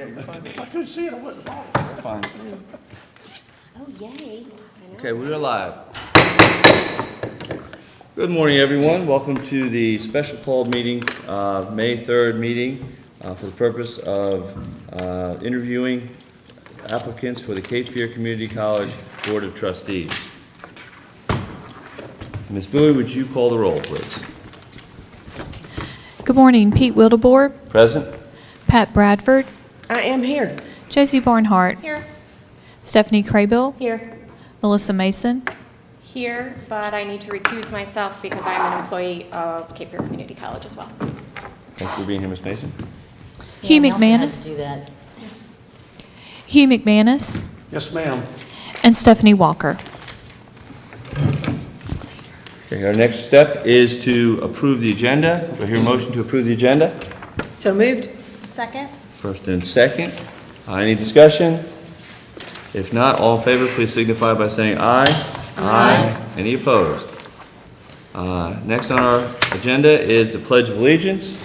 If I couldn't see it, I wouldn't have bought it. Fine. Oh, yay. Okay, we are live. Good morning, everyone. Welcome to the special called meeting, May 3rd meeting, for the purpose of interviewing applicants for the Cape Fear Community College Board of Trustees. Ms. Bowie, would you call the roll, please? Good morning. Pete Wildebohr, Present? Pat Bradford, I am here. Josie Barnhart, Here. Stephanie Craybill, Here. Melissa Mason, Here, but I need to recuse myself because I'm an employee of Cape Fear Community College as well. Thanks for being here, Ms. Mason. Hugh Yeah, Nelson had to McManus, do that. Hugh McManus, Yes, ma'am. and Stephanie Walker. Okay, our next step is to approve the agenda. Do I hear a motion to approve the agenda? So moved. Second? First and second. Any discussion? If not, all in favor, please signify by saying aye. Aye. Any opposed? Next on our agenda is the Pledge of Allegiance.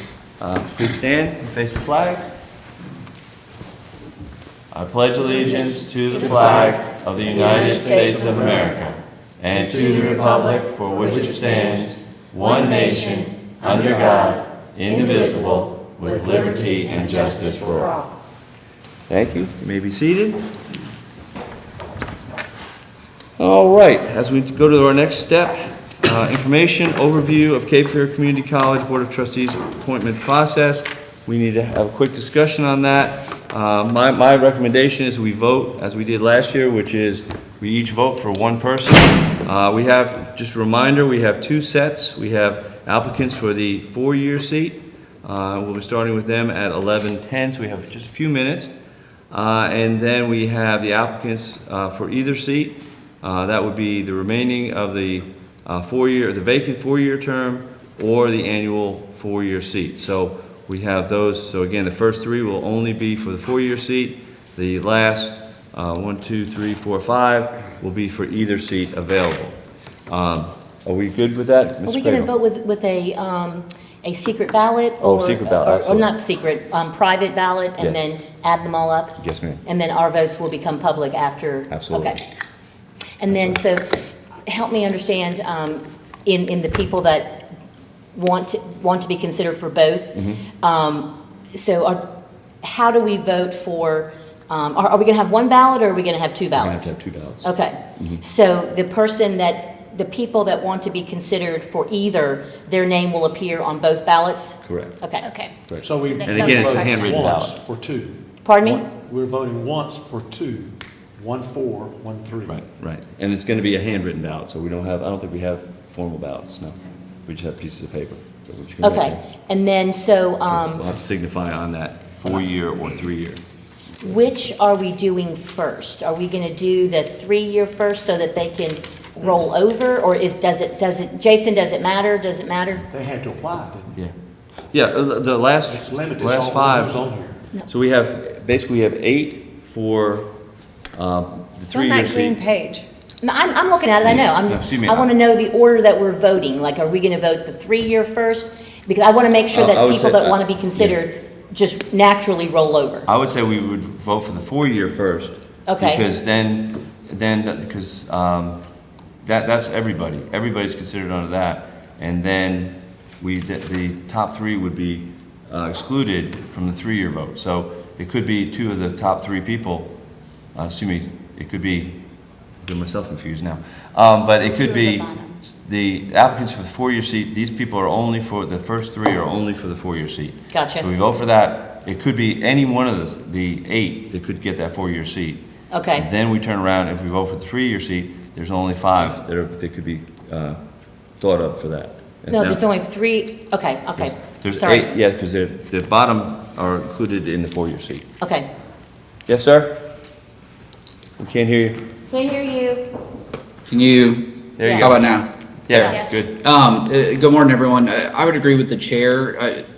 Please stand and face the flag. I pledge allegiance to the flag of the United States of America and to the republic for which it stands, one nation, under God, indivisible, with liberty and justice for all. Thank you. You may be seated. All right, as we go to our next step, information overview of Cape Fear Community College Board of Trustees appointment process. We need to have a quick discussion on that. My recommendation is we vote as we did last year, which is we each vote for one person. We have, just a reminder, we have two sets. We have applicants for the 4-year seat. We'll be starting with them at 11:10, so we have just a few minutes. And then we have the applicants for either seat. That would be the remaining of the 4-year, the vacant 4-year term, or the annual 4-year seat. So we have those. So again, the first 3 will only be for the 4-year seat. The last 1, 2, 3, 4, 5 will be for either seat available. Are we good with that, Ms. Are we going to Craven? vote with a secret ballot? Oh, secret ballot, Or absolutely. not secret, private ballot, and Yes. then add them all up? Yes, ma'am. And then our votes will become public after? Absolutely. Okay. And then, so, help me understand, in the people that want to be considered for both. So how do we vote for, are we going to have one ballot, or are we going to have 2 We're gonna ballots? have to have 2 ballots. Okay, so the people that want to be considered for either, their name will appear on both ballots? Correct. Okay. Okay. Correct. So we And again, it's a voted handwritten once ballot. for 2. Pardon me? We're voting once for 2, 1 4, 1 3. Right, right. And it's going to be a handwritten ballot, so we don't have, I don't think we have formal ballots, no. We just have pieces of paper. So we're just gonna make Okay, and then, so, We'll have to signify on that 4-year or 3-year. which are we doing first? Are we gonna do the 3-year first so that they can roll over, or does it, Jason, does it matter? Does it matter? They had to apply, didn't Yeah. Yeah, the last, they? It's limited, last it's 5. on here. So we have, basically we have 8 for the On 3-year that green seat. page. No, I'm looking at it, I know. No, excuse me. I wanna know the order that we're voting. Like, are we gonna vote the 3-year first? Because I wanna make sure I that would people say, that wanna be considered just naturally roll over. I would say we would vote for the 4-year first. Okay. Because because that's everybody. Everybody's considered under that. And then the top 3 would be excluded from the 3-year vote. So it could be 2 of the top 3 people, it could be, I'm getting myself confused now. But it could be the applicants for the 4-year seat, these people are only for, the first 3 are only for the 4-year seat. Gotcha. So we vote for that. It could be any one of the 8 that could get that 4-year seat. Okay, Then we turn around, if we vote for the 3-year seat, there's only 5 that could be thought of for that. no, Now, there's only 3, okay, There's sorry. 8, yeah, because the bottom are included in the 4-year seat. Okay. Yes, sir? We can't hear you. Can't hear you. Can you, There you Yeah. go. how about now? Yeah, Yes. good. Good morning, everyone. I would agree with the chair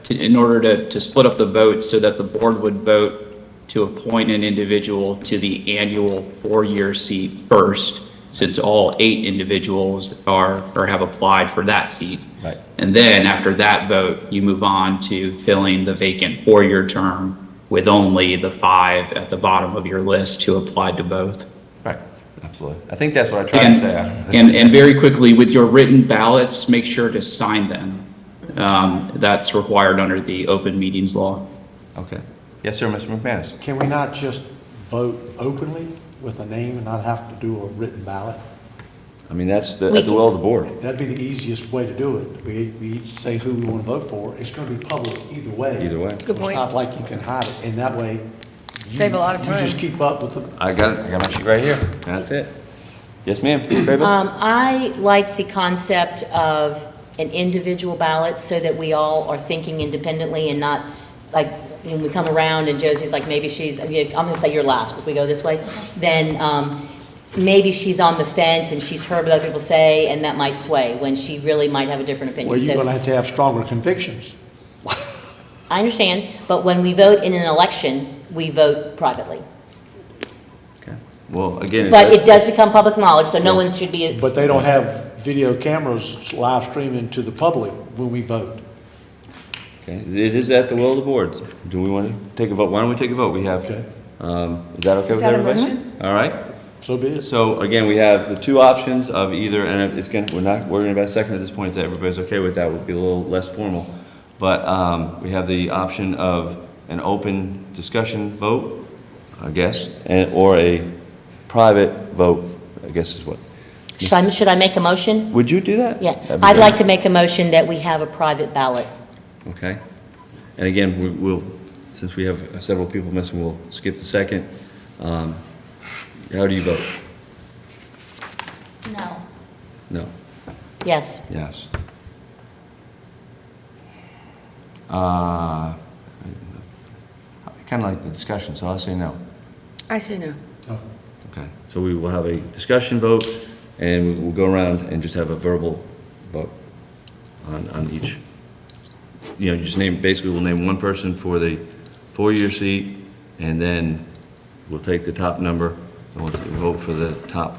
in order to split up the votes so that the board would vote to appoint an individual to the annual 4-year seat first, since all 8 individuals are or have applied for that seat. Right. And then after that vote, you move on to filling the vacant 4-year term with only the 5 at the bottom of your list who applied to both. Right, absolutely. I think that's what I tried to say. And very quickly, with your written ballots, make sure to sign them. That's required under the open meetings law. Okay. Yes, sir, Mr. McManus. Can we not just vote openly with a name and not have to do a written ballot? I mean, that's We at the can- will of the board. That'd be the easiest way to do it. We each say who we want to vote for. It's going to be public either way. Either way. Good point. It's not like you can hide it, and that way. Save a lot of You time. just keep up with the, I got it. I got my sheet right here. That's it. Yes, ma'am. Crable? I like the concept of an individual ballot so that we all are thinking independently and not, like, when we come around and Josie's like, maybe she's, I'm gonna say you're last, if we go this way, then, maybe she's on the fence and she's heard what other people say, and that might sway, when she really might have a different opinion. well, you're So- going to have stronger convictions. I understand, but when we vote in an election, we vote privately. Okay. Well, again. But it does become public knowledge, so no one should be, But they don't have video cameras live streaming to the public when we vote. Okay, it is at the will of the board. Do we want to take a vote? Why don't we take a vote? We have, Okay. is that okay with that a everybody? motion? All right. So be it. So again, we have the two options of either, and it's going, we're not, we're going to about a second at this point, that everybody's okay with that, would be a little less formal. But, we have the option of an open discussion vote, I guess, or a private vote, I guess is what. should I make a motion? Would you do that? Yeah, That'd be I'd great. like to make a motion that we have a private ballot. Okay. And again, we'll, since we have several people missing, we'll skip the second. How do you vote? No. No. Yes. Yes. I kind of like the discussion, so I'll say no. I say no. Okay. So we will have a discussion vote, and we'll go around and just have a verbal vote on each. You know, just name, basically, we'll name one person for the 4-year seat, and then we'll take the top number, and we'll vote for the top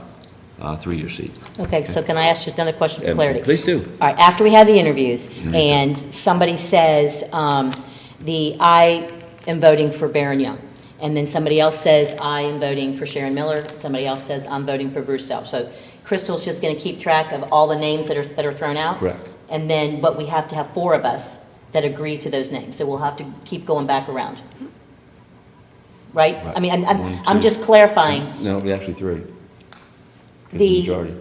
3-year seat. Okay, so can I ask just another question for clarity? Please do. All right, after we have the interviews, and somebody says, I am voting for Baron Young, and then somebody else says, I am voting for Sharon Miller, somebody else says, I'm voting for Bruce Self. So Crystal's just gonna keep track of all the names that are thrown out? Correct. And then, but we have to have 4 of us that agree to those names, so we'll have to keep going back around. Right? I mean, One, I'm two. just clarifying. No, we actually 3. It's The- majority.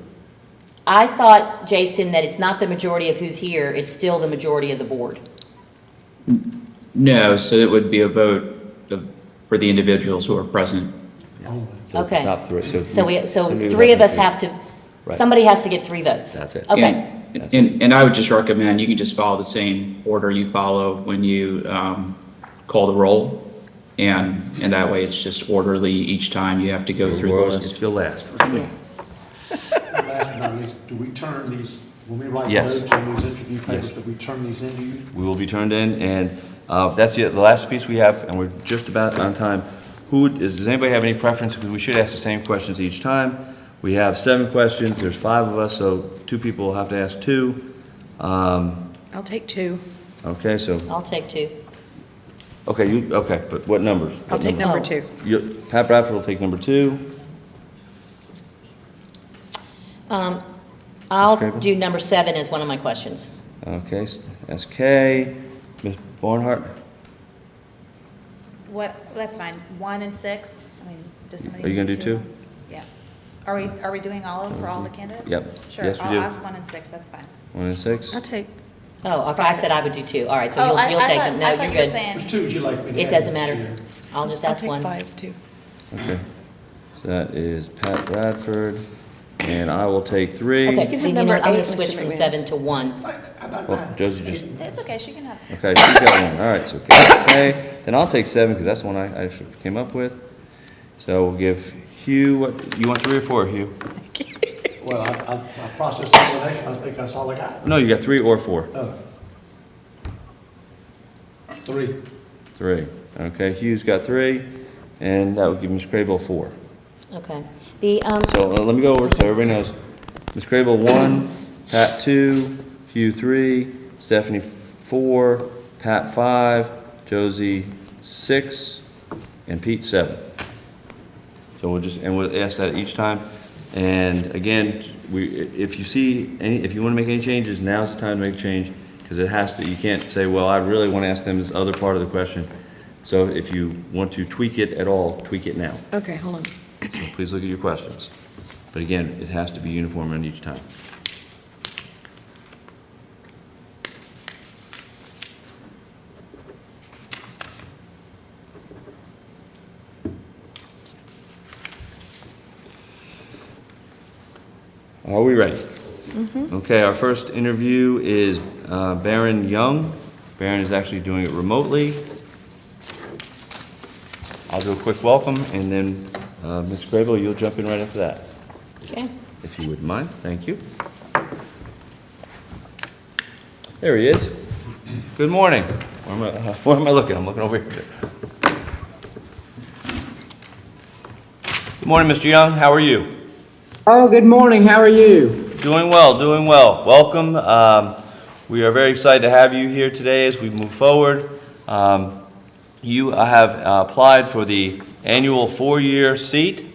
I thought, Jason, that it's not the majority of who's here, it's still the majority of the board. No, so it would be a vote for the individuals who are present. Only. So it's the Okay. top 3. So somebody 3 would of us to- have to, Right. somebody has to get 3 votes. That's it. Okay, And I would just recommend, you can just follow the same order you follow when you call the roll. And that way, it's just orderly each time you have to go through the Royals gets list. to go last. yeah. Last but not least, do we turn these, when we write Yes. notes on these interview papers, Yes. do we turn these into you? We will be turned in, and that's the last piece we have, and we're just about on time. Does anybody have any preference? Because we should ask the same questions each time. We have 7 questions, there's 5 of us, so 2 people will have to ask 2. I'll take 2. Okay, so, I'll take 2. okay, but what numbers? I'll What take number? number 2. Pat Bradford will take number 2. I'll Okay. do number 7 as one of my questions. Okay, SK, Ms. Barnhart? What, that's fine, 1 and 6, I mean, does somebody? Are you gonna want do to 2? Yeah. Are we doing all for all the candidates? Yep. Sure, Yes, we I'll do. ask 1 and 6, that's fine. 1 and 6? I'll take, Oh, okay, I said I would do 2. All right, so Oh, I you'll take thought- them. No, I you're thought you were good. saying, Which 2 would you like me to It have doesn't next matter. year? I'll just I'll ask take one. 5 too. Okay. So that is Pat Bradford, and I will take 3. Okay, can have then you know, number what, I'm gonna 8, switch Mr. from McManus. 7 to 1. How about Well, that? Josie just, it's okay, she can have. okay, she's got 1. All right, so okay. Then I'll take 7, because that's the one I actually came up with. So we'll give Hugh, what, you want 3 or 4, Hugh? Well, I processed elimination, I think that's all I got. No, you got 3 or 4. Oh. 3. 3. Okay, Hugh's got 3, and that would give Ms. Crable 4. Okay. The, So let me go over so everybody knows. Ms. Crable 1, Pat 2, Hugh 3, Stephanie 4, Pat 5, Josie 6, and Pete, 7. So we'll ask that each time. And again, if you want to make any changes, now's the time to make a change, because you can't say, well, I really want to ask them this other part of the question. So if you want to tweak it at all, tweak it now. Okay, hold on. So please look at your questions. But again, it has to be uniform on each time. Are we ready? Okay, our first interview is Baron Young. Baron is actually doing it remotely. I'll do a quick welcome, and then Ms. Grable, you'll jump in right after that, Okay. if you wouldn't mind. Thank you. There he is. Good morning. Where am I looking? I'm looking over here. Good morning, Mr. Young. How are you? Oh, good morning. How are you? Doing well, doing well. Welcome. We are very excited to have you here today as we move forward. You have applied for the annual 4-year seat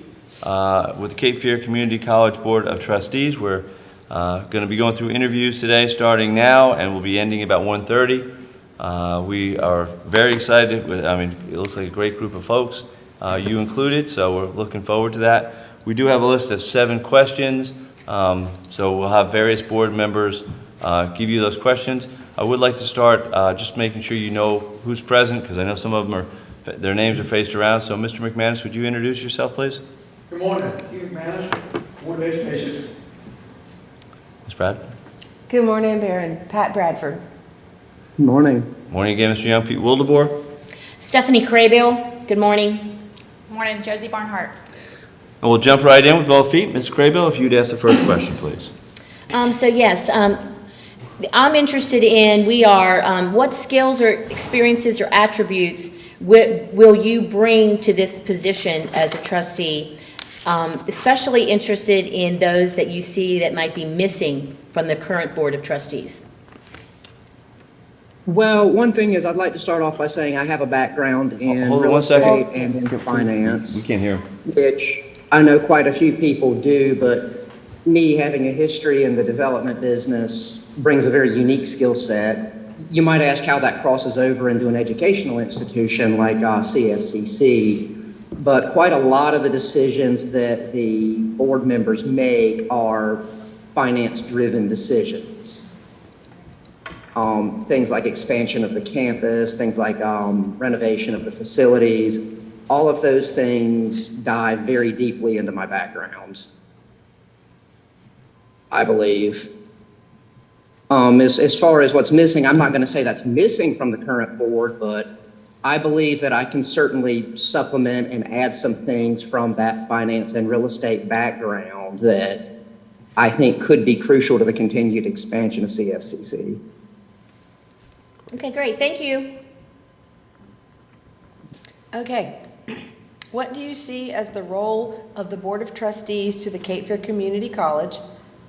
with the Cape Fear Community College Board of Trustees. We're going to be going through interviews today starting now, and we'll be ending about 1:30. We are very excited. It looks like a great group of folks, you included, so we're looking forward to that. We do have a list of 7 questions, so we'll have various board members give you those questions. I would like to start just making sure you know who's present, because I know some of them their names are faced around. So Mr. McManus, would you introduce yourself, please? Good morning, Hugh McManus, Board of Education. Ms. Brad? Good morning, Baron. Pat Bradford. Good morning. Morning again, Mr. Young. Pete Wildebohr? Stephanie Craybill, good morning. Morning, Josie Barnhart. And we'll jump right in with both feet. Ms. Craybill, if you'd ask the first question, please. Yes, I'm interested in, what skills or experiences or attributes will you bring to this position as a trustee? Especially interested in those that you see that might be missing from the current Board of Trustees. Well, one thing is I'd like to start off by saying I have a background in Hold on real one second. estate and in finance, We can't hear him. which I know quite a few people do, but me having a history in the development business brings a very unique skill set. You might ask how that crosses over into an educational institution like CFCC, but quite a lot of the decisions that the board members make are finance-driven decisions. Things like expansion of the campus, things like renovation of the facilities, all of those things dive very deeply into my background, I believe. As far as what's missing, I'm not going to say that's missing from the current board, but I believe that I can certainly supplement and add some things from that finance and real estate background that I think could be crucial to the continued expansion of CFCC. Okay, great, thank you. Okay. What do you see as the role of the Board of Trustees to the Cape Fear Community College,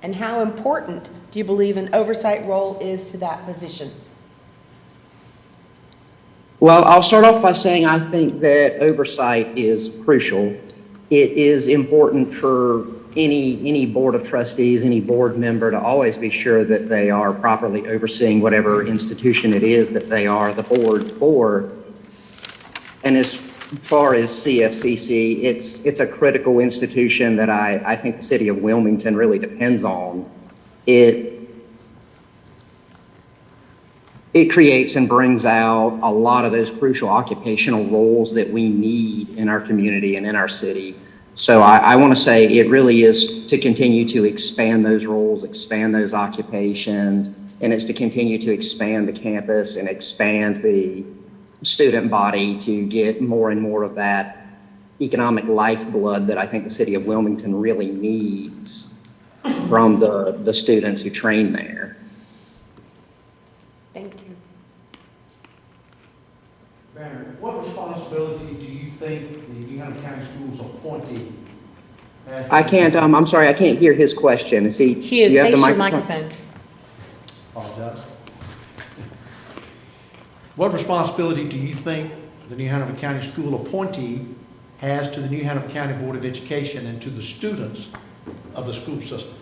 and how important do you believe an oversight role is to that position? Well, I'll start off by saying I think that oversight is crucial. It is important for any board of trustees, any board member to always be sure that they are properly overseeing whatever institution it is that they are the board for. And as far as CFCC, it's a critical institution that I think the city of Wilmington really depends on. It creates and brings out a lot of those crucial occupational roles that we need in our community and in our city. So I want to say it really is to continue to expand those roles, expand those occupations, and it's to continue to expand the campus and expand the student body to get more and more of that economic lifeblood that I think the city of Wilmington really needs from the students who train there. Thank you. Baron, what responsibility do you think the Union County Schools appointee has? I can't, I'm sorry, I can't hear his question. Is he? Hugh, you have the face your microphone. Apologize. What responsibility do you think the New Hanover County School appointee has to the New Hanover County Board of Education and to the students of the school system?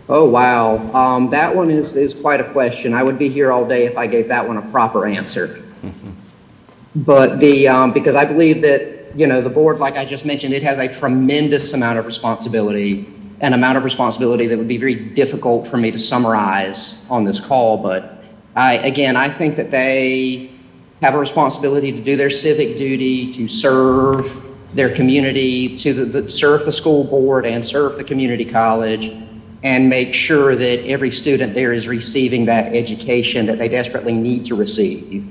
Oh, wow. That one is quite a question. I would be here all day if I gave that one a proper answer. But because I believe that, the board, like I just mentioned, it has a tremendous amount of responsibility, an amount of responsibility that would be very difficult for me to summarize on this call. But I think that they have a responsibility to do their civic duty, to serve their community, to serve the school board and serve the community college, and make sure that every student there is receiving that education that they desperately need to receive.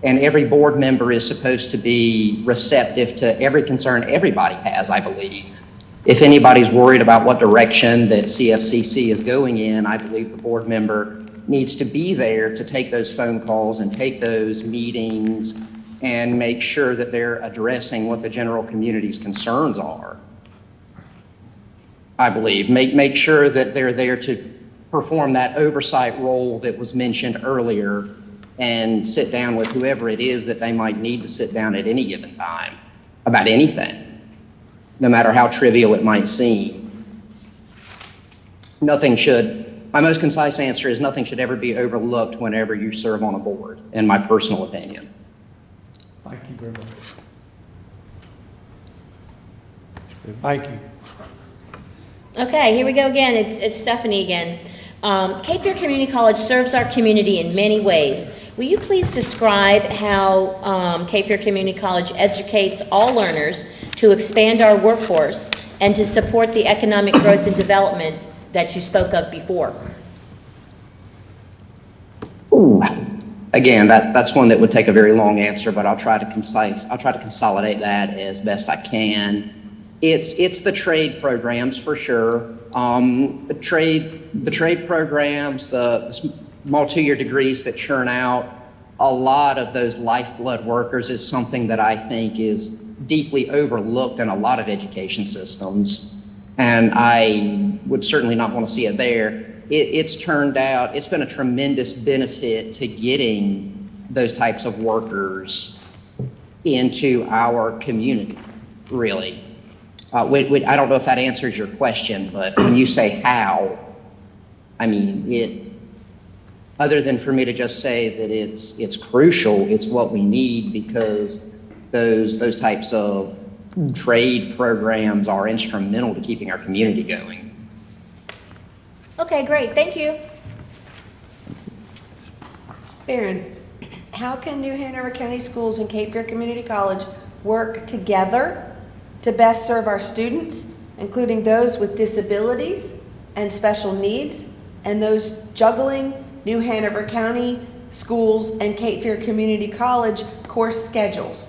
And every board member is supposed to be receptive to every concern everybody has, I believe. If anybody's worried about what direction that CFCC is going in, I believe the board member needs to be there to take those phone calls and take those meetings and make sure that they're addressing what the general community's concerns are. I believe, make sure that they're there to perform that oversight role that was mentioned earlier and sit down with whoever it is that they might need to sit down at any given time about anything, no matter how trivial it might seem. My most concise answer is nothing should ever be overlooked whenever you serve on a board, in my personal opinion. Thank you very much. Thank you. Okay, here we go again. It's Stephanie again. Cape Fear Community College serves our community in many ways. Will you please describe how Cape Fear Community College educates all learners to expand our workforce and to support the economic growth and development that you spoke of before? Ooh. Again, that's one that would take a very long answer, but I'll try to consolidate that as best I can. It's the trade programs for sure. The trade programs, the small 2-year degrees that churn out a lot of those lifeblood workers is something that I think is deeply overlooked in a lot of education systems. And I would certainly not want to see it there. It's turned out, it's been a tremendous benefit to getting those types of workers into our community, really. I don't know if that answers your question, but when you say how, I mean, other than for me to just say that it's crucial, it's what we need, because those types of trade programs are instrumental to keeping our community going. Okay, great. Thank you. Barron, how can New Hanover County Schools and Cape Fear Community College work together to best serve our students, including those with disabilities and special needs, and those juggling New Hanover County Schools and Cape Fear Community College course schedules?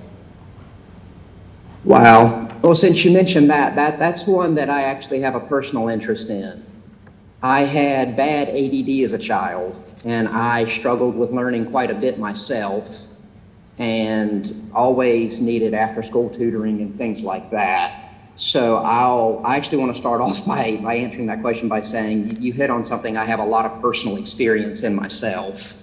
Wow. Well, since you mentioned that's one that I actually have a personal interest in. I had bad ADD as a child, and I struggled with learning quite a bit myself, and always needed after-school tutoring and things like that. So I actually want to start off by answering that question by saying you hit on something I have a lot of personal experience in myself.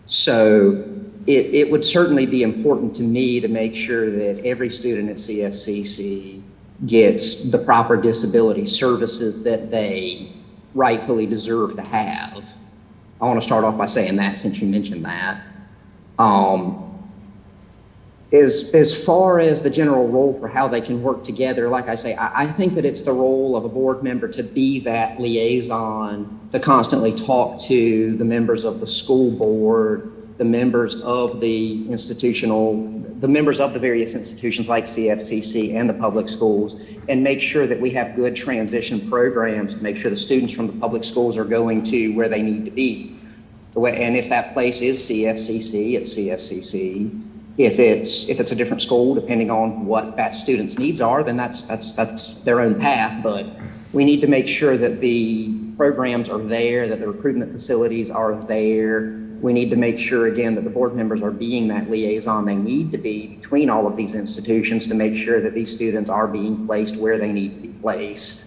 So it would certainly be important to me to make sure that every student at CFCC gets the proper disability services that they rightfully deserve to have. I want to start off by saying that, since you mentioned that. As far as the general role for how they can work together, like I say, I think that it's the role of a board member to be that liaison, to constantly talk to the members of the school board, the members of the various institutions like CFCC and the public schools, and make sure that we have good transition programs to make sure the students from the public schools are going to where they need to be. And if that place is CFCC, it's CFCC. If it's a different school, depending on what that student's needs are, then that's their own path. But we need to make sure that the programs are there, that the recruitment facilities are there. We need to make sure, again, that the board members are being that liaison they need to be between all of these institutions to make sure that these students are being placed where they need to be placed.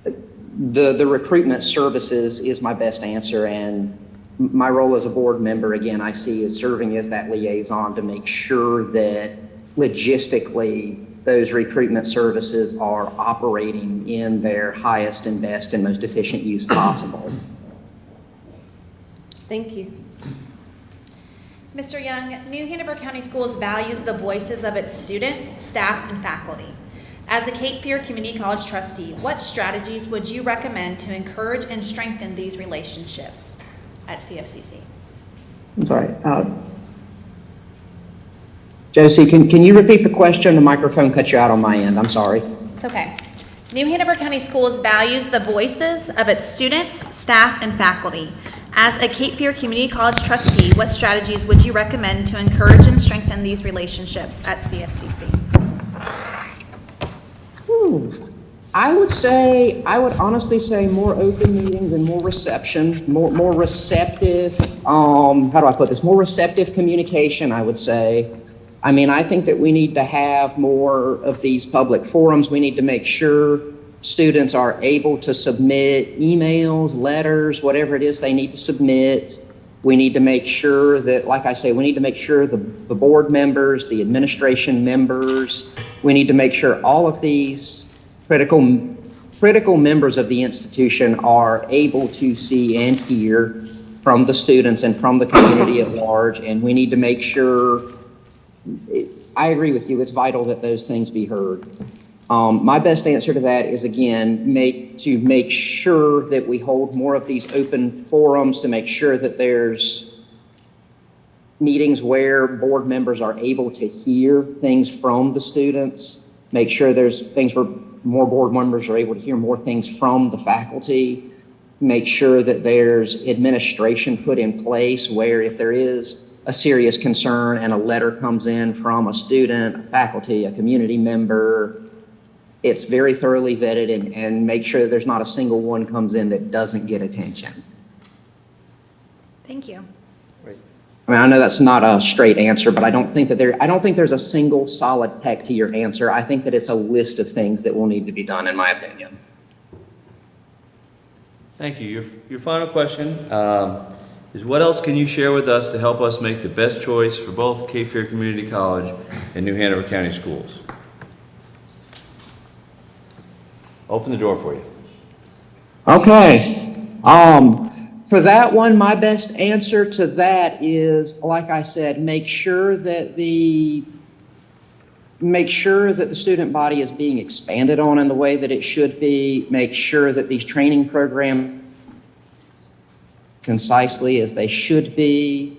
The recruitment services is my best answer, and my role as a board member, again, I see as serving as that liaison to make sure that logistically those recruitment services are operating in their highest and best and most efficient use possible. Thank you. Mr. Young, New Hanover County Schools values the voices of its students, staff, and faculty. As a Cape Fear Community College trustee, what strategies would you recommend to encourage and strengthen these relationships at CFCC? I'm sorry. Josie, can you repeat the question? The microphone cut you out on my end. I'm sorry. It's okay. New Hanover County Schools values the voices of its students, staff, and faculty. As a Cape Fear Community College trustee, what strategies would you recommend to encourage and strengthen these relationships at CFCC? I would honestly say more open meetings and more reception, more receptive, how do I put this? More receptive communication, I would say. I mean, I think that we need to have more of these public forums. We need to make sure students are able to submit emails, letters, whatever it is they need to submit. We need to make sure that, like I say, we need to make sure the board members, the administration members, we need to make sure all of these critical members of the institution are able to see and hear from the students and from the community at large. And we need to make sure, I agree with you, it's vital that those things be heard. My best answer to that is, again, make sure that we hold more of these open forums, to make sure that there's meetings where board members are able to hear things from the students, make sure there's things where more board members are able to hear more things from the faculty, make sure that there's administration put in place where if there is a serious concern and a letter comes in from a student, a faculty, a community member, it's very thoroughly vetted, and make sure there's not a single one comes in that doesn't get attention. Thank you. I mean, I know that's not a straight answer, but I don't think there's a single solid peck to your answer. I think that it's a list of things that will need to be done, in my opinion. Thank you. Your final question is, what else can you share with us to help us make the best choice for both Cape Fear Community College and New Hanover County Schools? Open the door for you. Okay. For that one, my best answer to that is, like I said, make sure that the student body is being expanded on in the way that it should be. Make sure that these training programs concisely as they should be.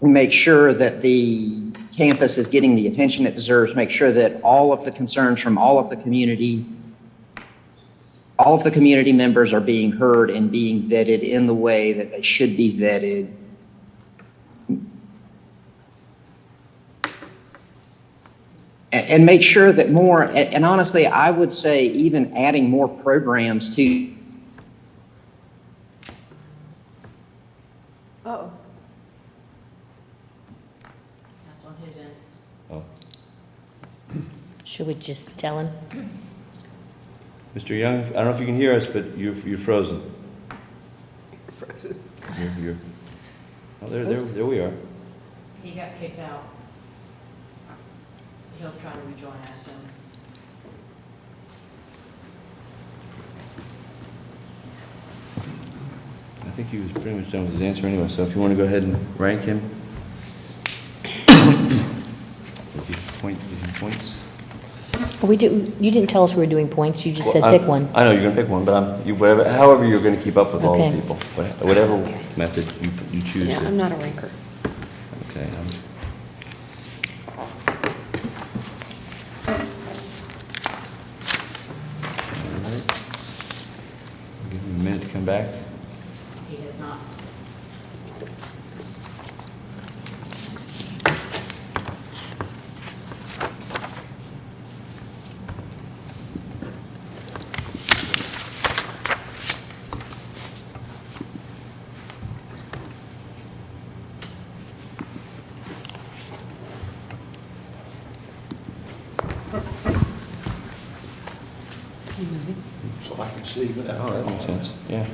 Make sure that the campus is getting the attention it deserves. Make sure that all of the concerns from all of the community members are being heard and being vetted in the way that they should be vetted. And make sure that more, and honestly, I would say even adding more programs to. Uh-oh. That's on his end. Oh. Should we just tell him? Mr. Young, I don't know if you can hear us, but you're frozen. Frozen. Oh, there we are. He got kicked out. He'll try to rejoin us soon. I think he was pretty much done with his answer anyway, so if you want to go ahead and rank him. Points? You didn't tell us we were doing points, you just said Well, pick one. I know, you're going to pick one, but however you're going to keep up with all Okay. the people. Whatever method you choose. Yeah, I'm not a ranker. Okay. All right. Give him a minute to come back. He has not. So I can see, but Oh, that makes sense, yeah.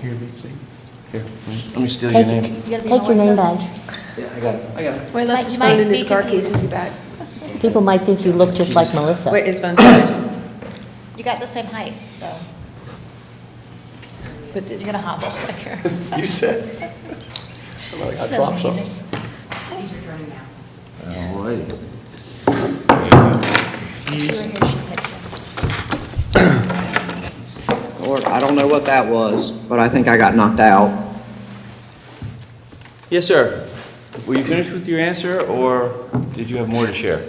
hear me, see? Here, let me steal your name. Take your name badge. Yeah, I got it. Well, he left his You might phone in his be car keys in your bag. People might think you look just like Melissa. Wait, his phone's charging. You got the same height, so But you're gonna hobble quicker. You said. I'm like, I dropped something. All righty. Lord, I don't know what that was, but I think I got knocked out. Yes, sir. Were you finished with your answer, or did you have more to share?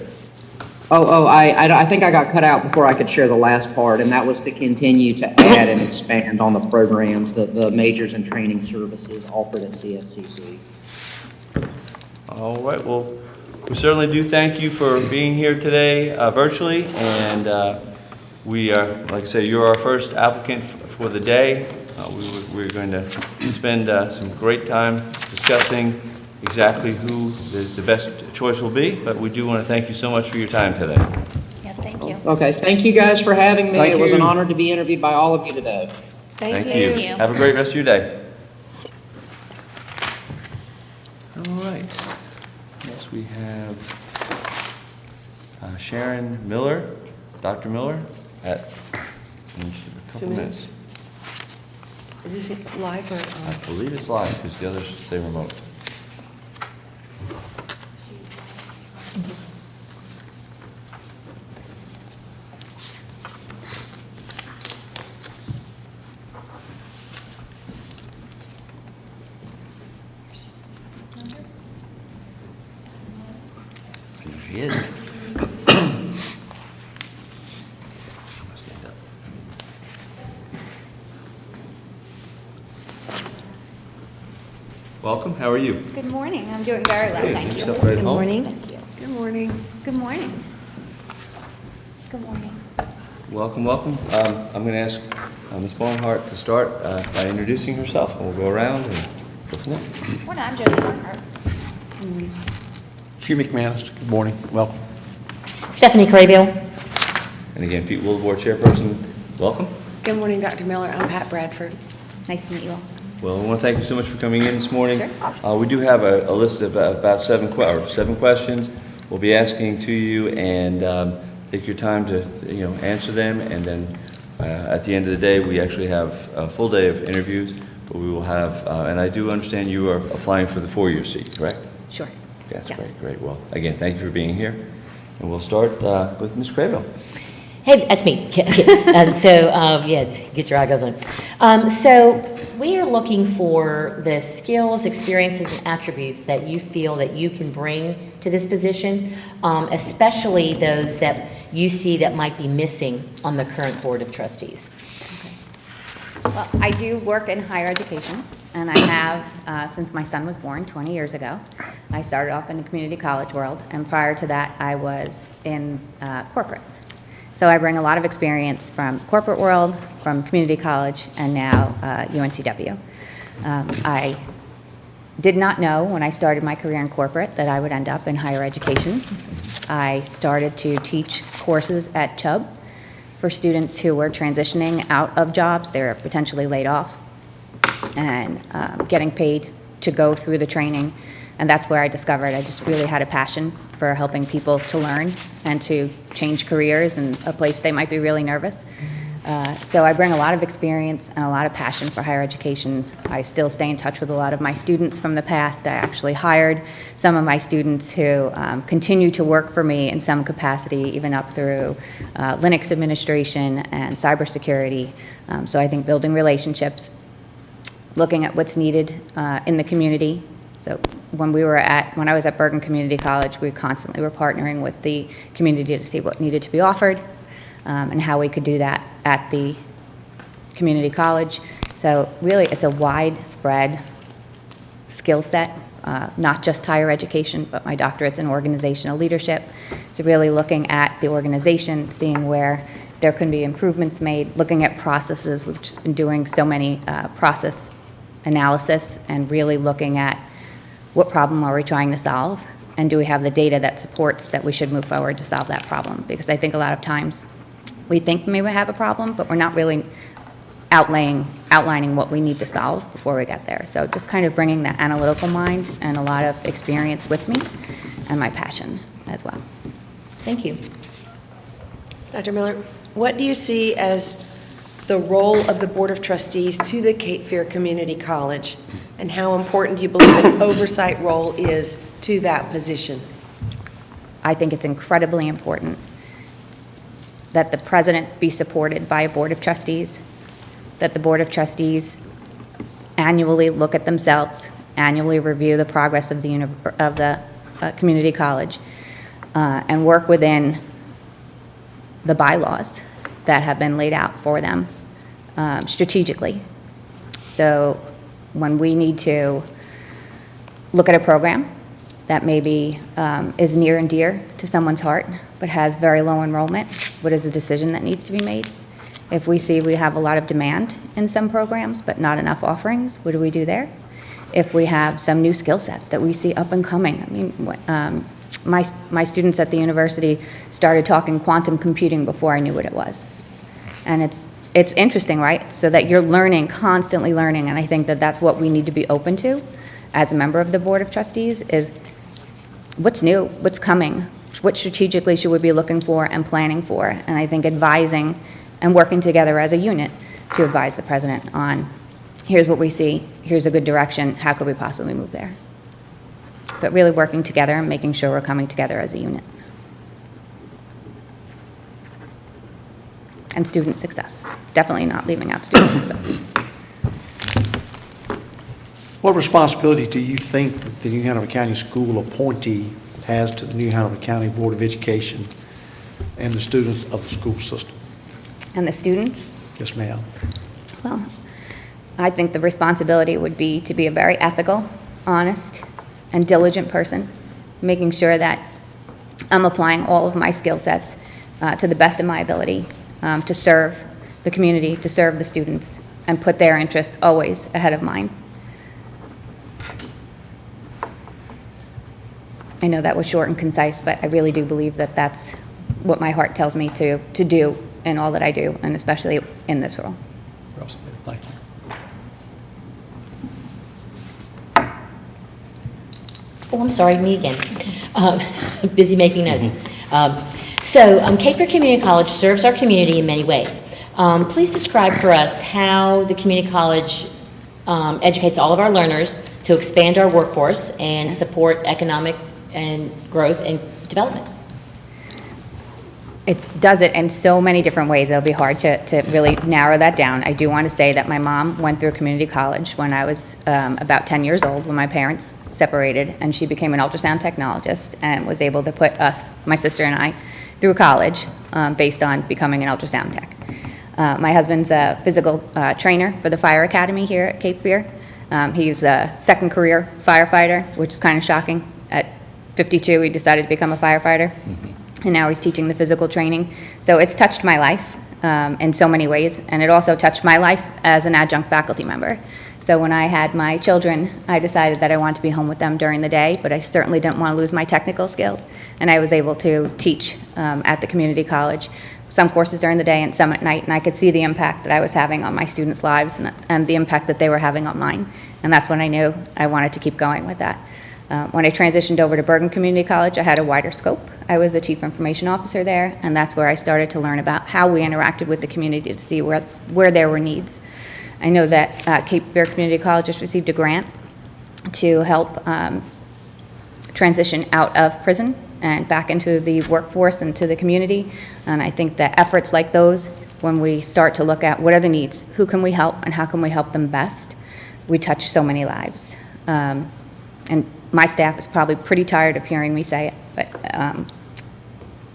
I think I got cut out before I could share the last part, and that was to continue to add and expand on the programs, the majors and training services offered at CFCC. All right, well, we certainly do thank you for being here today virtually, and we are, like I say, you're our first applicant for the day. We're going to spend some great time discussing exactly who the best choice will be, but we do want to thank you so much for your time today. Yes, thank you. Okay, thank you guys for having me. Thank It was an you. honor to be interviewed by all of you today. Thank you. Thank you. Have a great rest of your day. All right. Next we have Sharon Miller, Dr. Miller, at a couple minutes. Is this live or? I believe it's live because the others say remote. Here she is. Stand up. Welcome, how are you? Good morning. I'm doing very well, Hey, thank get you. yourself right Good home. morning. Thank you. Good morning. Good morning. Good morning. Welcome, welcome. I'm going to ask Ms. Barnhart to start by introducing herself, and we'll go around and go from there. Morning, I'm Josie Barnhart. Hugh McManus, good morning, welcome. Stephanie Craybill. And again, Pete Wilbur, Chairperson, welcome. Good morning, Dr. Miller. I'm Pat Bradford. Nice to meet you all. Well, I want to thank you so much for coming in this morning. Sure. We do have a list of about seven questions we'll be asking to you, and take your time to answer them, and then at the end of the day, we actually have a full day of interviews, but we will have, and I do understand you are applying for the four-year seat, correct? Sure. Yes, Yes. great. Well, again, thank you for being here, and we'll start with Ms. Craybill. Hey, that's me. And so, yeah, get your eye goes on. So we are looking for the skills, experiences, and attributes that you feel that you can bring to this position, especially those that you see that might be missing on the current Board of Trustees. Well, I do work in higher education, and I have since my son was born 20 years ago. I started off in the community college world, and prior to that, I was in corporate. So I bring a lot of experience from corporate world, from community college, and now UNCW. I did not know when I started my career in corporate that I would end up in higher education. I started to teach courses at Chubb for students who were transitioning out of jobs. They were potentially laid off and getting paid to go through the training. And that's where I discovered I just really had a passion for helping people to learn and to change careers in a place they might be really nervous. So I bring a lot of experience and a lot of passion for higher education. I still stay in touch with a lot of my students from the past. I actually hired some of my students who continue to work for me in some capacity, even up through Linux administration and cybersecurity. So I think building relationships, looking at what's needed in the community. So when I was at Bergen Community College, we constantly were partnering with the community to see what needed to be offered and how we could do that at the community college. So really, it's a widespread skill set, not just higher education, but my doctorate's in organizational leadership. So really looking at the organization, seeing where there can be improvements made, looking at processes. We've just been doing so many process analysis and really looking at what problem are we trying to solve, and do we have the data that supports that we should move forward to solve that problem? Because I think a lot of times we think we may have a problem, but we're not really outlaying outlining what we need to solve before we get there. So just kind of bringing that analytical mind and a lot of experience with me and my passion as well. Thank you. Dr. Miller, what do you see as the role of the Board of Trustees to the Cape Fear Community College, and how important do you believe an oversight role is to that position? I think it's incredibly important that the president be supported by a board of trustees, that the board of trustees annually look at themselves, annually review the progress of the community college, and work within the bylaws that have been laid out for them strategically. So when we need to look at a program that maybe is near and dear to someone's heart, but has very low enrollment, what is a decision that needs to be made? If we see we have a lot of demand in some programs, but not enough offerings, what do we do there? If we have some new skill sets that we see up and coming, I mean, my students at the university started talking quantum computing before I knew what it was. And it's interesting, right? So that you're learning, constantly learning, and I think that that's what we need to be open to as a member of the Board of Trustees is what's new, what's coming, what strategically should we be looking for and planning for, and I think advising and working together as a unit to advise the president on here's what we see, here's a good direction, how could we possibly move there? But really working together and making sure we're coming together as a unit. And student success. Definitely not leaving out student success. What responsibility do you think that the New Hanover County School appointee has to the New Hanover County Board of Education and the students of the school system? And the students? Yes, ma'am. Well, I think the responsibility would be to be a very ethical, honest, and diligent person, making sure that I'm applying all of my skill sets to the best of my ability to serve the community, to serve the students, and put their interests always ahead of mine. I know that was short and concise, but I really do believe that that's what my heart tells me to do in all that I do, and especially in this role. Thank you. Oh, I'm sorry, me again. Busy making notes. Cape Fear Community College serves our community in many ways. Please describe for us how the community college educates all of our learners to expand our workforce and support economic and growth and development. It does it in so many different ways. It'll be hard to really narrow that down. I do want to say that my mom went through community college when I was about 10 years old when my parents separated, and she became an ultrasound technologist and was able to put us, my sister and I, through college based on becoming an ultrasound tech. My husband's a physical trainer for the fire academy here at Cape Fear. He's a second career firefighter, which is kind of shocking. At 52, he decided to become a firefighter. And now he's teaching the physical training. So it's touched my life in so many ways, and it also touched my life as an adjunct faculty member. So when I had my children, I decided that I wanted to be home with them during the day, but I certainly didn't want to lose my technical skills, and I was able to teach at the community college, some courses during the day and some at night, and I could see the impact that I was having on my students' lives and the impact that they were having on mine, and that's when I knew I wanted to keep going with that. When I transitioned over to Bergen Community College, I had a wider scope. I was the chief information officer there, and that's where I started to learn about how we interacted with the community to see where there were needs. I know that Cape Fear Community College just received a grant to help transition out of prison and back into the workforce and to the community, and I think that efforts like those, when we start to look at what are the needs, who can we help, and how can we help them best, we touch so many lives. And my staff is probably pretty tired of hearing me say it, but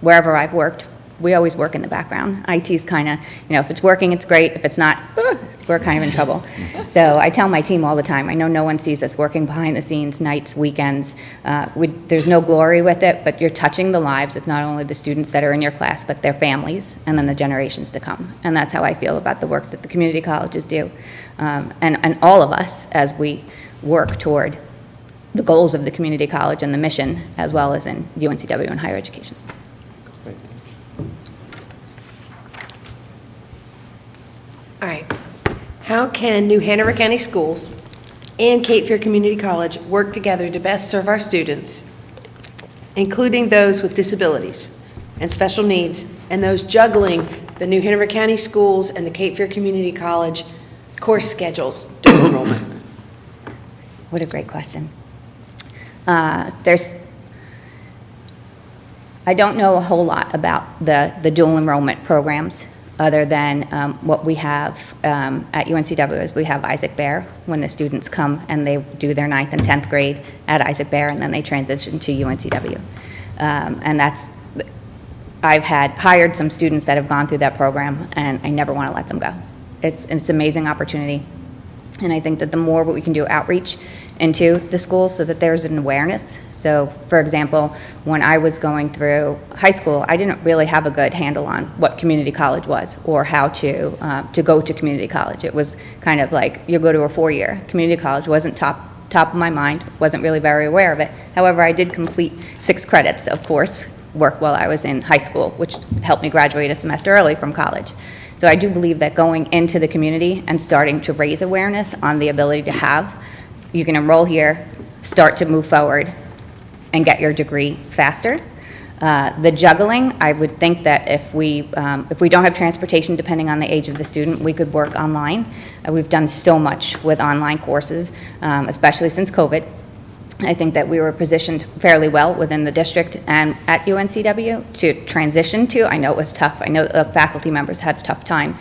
wherever I've worked, we always work in the background. IT's kind of, if it's working, it's great. If it's not, we're kind of in trouble. So I tell my team all the time, I know no one sees us working behind the scenes, nights, weekends. There's no glory with it, but you're touching the lives of not only the students that are in your class, but their families, and then the generations to come. And that's how I feel about the work that the community colleges do. And all of us as we work toward the goals of the community college and the mission, as well as in UNCW and higher education. All right. How can New Hanover County Schools and Cape Fear Community College work together to best serve our students, including those with disabilities and special needs, and those juggling the New Hanover County Schools and the Cape Fear Community College course schedules during enrollment? What a great question. I don't know a whole lot about the dual enrollment programs, other than what we have at UNCW is we have Isaac Bear when the students come and they do their 9th and 10th grade at Isaac Bear, and then they transition to UNCW. And I've hired some students that have gone through that program, and I never want to let them go. It's an amazing opportunity. And I think that the more we can do outreach into the schools so that there's an awareness. So, for example, when I was going through high school, I didn't really have a good handle on what community college was or how to go to community college. It was kind of like you go to a 4-year. Community college wasn't top of my mind, wasn't really very aware of it. However, I did complete 6 credits of course work while I was in high school, which helped me graduate a semester early from college. So I do believe that going into the community and starting to raise awareness on the ability to you can enroll here, start to move forward, and get your degree faster. The juggling, I would think that if we don't have transportation, depending on the age of the student, we could work online. We've done so much with online courses, especially since COVID. I think that we were positioned fairly well within the district and at UNCW to transition to. I know it was tough. I know faculty members had a tough time,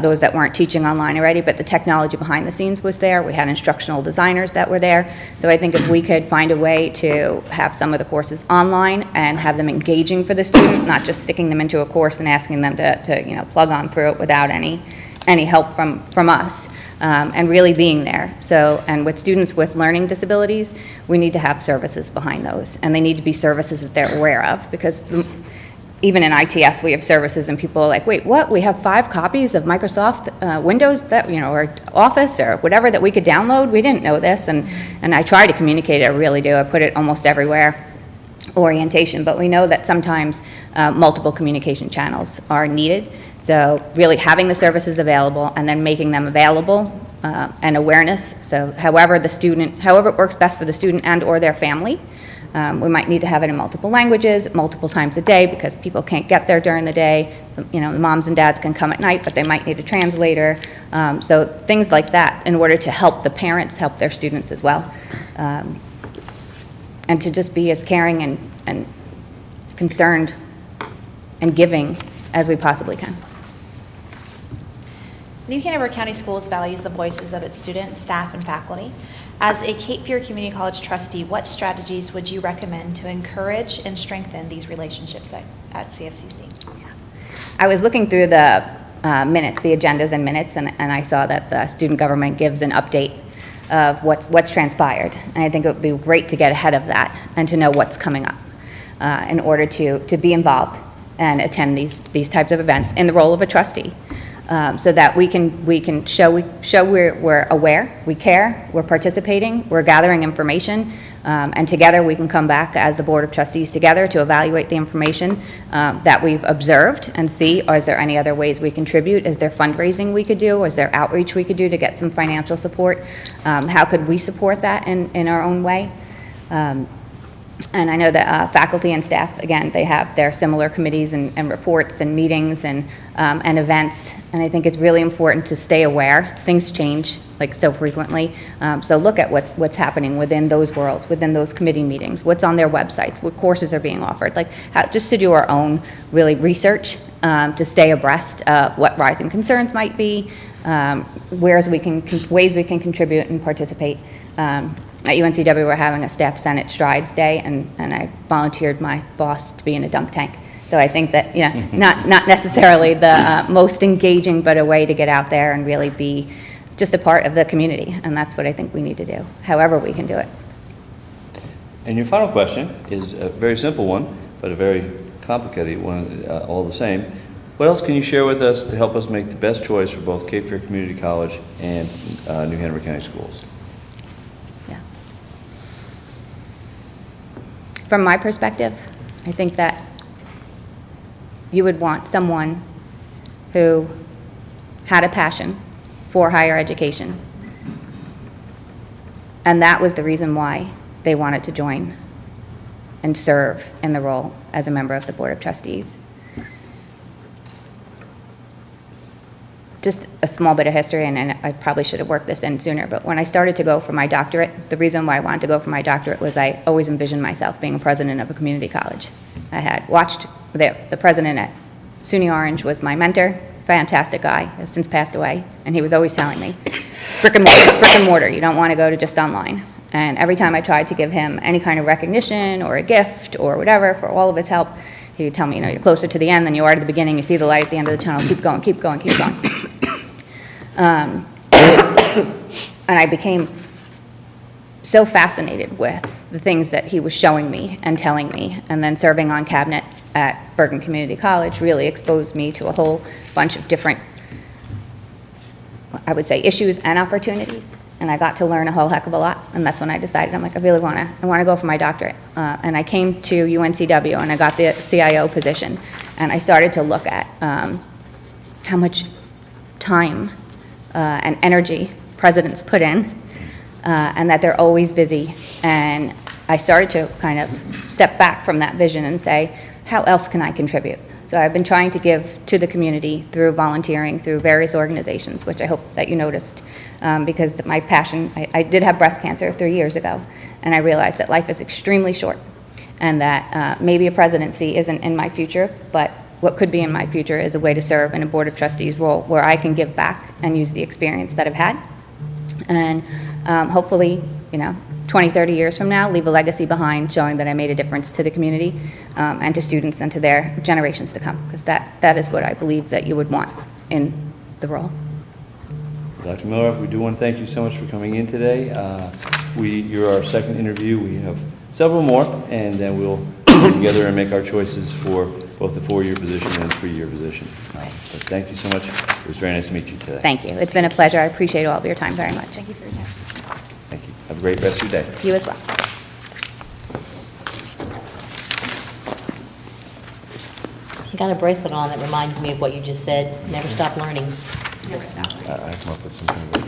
those that weren't teaching online already, but the technology behind the scenes was there. We had instructional designers that were there. So I think if we could find a way to have some of the courses online and have them engaging for the student, not just sticking them into a course and asking them to plug on through it without any help from us, and really being there. So, and with students with learning disabilities, we need to have services behind those, and they need to be services that they're aware of, because even in ITS, we have services and people are like, wait, what? We have 5 copies of Microsoft Windows that, or Office or whatever that we could download? We didn't know this, and I try to communicate it, I really do. I put it almost everywhere, orientation, but we know that sometimes multiple communication channels are needed. So really having the services available and then making them available and awareness. So however it works best for the student and or their family. We might need to have it in multiple languages, multiple times a day, because people can't get there during the day. The moms and dads can come at night, but they might need a translator. So things like that in order to help the parents, help their students as well. And to just be as caring and concerned and giving as we possibly can. New Hanover County Schools values the voices of its students, staff, and faculty. As a Cape Fear Community College trustee, what strategies would you recommend to encourage and strengthen these relationships at CFCC? I was looking through the minutes, the agendas and minutes, and I saw that the student government gives an update of what's transpired. And I think it would be great to get ahead of that and to know what's coming up in order to be involved and attend these types of events in the role of a trustee. So that we can show we're aware, we care, we're participating, we're gathering information, and together we can come back as the Board of Trustees together to evaluate the information that we've observed and see, is there any other ways we contribute? Is there fundraising we could do? Is there outreach we could do to get some financial support? How could we support that in our own way? And I know that faculty and staff, again, they have their similar committees and reports and meetings and events. And I think it's really important to stay aware. Things change like so frequently. So look at what's happening within those worlds, within those committee meetings, what's on their websites, what courses are being offered, just to do our own really research to stay abreast of what rising concerns might be, ways we can contribute and participate. At UNCW, we're having a Staff Senate Strides Day, and I volunteered my boss to be in a dunk tank. So I think that, not necessarily the most engaging, but a way to get out there and really be just a part of the community, and that's what I think we need to do, however we can do it. And your final question is a very simple one, but a very complicated one all the same. What else can you share with us to help us make the best choice for both Cape Fear Community College and New Hanover County Schools? From my perspective, I think that you would want someone who had a passion for higher education. And that was the reason why they wanted to join and serve in the role as a member of the Board of Trustees. Just a small bit of history, and I probably should have worked this in sooner, but when I started to go for my doctorate, the reason why I wanted to go for my doctorate was I always envisioned myself being a president of a community college. I had watched the president at SUNY Orange was my mentor, fantastic guy, has since passed away, and he was always telling me, brick and mortar, you don't want to go to just online. And every time I tried to give him any kind of recognition or a gift or whatever for all of his help, he would tell me, you're closer to the end than you are to the beginning. You see the light at the end of the tunnel. Keep going, keep going, keep going. And I became so fascinated with the things that he was showing me and telling me. And then serving on cabinet at Bergen Community College really exposed me to a whole bunch of different, I would say, issues and opportunities. And I got to learn a whole heck of a lot. And that's when I decided, I'm like, I really want to go for my doctorate. And I came to UNCW and I got the CIO position. And I started to look at how much time and energy presidents put in, and that they're always busy. And I started to kind of step back from that vision and say, how else can I contribute? So I've been trying to give to the community through volunteering, through various organizations, which I hope that you noticed, because my passion, I did have breast cancer 3 years ago, and I realized that life is extremely short, and that maybe a presidency isn't in my future, but what could be in my future is a way to serve in a Board of Trustees role where I can give back and use the experience that I've had. And hopefully, 20, 30 years from now, leave a legacy behind showing that I made a difference to the community and to students and to their generations to come, because that is what I believe that you would want in the role. Dr. Miller, we do want to thank you so much for coming in today. You're our second interview. We have several more, and then we'll get together and make our choices for both the 4-year position and 3-year position. But thank you so much. It was very nice to meet you today. Thank you. It's been a pleasure. I appreciate all of your time very much. Thank you for your time. Thank you. Have a great rest of your day. You as well. I got a bracelet on that reminds me of what you just said, never stop learning. Never stop. I come up with something.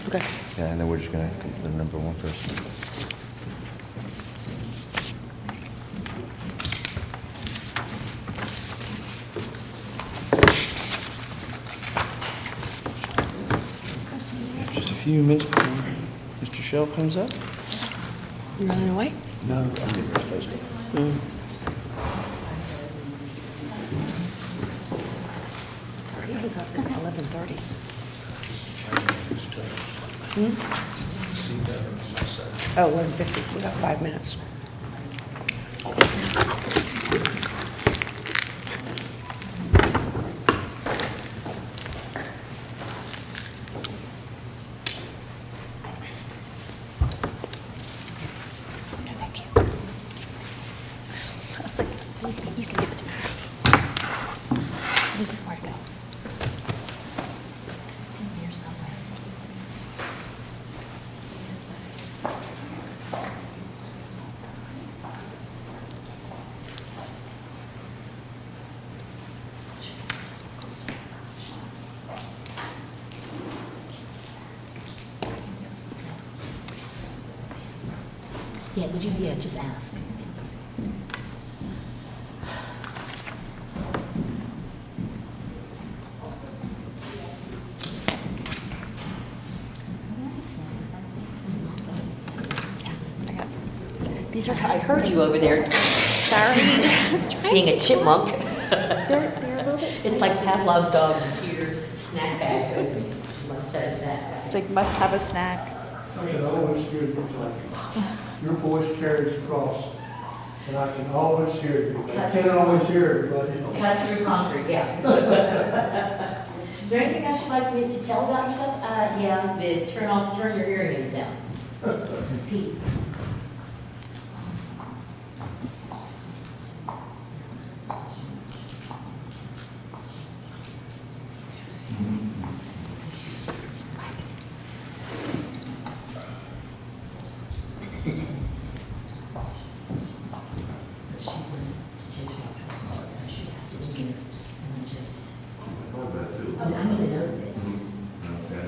Okay. Yeah, and then we're just going to the number one first. Just a few minutes before Mr. Shell comes up. You running away? No, I'm getting replaced. He was up at 11:30. Oh, 11:50. We got 5 minutes. You can give it to me. I need somewhere to go. It's in here somewhere. Yeah, would you, just ask. These are, I heard you over there. Sorry. Being a chipmunk. They're a little bit. It's like Pavlov's dog, computer snack bags open. Must have a snack bag. It's like must have a snack. I can always hear you like, your voice carries across, and I can always hear you. I can't always hear everybody. Cut through concrete, yeah. Is there anything else you'd like me to tell about yourself? Yeah, turn your hearing aids down. Pete. I'm gonna know that.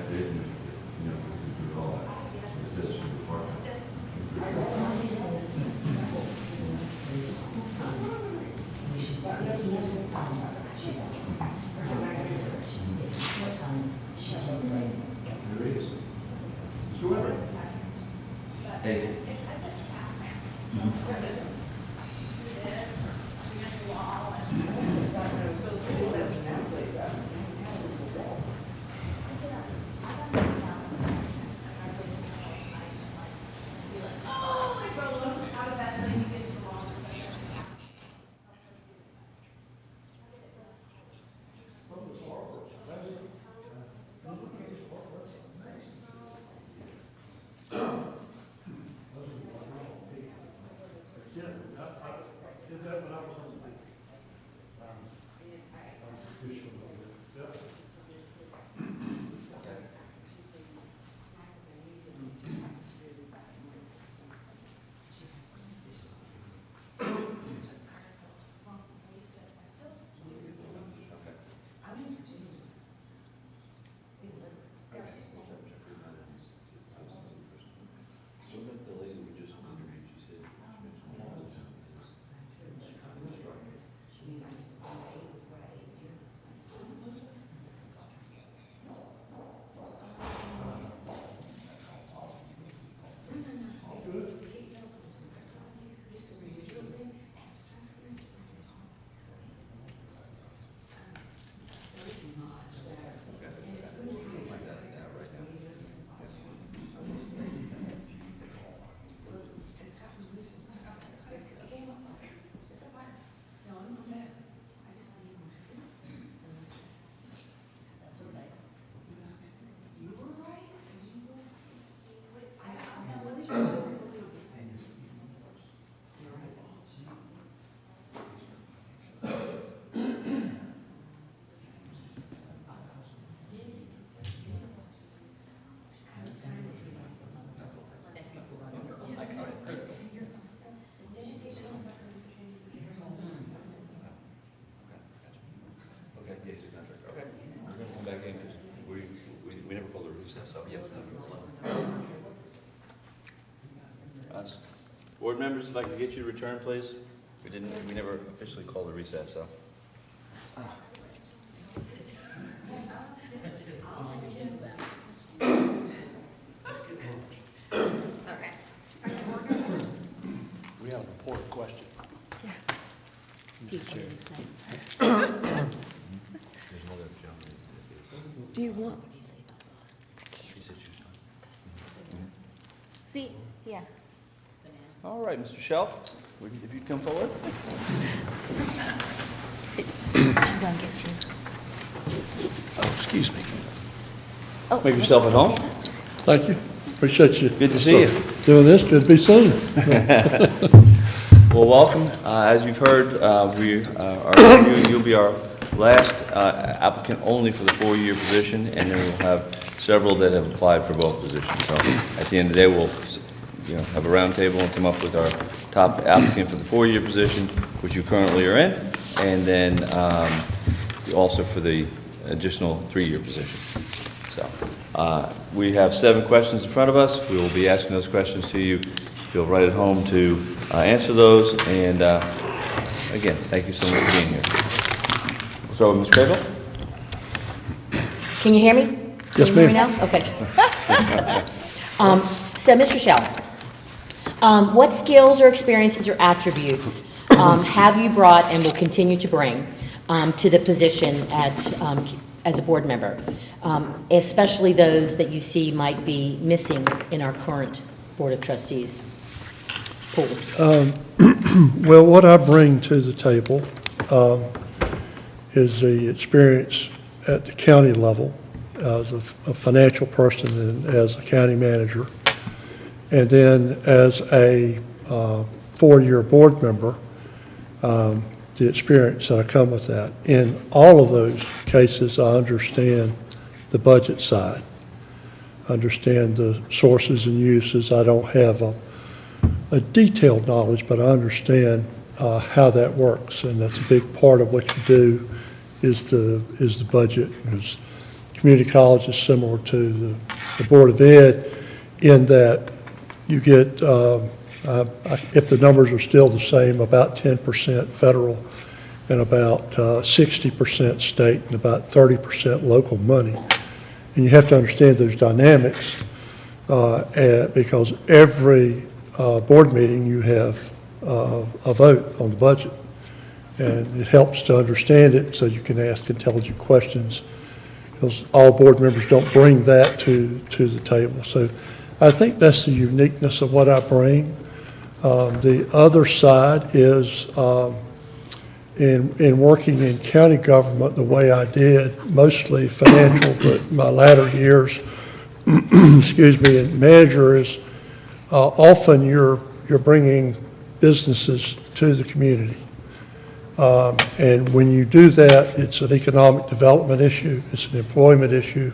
We never called a recess, so yes. Board members, if I could get you to return, please. We never officially called a recess, so. Okay. We have an important question. Mr. Chair. Do you want? See, yeah. All right, Mr. Shelf, if you'd come forward. She's gonna get you. Oh, excuse me. Oh, Make yourself at home. Thank you. Appreciate you. Good to see you. Doing this, good to be seen. Well, welcome. As you've heard, we are you'll be our last applicant only for the 4-year position, and then we'll have several that have applied for both positions. So at the end of the day, we'll have a roundtable and come up with our top applicant for the 4-year position, which you currently are in, and then also for the additional 3-year position. So we have 7 questions in front of us. We will be asking those questions to you. Feel right at home to answer those. And again, thank you so much for being here. So, Ms. Cravel? Can you hear me? Yes, Can you hear me ma'am. now? Okay. So, Mr. Shell, what skills or experiences or attributes have you brought and will continue to bring to the position as a board member, especially those that you see might be missing in our current Board of Trustees pool? Well, what I bring to the table is the experience at the county level as a financial person and as a county manager. And then as a 4-year board member, the experience that I come with that. In all of those cases, I understand the budget side, understand the sources and uses. I don't have a detailed knowledge, but I understand how that works, and that's a big part of what you do is the budget. Because community college is similar to the Board of Ed in that you get, if the numbers are still the same, about 10% federal and about 60% state and about 30% local money. And you have to understand those dynamics because every board meeting you have a vote on the budget. And it helps to understand it so you can ask intelligent questions, because all board members don't bring that to the table. So I think that's the uniqueness of what I bring. The other side is in working in county government the way I did, mostly financial, but my latter years, excuse me, in manager is often you're bringing businesses to the community. And when you do that, it's an economic development issue, it's an employment issue.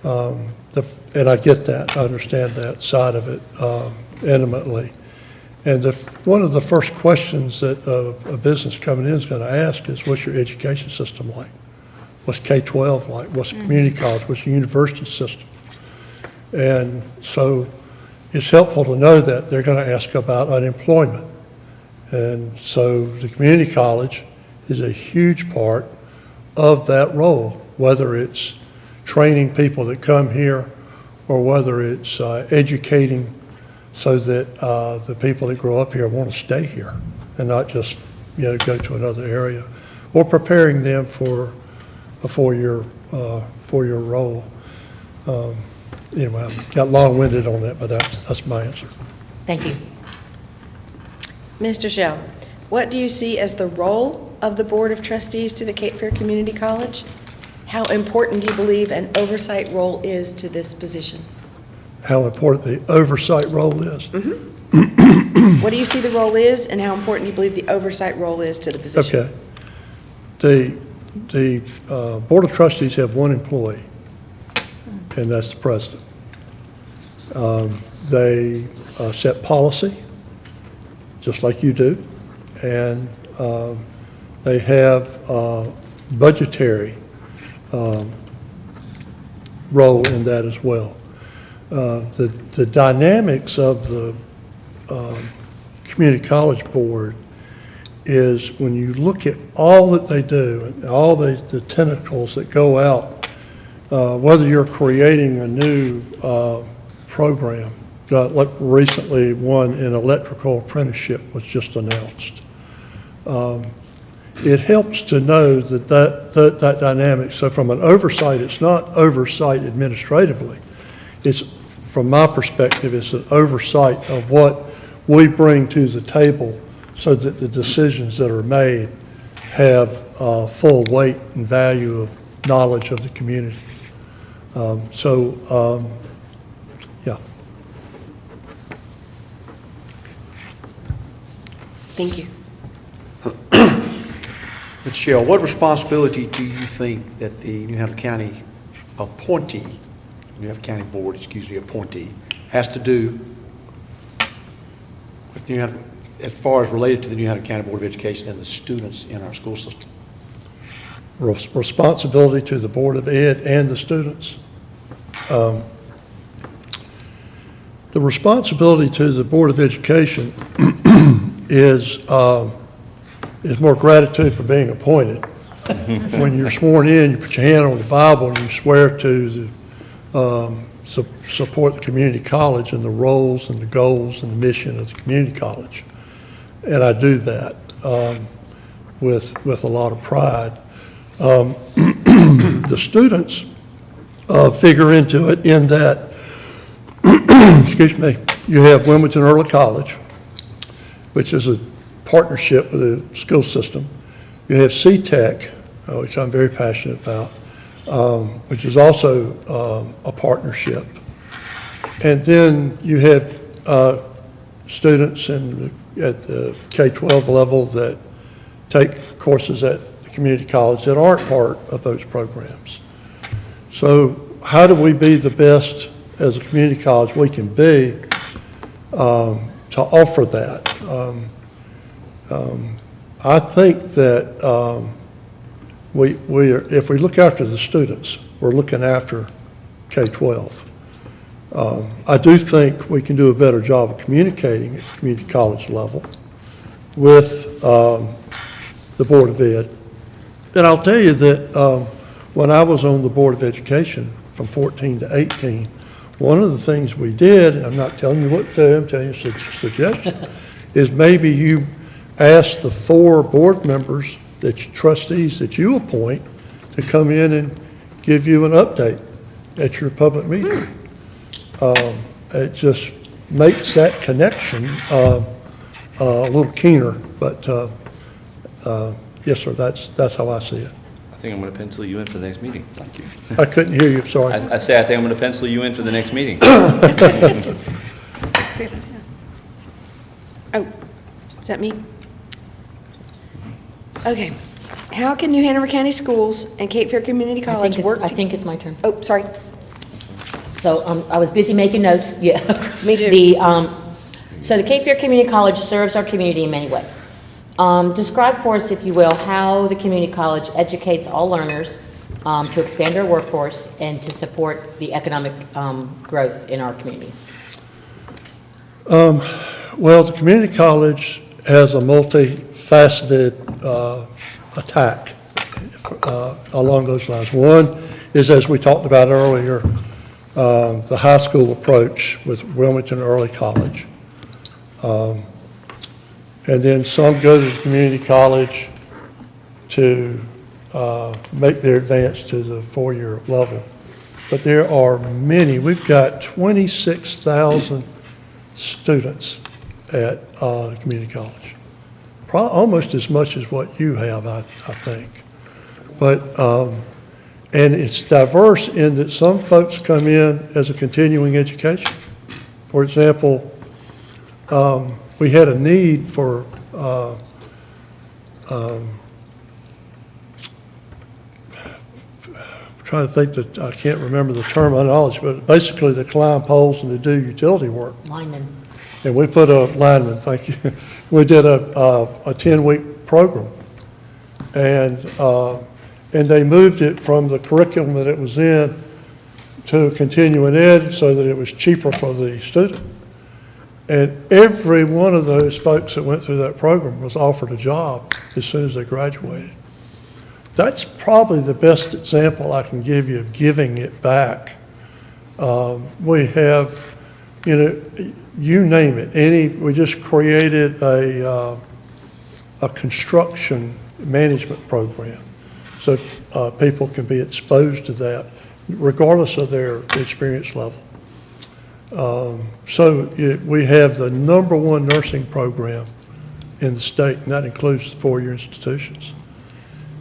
And I get that, I understand that side of it intimately. And one of the first questions that a business coming in is going to ask is, what's your education system like? What's K-12 like? What's the community college? What's the university system? And so it's helpful to know that they're going to ask about unemployment. And so the community college is a huge part of that role, whether it's training people that come here or whether it's educating so that the people that grow up here want to stay here and not just, go to another area, or preparing them for a four-year role. Anyway, I got long-winded on that, but that's my answer. Thank you. Mr. Shell, what do you see as the role of the Board of Trustees to the Cape Fear Community College? How important do you believe an oversight role is to this position? How important the oversight role is? What do you see the role is, and how important do you believe the oversight role is to the position? Okay. The Board of Trustees have one employee, and that's the president. They set policy, just like you do, and they have a budgetary role in that as well. The dynamics of the Community College Board is when you look at all that they do and all the tentacles that go out, whether you're creating a new program, like recently one in electrical apprenticeship was just announced. It helps to know that dynamic. So from an oversight, it's not oversight administratively. It's, from my perspective, it's an oversight of what we bring to the table so that the decisions that are made have full weight and value of knowledge of the community. Yeah. Thank you. Ms. Shell, what responsibility do you think that the New Hanover County appointee, New Hanover County Board, appointee, has to do with New Hanover, as far as related to the New Hanover County Board of Education and the students in our school system? Responsibility to the Board of Ed and the students. The responsibility to the Board of Education is more gratitude for being appointed. When you're sworn in, you put your hand on the Bible and you swear to support the community college and the roles and the goals and the mission of the community college. And I do that with a lot of pride. The students figure into it in that, excuse me, you have Wilmington Early College, which is a partnership with the school system. You have C-Tech, which I'm very passionate about, which is also a partnership. And then you have students at the K-12 level that take courses at the community college that aren't part of those programs. So how do we be the best as a community college we can be to offer that? I think that if we look after the students, we're looking after K-12. I do think we can do a better job of communicating at the community college level with the the Board of Ed. And I'll tell you that when I was on the Board of Education from 14 to 18, one of the things we did, I'm not telling you what to do, I'm telling you a suggestion, is maybe you ask the 4 board members, trustees that you appoint, to come in and give you an update at your public meeting. It just makes that connection a little keener, but yes, sir, that's how I see it. I think I'm going to pencil you in for the next meeting. Thank you. I couldn't hear you, sorry. I say I think I'm going to pencil you in for the next meeting. Oh, is that me? Okay. How can New Hanover County Schools and Cape Fear Community College work? I think it's my turn. Oh, sorry. So I was busy making notes. Yeah. Me too. So the Cape Fear Community College serves our community in many ways. Describe for us, if you will, how the community college educates all learners to expand our workforce and to support the economic growth in our community. Well, the community college has a multifaceted attack along those lines. One is, as we talked about earlier, the high school approach with Wilmington Early College. And then some go to the community college to make their advance to the 4-year level. But there are many. We've got 26,000 students at the community college. Almost as much as what you have, I think. But, and it's diverse in that some folks come in as a continuing education. For example, we had a need for trying to think that, I can't remember the terminology, but basically to climb poles and to do utility work. Lineman. And we put a lineman, thank you. We did a 10-week program. And they moved it from the curriculum that it was in to continuing ed so that it was cheaper for the student. And every one of those folks that went through that program was offered a job as soon as they graduated. That's probably the best example I can give you of giving it back. We have, you name it, we just created a construction management program. So people can be exposed to that regardless of their experience level. We have the #1 nursing program in the state, and that includes the 4-year institutions.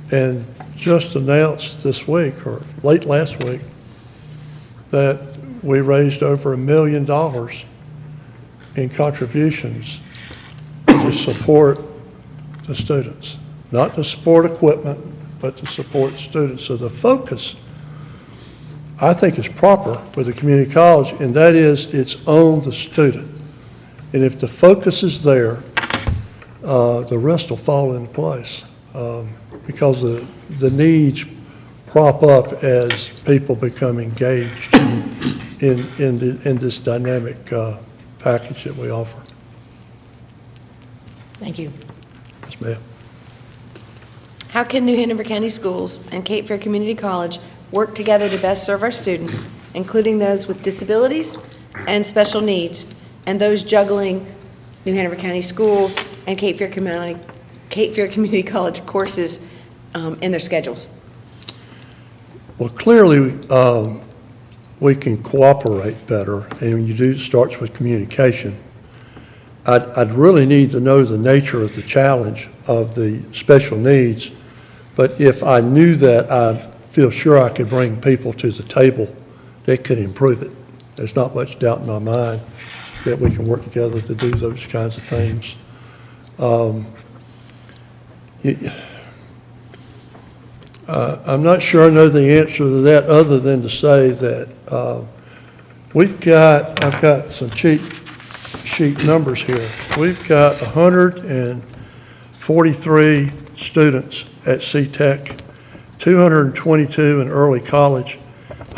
And just announced this week, or late last week, that we raised over $1 million in contributions to support the students. Not to support equipment, but to support students. So the focus, I think, is proper with the community college, and that is it's on the student. And if the focus is there, the rest will fall into place because the needs prop up as people become engaged in this dynamic package that we offer. Thank you. Yes, ma'am. How can New Hanover County Schools and Cape Fear Community College work together to best serve our students, including those with disabilities and special needs, and those juggling New Hanover County Schools and Cape Fear Community College courses in their schedules? Well, clearly, we can cooperate better, and when you do, it starts with communication. I'd really need to know the nature of the challenge of the special needs, but if I knew that, I feel sure I could bring people to the table that could improve it. There's not much doubt in my mind that we can work together to do those kinds of things. I'm not sure I know the answer to that other than to say that I've got some cheat sheet numbers here. We've got 143 students at CTEC, 222 in early college,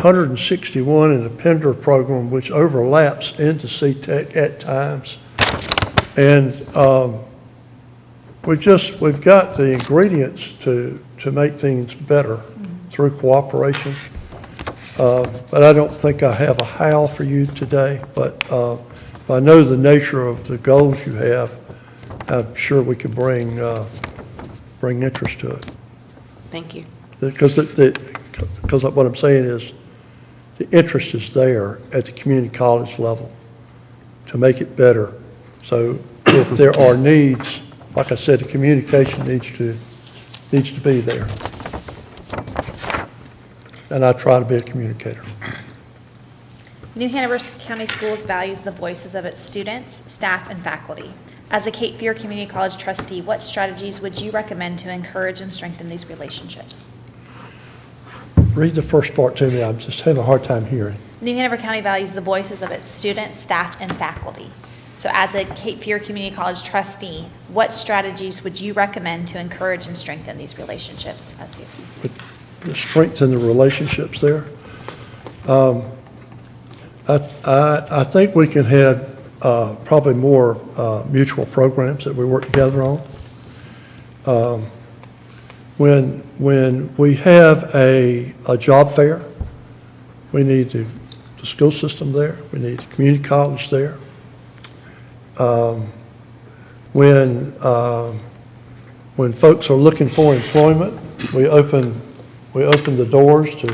161 in the Pender program, which overlaps into CTEC at times. And we've got the ingredients to make things better through cooperation. But I don't think I have a how for you today, but if I know the nature of the goals you have, I'm sure we can bring interest to it. Thank you. Because what I'm saying is, the interest is there at the community college level to make it better. So if there are needs, like I said, the communication needs to be there. And I try to be a communicator. New Hanover County Schools values the voices of its students, staff, and faculty. As a Cape Fear Community College trustee, what strategies would you recommend to encourage and strengthen these relationships? Read the first part to me. I'm just having a hard time hearing. New Hanover County values the voices of its students, staff, and faculty. So as a Cape Fear Community College trustee, what strategies would you recommend to encourage and strengthen these relationships at CFCC? The strength in the relationships there. I think we can have probably more mutual programs that we work together on. When we have a job fair, we need the school system there, we need the community college there. When folks are looking for employment, we open the doors to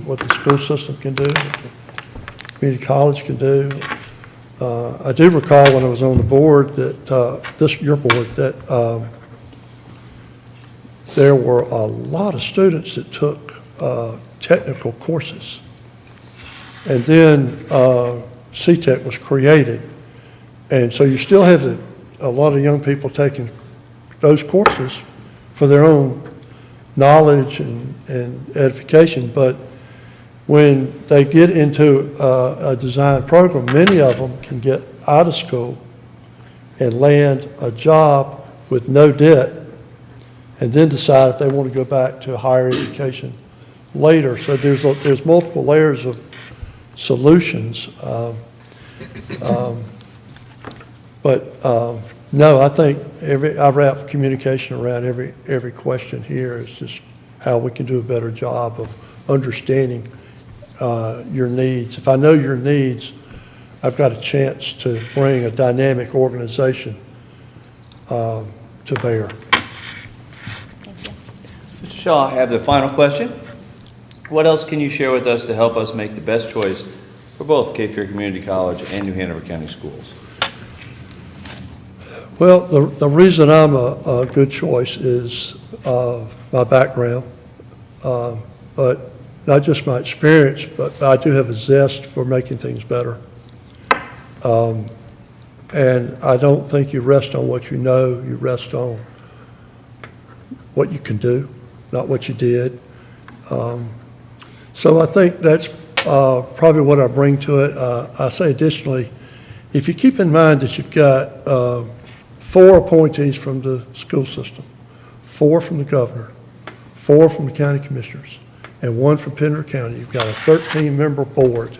what the school system can do, what the community college can do. I do recall when I was on the board that, your board, that there were a lot of students that took technical courses. And then CTEC was created. And so you still have a lot of young people taking those courses for their own knowledge and edification. But when they get into a design program, many of them can get out of school and land a job with no debt, and then decide if they want to go back to higher education later. So there's multiple layers of solutions. No, I think I wrap communication around every question here. Is just how we can do a better job of understanding your needs. If I know your needs, I've got a chance to bring a dynamic organization to bear. Mr. Shaw, I have the final question. What else can you share with us to help us make the best choice for both Cape Fear Community College and New Hanover County Schools? Well, the reason I'm a good choice is my background, but not just my experience, but I do have a zest for making things better. And I don't think you rest on what you know, you rest on what you can do, not what you did. So I think that's probably what I bring to it. I say additionally, if you keep in mind that you've got 4 appointees from the school system, 4 from the governor, 4 from the county commissioners, and 1 from Pender County, you've got a 13-member board.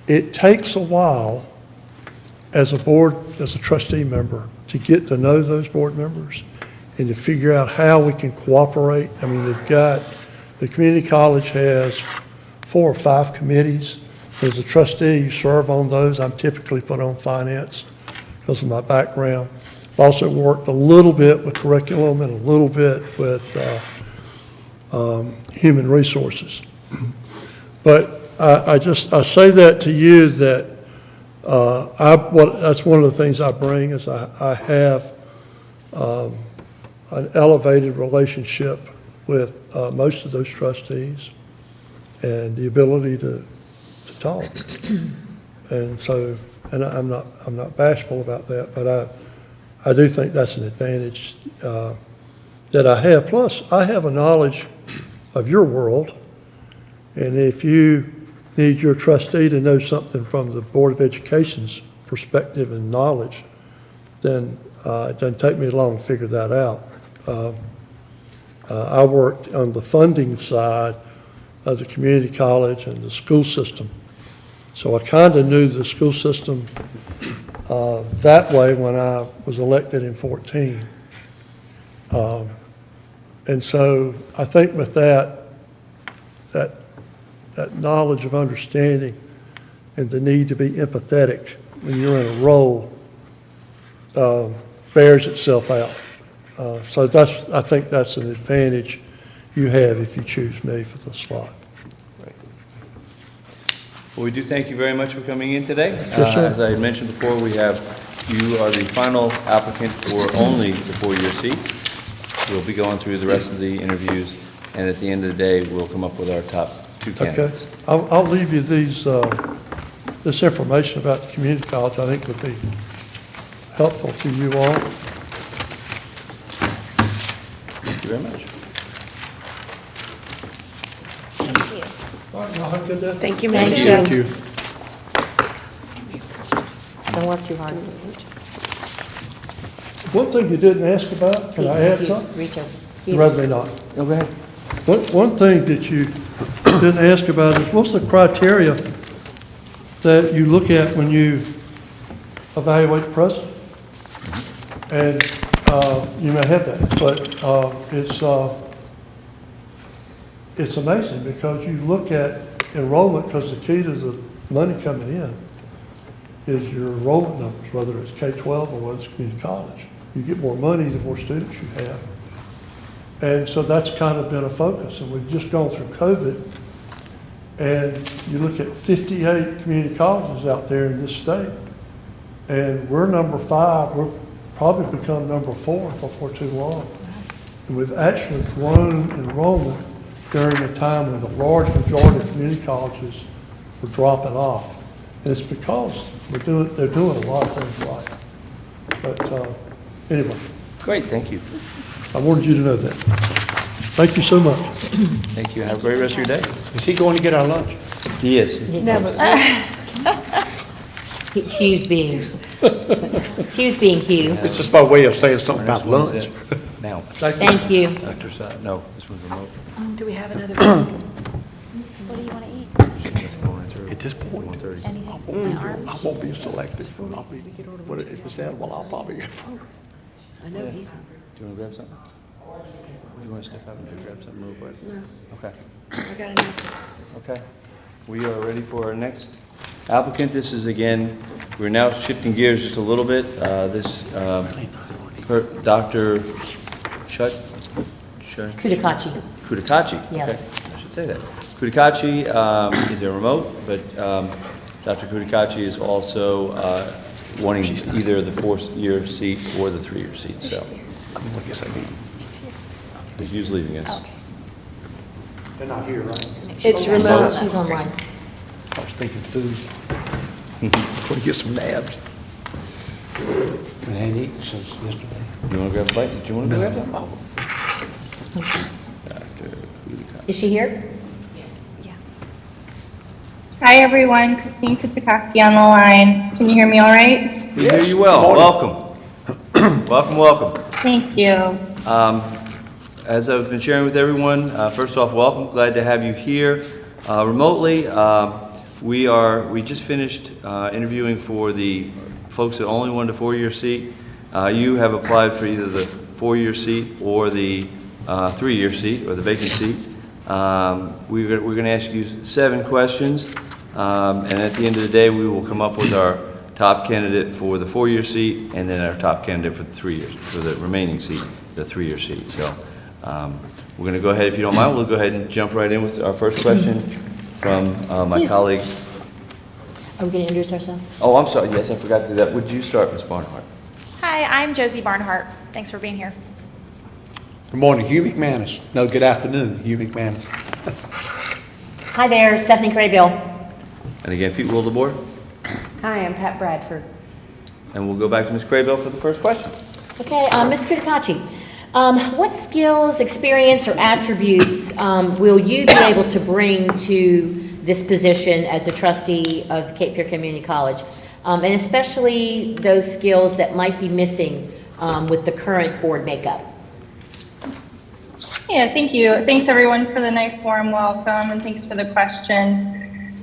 It takes a while as a board, as a trustee member, to get to know those board members and to figure out how we can cooperate. I mean, the community college has 4 or 5 committees. As a trustee, you serve on those. I'm typically put on finance because of my background. I've also worked a little bit with curriculum and a little bit with human resources. But I say that to you that that's one of the things I bring is I have an elevated relationship with most of those trustees and the ability to talk. And so, and I'm not bashful about that, but I do think that's an advantage that I have. Plus, I have a knowledge of your world, and if you need your trustee to know something from the Board of Education's perspective and knowledge, then it doesn't take me long to figure that out. I worked on the funding side of the community college and the school system. So I kind of knew the school system that way when I was elected in 14. And so I think with that knowledge of understanding and the need to be empathetic when you're in a role bears itself out. So I think that's an advantage you have if you choose me for the slot. Well, we do thank you very much for coming in today. Yes, sir. As I had mentioned before, you are the final applicant for only the 4-year seat. We'll be going through the rest of the interviews, and at the end of the day, we'll come up with our top 2 Okay. candidates. I'll leave you this information about the community college I think would be helpful to you all. Thank you very much. All right, y'all have a good day. Thank you, Thank Mr. you. Thank you. Don't work too hard. One thing you didn't ask about, can I add something? Reach over. Rather than not. Oh, go ahead. One thing that you didn't ask about is what's the criteria that you look at when you evaluate the president? And you may have that, but it's amazing because you look at enrollment, because the key to the money coming in is your enrollment numbers, whether it's K-12 or whether it's community college. You get more money, the more students you have. And so that's kind of been a focus. And we've just gone through COVID, and you look at 58 community colleges out there in this state, and we're number 5. We'll probably become number 4 before too long. And we've actually grown enrollment during a time when the large majority of community colleges were dropping off. And it's because they're doing a lot of things right. But anyway, Great, thank you. I wanted you to know that. Thank you so much. Thank you. Have a great rest of your day. Is he going to get our lunch? He is. Hugh's being Hugh. It's just my way of saying something about lunch. Now. Thank you. Dr. Side, no, this one's remote. Do we have another? What do you want to eat? At this point, Anything? I won't be selected. I'll be, but if it's edible, I'll probably get voted. I know he's. Do you want to grab something? Do you want to step up and just grab something real quick? No, Okay. I got enough. Okay. We are ready for our next applicant. This is, again, we're now shifting gears just a little bit. Dr. Kudakachi. Kudakachi. Yes. Okay, I should say that. Kudakachi is a remote, but Dr. Kudakachi is also wanting either the 4-year seat or the 3-year seat, so. I guess I mean, He's leaving us. they're not here, right? It's remote. She's online. I was thinking food. Want to get some nabs. And I ain't eaten since yesterday. You want to grab a bite? Do you want to grab that? Dr. Kudakachi. Is she here? Hi, everyone. Christine Kutakaki on the line. Can you hear me all right? We hear you well. Welcome. Welcome. Thank you. As I've been sharing with everyone, first off, welcome. Glad to have you here remotely. We just finished interviewing for the folks that only wanted a 4-year seat. You have applied for either the 4-year seat or the 3-year seat, or the vacant seat. We're going to ask you 7 questions, and at the end of the day, we will come up with our top candidate for the 4-year seat, and then our top candidate for the 3 years, for the remaining seat, the 3-year seat. So we're going to go ahead, if you don't mind, we'll go ahead and jump right in with our first question from my colleague. Are we going to introduce ourselves? Oh, I'm sorry. Yes, I forgot to do that. Would you start, Ms. Barnhart? Hi, I'm Josie Barnhart. Thanks for being here. Good morning, Hugh McManus. No, good afternoon, Hugh McManus. Hi there, Stephanie Craybill. And again, Pete Wildeboer. Hi, I'm Pat Bradford. And we'll go back to Ms. Craybill for the first question. Okay, Ms. Kudakachi, what skills, experience, or attributes will you be able to bring to this position as a trustee of Cape Fear Community College? And especially those skills that might be missing with the current board makeup? Yeah, thank you. Thanks, everyone, for the nice warm welcome, and thanks for the question.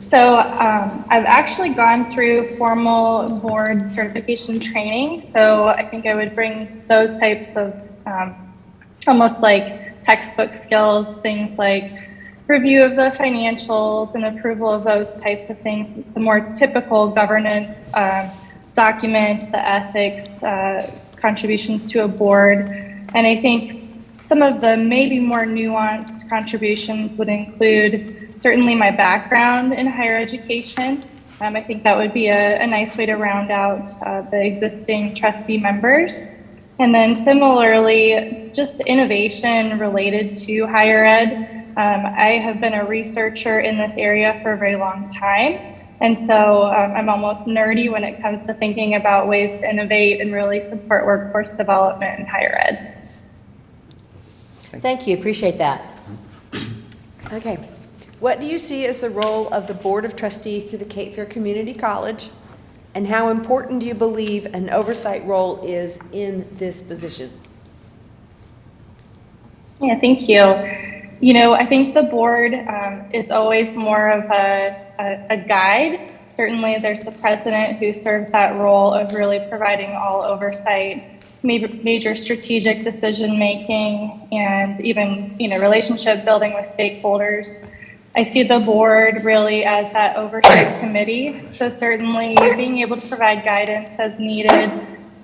So I've actually gone through formal board certification training, so I think I would bring those types of almost like textbook skills, things like review of the financials and approval of those types of things, the more typical governance documents, the ethics, contributions to a board. And I think some of the maybe more nuanced contributions would include certainly my background in higher education. I think that would be a nice way to round out the existing trustee members. And then similarly, just innovation related to higher ed. I have been a researcher in this area for a very long time. And so I'm almost nerdy when it comes to thinking about ways to innovate and really support workforce development in higher ed. Thank you, appreciate that. Okay. What do you see as the role of the Board of Trustees to the Cape Fear Community College? And how important do you believe an oversight role is in this position? Yeah, thank you. You know, I think the board is always more of a guide. Certainly there's the president who serves that role of really providing all oversight, major strategic decision making, and even, you know, relationship building with stakeholders. I see the board really as that oversight committee. So certainly being able to provide guidance as needed,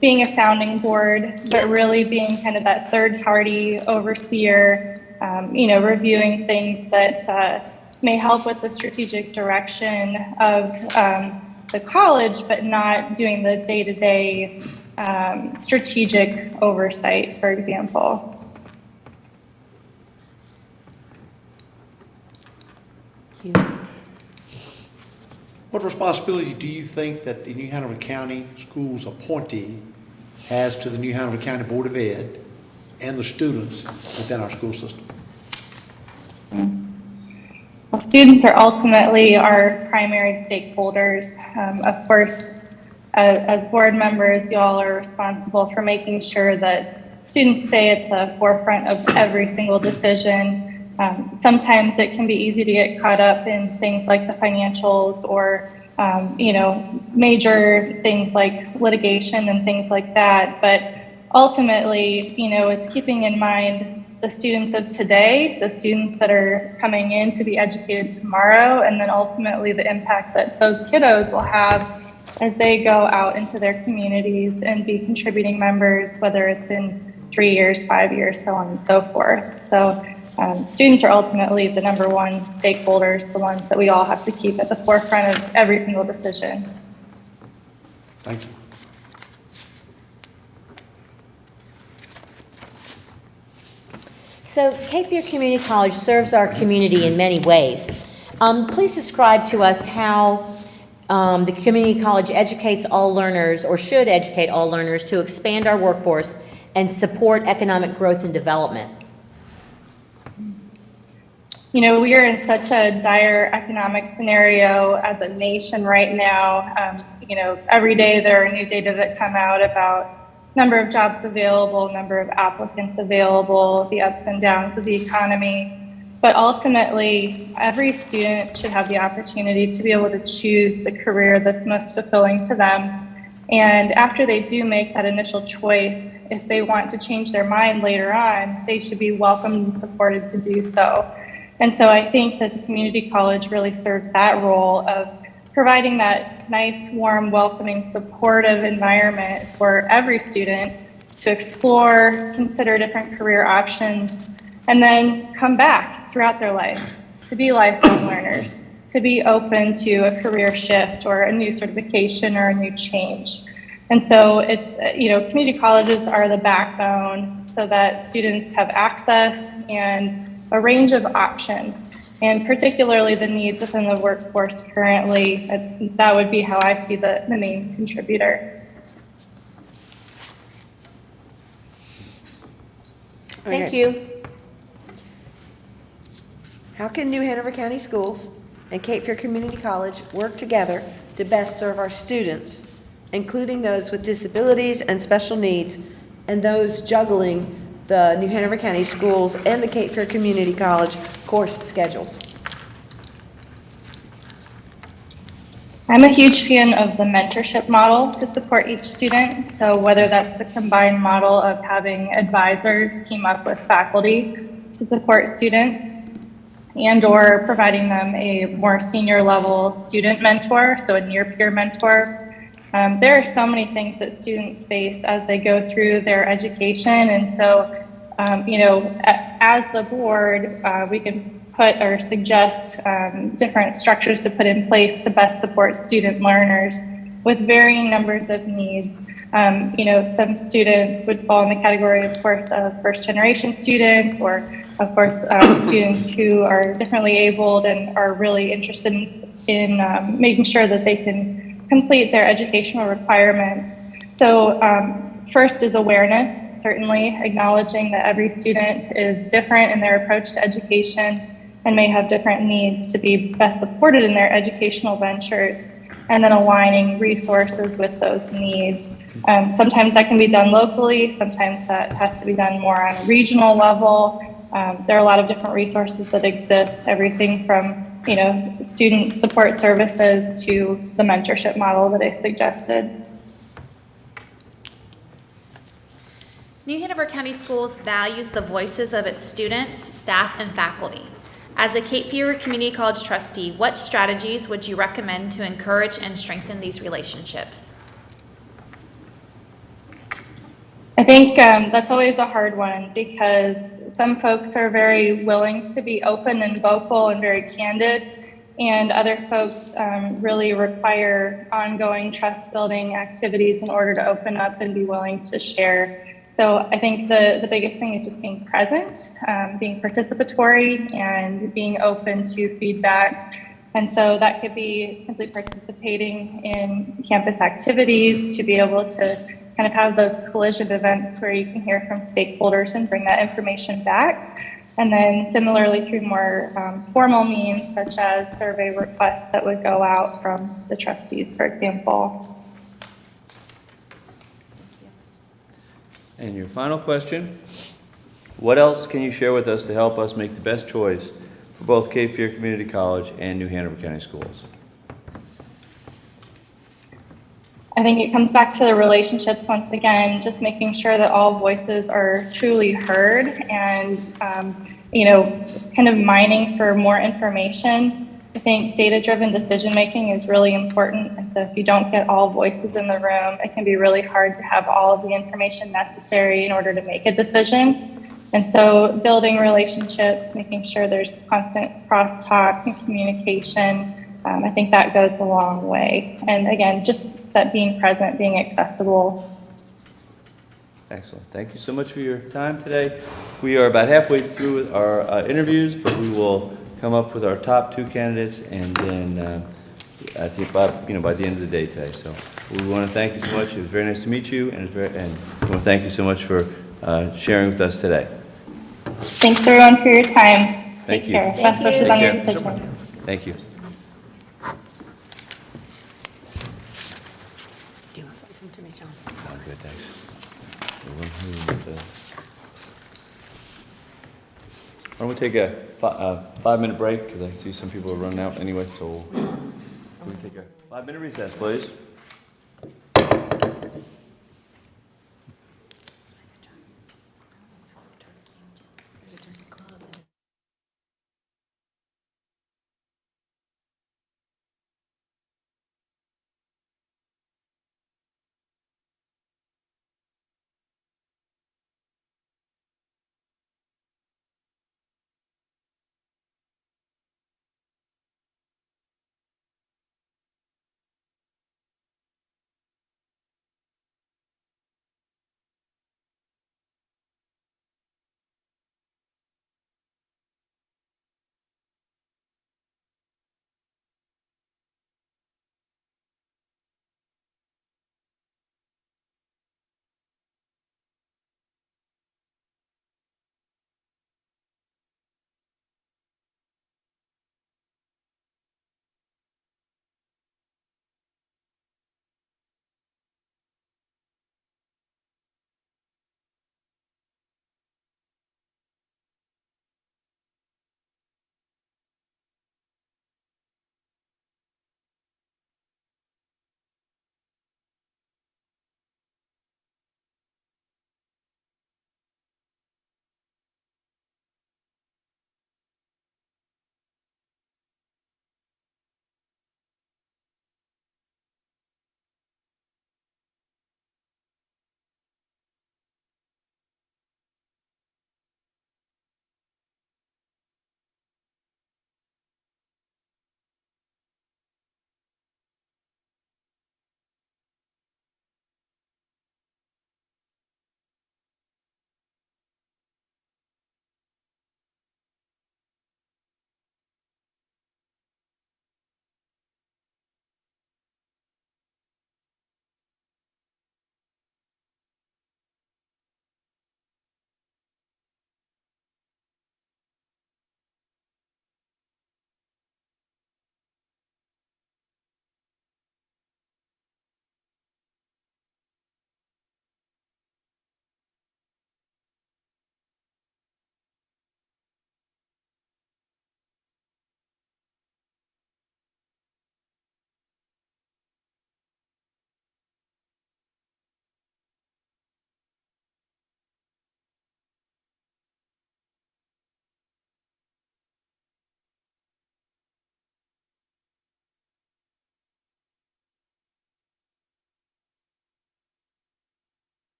being a sounding board, but really being kind of that third party overseer, you know, reviewing things that may help with the strategic direction of the college, but not doing the day-to-day strategic oversight, for example. What responsibility do you think that the New Hanover County Schools appointee has to the New Hanover County Board of Ed and the students within our school system? Well, students are ultimately our primary stakeholders. Of course, as board members, you all are responsible for making sure that students stay at the forefront of every single decision. Sometimes it can be easy to get caught up in things like the financials or, you know, major things like litigation and things like that. But ultimately, you know, it's keeping in mind the students of today, the students that are coming in to be educated tomorrow, and then ultimately the impact that those kiddos will have as they go out into their communities and be contributing members, whether it's in 3 years, 5 years, so on and so forth. So students are ultimately the number one stakeholders, the ones that we all have to keep at the forefront of every single decision. Thank you. So Cape Fear Community College serves our community in many ways. Please describe to us how the community college educates all learners, or should educate all learners, to expand our workforce and support economic growth and development. You know, we are in such a dire economic scenario as a nation right now. You know, every day there are new data that come out about number of jobs available, number of applicants available, the ups and downs of the economy. But ultimately, every student should have the opportunity to be able to choose the career that's most fulfilling to them. And after they do make that initial choice, if they want to change their mind later on, they should be welcomed and supported to do so. And so I think that the community college really serves that role of providing that nice, warm, welcoming, supportive environment for every student to explore, consider different career options, and then come back throughout their life to be lifelong learners, to be open to a career shift or a new certification or a new change. And so it's, you know, community colleges are the backbone so that students have access and a range of options, and particularly the needs within the workforce currently. That would be how I see the main contributor. Thank you. How can New Hanover County Schools and Cape Fear Community College work together to best serve our students, including those with disabilities and special needs, and those juggling the New Hanover County Schools and the Cape Fear Community College course schedules? I'm a huge fan of the mentorship model to support each student. So whether that's the combined model of having advisors team up with faculty to support students and or providing them a more senior level student mentor, so a near peer mentor. There are so many things that students face as they go through their education. And so, as the board, we can put or suggest different structures to put in place to best support student learners with varying numbers of needs. Some students would fall in the category, of course, of first generation students, or of course, students who are differently abled and are really interested in making sure that they can complete their educational requirements. So first is awareness, certainly acknowledging that every student is different in their approach to education and may have different needs to be best supported in their educational ventures, and then aligning resources with those needs. Sometimes that can be done locally, sometimes that has to be done more on a regional level. There are a lot of different resources that exist, everything from student support services to the mentorship model that I suggested. New Hanover County Schools values the voices of its students, staff, and faculty. As a Cape Fear Community College trustee, what strategies would you recommend to encourage and strengthen these relationships? I think that's always a hard one because some folks are very willing to be open and vocal and very candid, and other folks really require ongoing trust building activities in order to open up and be willing to share. So I think the biggest thing is just being present, being participatory, and being open to feedback. And so that could be simply participating in campus activities to be able to kind of have those collision events where you can hear from stakeholders and bring that information back. And then similarly through more formal means such as survey requests that would go out from the trustees, for example. And your final question, what else can you share with us to help us make the best choice for both Cape Fear Community College and New Hanover County Schools? I think it comes back to the relationships once again, just making sure that all voices are truly heard and, kind of mining for more information. I think data-driven decision-making is really important. And so if you don't get all voices in the room, it can be really hard to have all of the information necessary in order to make a decision. And so building relationships, making sure there's constant crosstalk and communication, I think that goes a long way. And again, just that being present, being accessible. Excellent. Thank you so much for your time today. We are about halfway through with our interviews, but we will come up with our top 2 candidates, and then I think by the end of the day today. So we want to thank you so much. It was very nice to meet you, and we want to thank you so much for sharing with us today. Thanks everyone for your time. Thank Take you. care. Best wishes on your decision. Thank you. Do you want something to me, John? Oh, good, thanks. Why don't we take a 5-minute break, because I see some people are running out anyway, so we can take a 5-minute recess, please.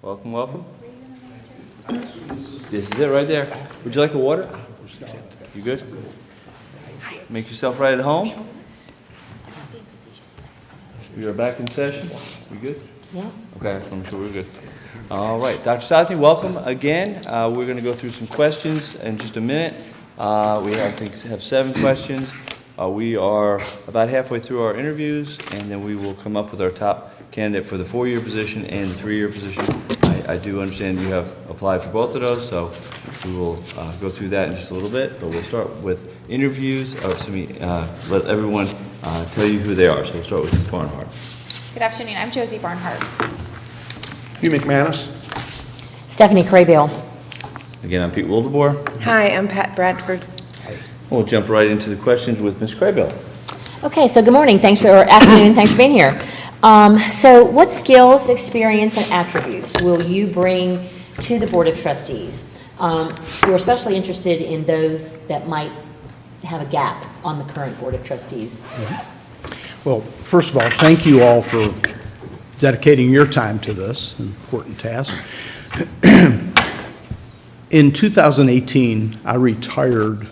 Welcome, welcome. This is it right there. Would you like a water? You good? Make yourself right at home. We are back in session. We good? Yeah. Okay, I'm sure we're good. All right, Dr. Sosny, welcome again. We're going to go through some questions in just a minute. We have 7 questions. We are about halfway through our interviews, and then we will come up with our top candidate for the 4-year position and the 3-year position. I do understand you have applied for both of those, so we will go through that in just a little bit, but we'll start with interviews. Let everyone tell you who they are. So we'll start with Ms. Barnhart. Good afternoon, I'm Josie Barnhart. Hugh McManus. Stephanie Craybill. Again, I'm Pete Wildebohr. Hi, I'm Pat Bradford. We'll jump right into the questions with Ms. Craybill. Okay, so good morning, or afternoon, thanks for being here. So what skills, experience, and attributes will you bring to the Board of Trustees? We're especially interested in those that might have a gap on the current Board of Trustees. Well, first of all, thank you all for dedicating your time to this important task. In 2018, I retired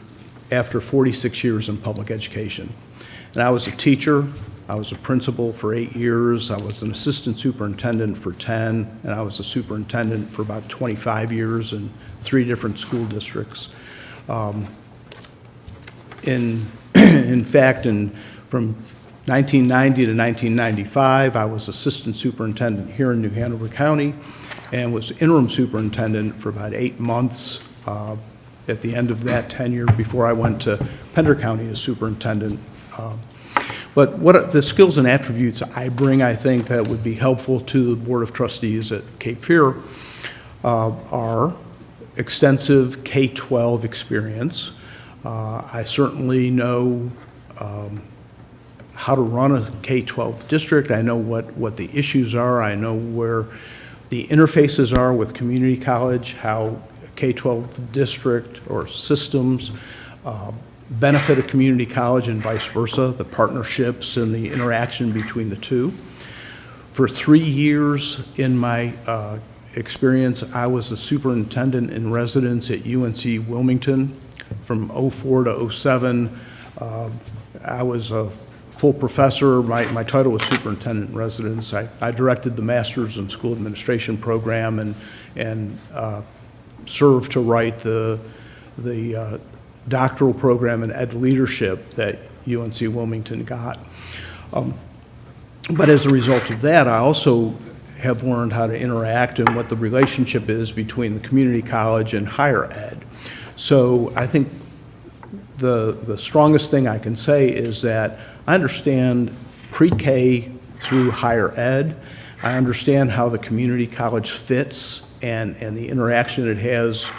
after 46 years in public education. And I was a teacher, I was a principal for 8 years, I was an assistant superintendent for 10, and I was a superintendent for about 25 years in 3 different school districts. In fact, from 1990 to 1995, I was assistant superintendent here in New Hanover County and was interim superintendent for about 8 months at the end of that tenure before I went to Pender County as superintendent. But what the skills and attributes I bring, I think, that would be helpful to the Board of Trustees at Cape Fear are extensive K-12 experience. I certainly know how to run a K-12 district. I know what the issues are. I know where the interfaces are with community college, how K-12 district or systems benefit a community college and vice versa, the partnerships and the interaction between the two. For 3 years in my experience, I was the superintendent in residence at UNC Wilmington. From 04 to 07, I was a full professor. My title was superintendent in residence. I directed the Master's in School Administration program and served to write the doctoral program in ed leadership that UNC Wilmington got. But as a result of that, I also have learned how to interact and what the relationship is between the community college and higher ed. So I think the strongest thing I can say is that I understand pre-K through higher ed. I understand how the community college fits and the interaction it has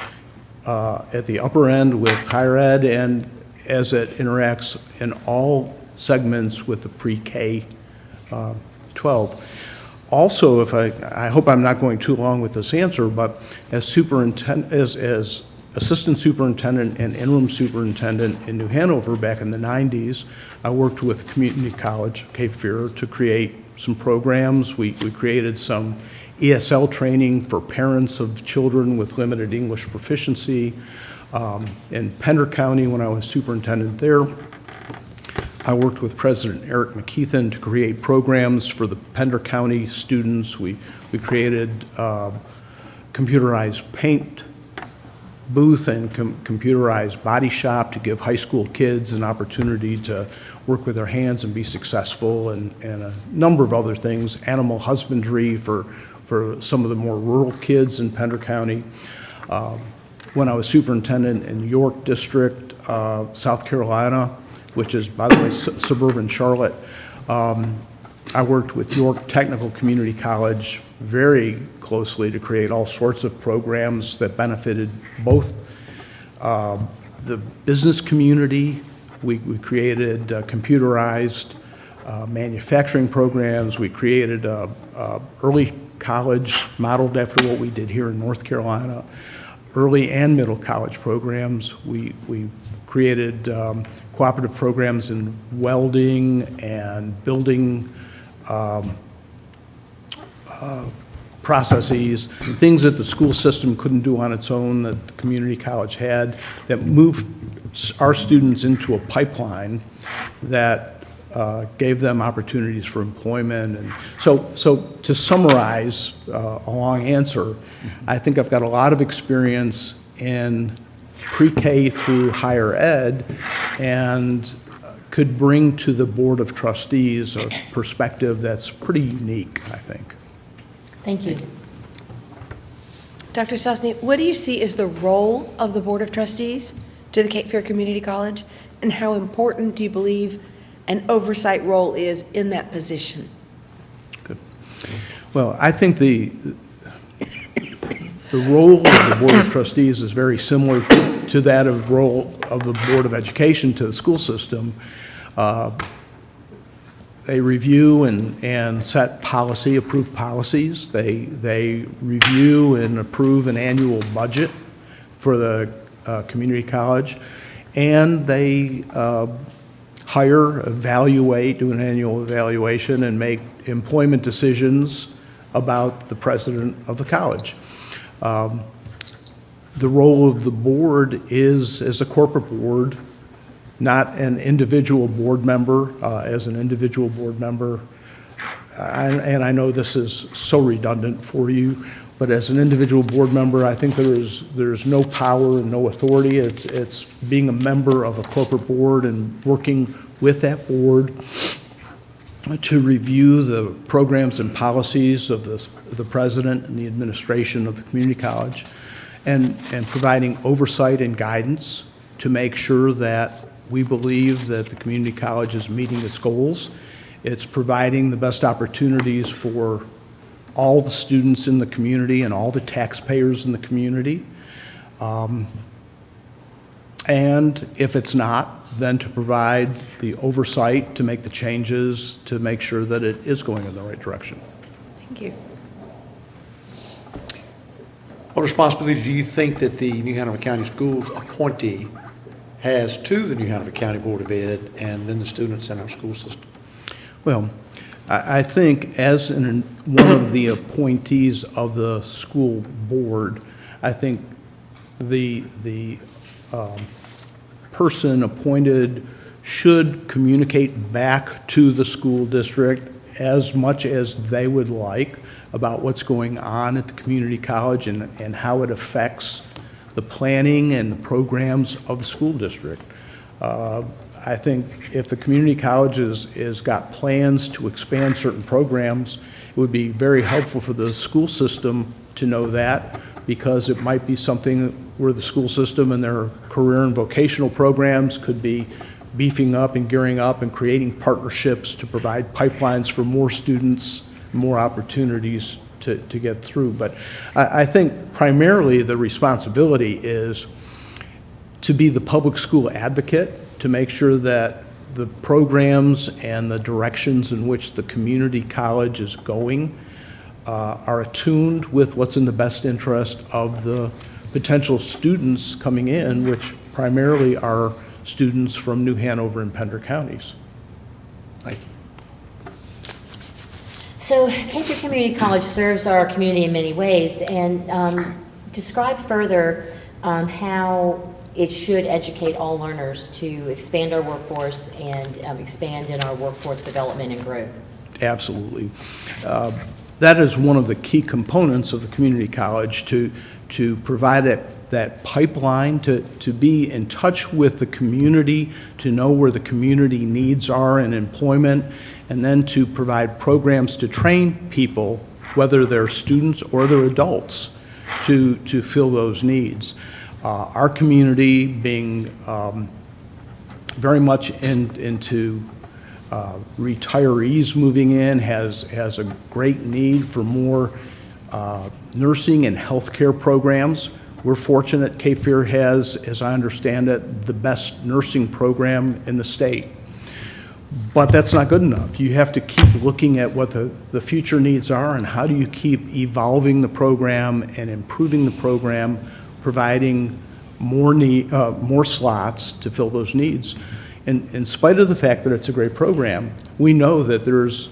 at the upper end with higher ed and as it interacts in all segments with the pre-K 12. Also, I hope I'm not going too long with this answer, but as assistant superintendent and interim superintendent in New Hanover back in the 90s, I worked with community college, Cape Fear, to create some programs. We created some ESL training for parents of children with limited English proficiency. In Pender County, when I was superintendent there, I worked with President Eric McKeithen to create programs for the Pender County students. We created computerized paint booth and computerized body shop to give high school kids an opportunity to work with their hands and be successful, and a number of other things, animal husbandry for some of the more rural kids in Pender County. When I was superintendent in York District, South Carolina, which is, by the way, suburban Charlotte, I worked with York Technical Community College very closely to create all sorts of programs that benefited both the business community. We created computerized manufacturing programs. We created early college modeled after what we did here in North Carolina, early and middle college programs. We created cooperative programs in welding and building processes, things that the school system couldn't do on its own that the community college had, that moved our students into a pipeline that gave them opportunities for employment. And so to summarize a long answer, I think I've got a lot of experience in pre-K through higher ed and could bring to the Board of Trustees a perspective that's pretty unique, I think. Thank you. Dr. Sosny, what do you see as the role of the Board of Trustees to the Cape Fear Community College, and how important do you believe an oversight role is in that position? Good. Well, I think the role of the Board of Trustees is very similar to that of role of the Board of Education to the school system. They review and set policy, approve policies. They review and approve an annual budget for the community college, and they hire, evaluate, do an annual evaluation, and make employment decisions about the president of the college. The role of the board is as a corporate board, not an individual board member. As an individual board member, and I know this is so redundant for you, but as an individual board member, I think there's no power and no authority. It's being a member of a corporate board and working with that board to review the programs and policies of the president and the administration of the community college, and providing oversight and guidance to make sure that we believe that the community college is meeting its goals. It's providing the best opportunities for all the students in the community and all the taxpayers in the community. And if it's not, then to provide the oversight to make the changes to make sure that it is going in the right direction. Thank you. What responsibility do you think that the New Hanover County Schools appointee has to the New Hanover County Board of Ed and then the students in our school system? Well, I think as one of the appointees of the school board, I think the person appointed should communicate back to the school district as much as they would like about what's going on at the community college and how it affects the planning and the programs of the school district. I think if the community college is got plans to expand certain programs, it would be very helpful for the school system to know that, because it might be something where the school system and their career and vocational programs could be beefing up and gearing up and creating partnerships to provide pipelines for more students, more opportunities to get through. But I think primarily the responsibility is to be the public school advocate, to make sure that the programs and the directions in which the community college is going are attuned with what's in the best interest of the potential students coming in, which primarily are students from New Hanover and Pender counties. Thank you. So Cape Fear Community College serves our community in many ways, and describe further how it should educate all learners to expand our workforce and expand in our workforce development and growth. Absolutely. That is one of the key components of the community college, to provide that pipeline, to be in touch with the community, to know where the community needs are in employment, and then to provide programs to train people, whether they're students or they're adults, to fill those needs. Our community being very much into retirees moving in has a great need for more nursing and healthcare programs. We're fortunate Cape Fear has, as I understand it, the best nursing program in the state. But that's not good enough. You have to keep looking at what the future needs are, and how do you keep evolving the program and improving the program, providing more slots to fill those needs. And in spite of the fact that it's a great program, we know that there's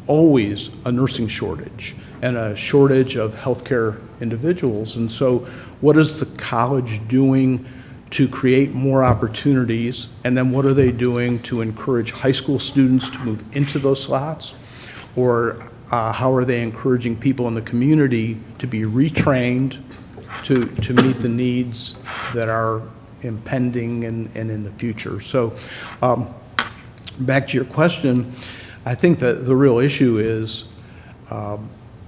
always a nursing shortage. and a shortage of healthcare individuals. And so what is the college doing to create more opportunities? And then what are they doing to encourage high school students to move into those slots? Or how are they encouraging people in the community to be retrained to meet the needs that are impending and in the future? So back to your question, I think that the real issue is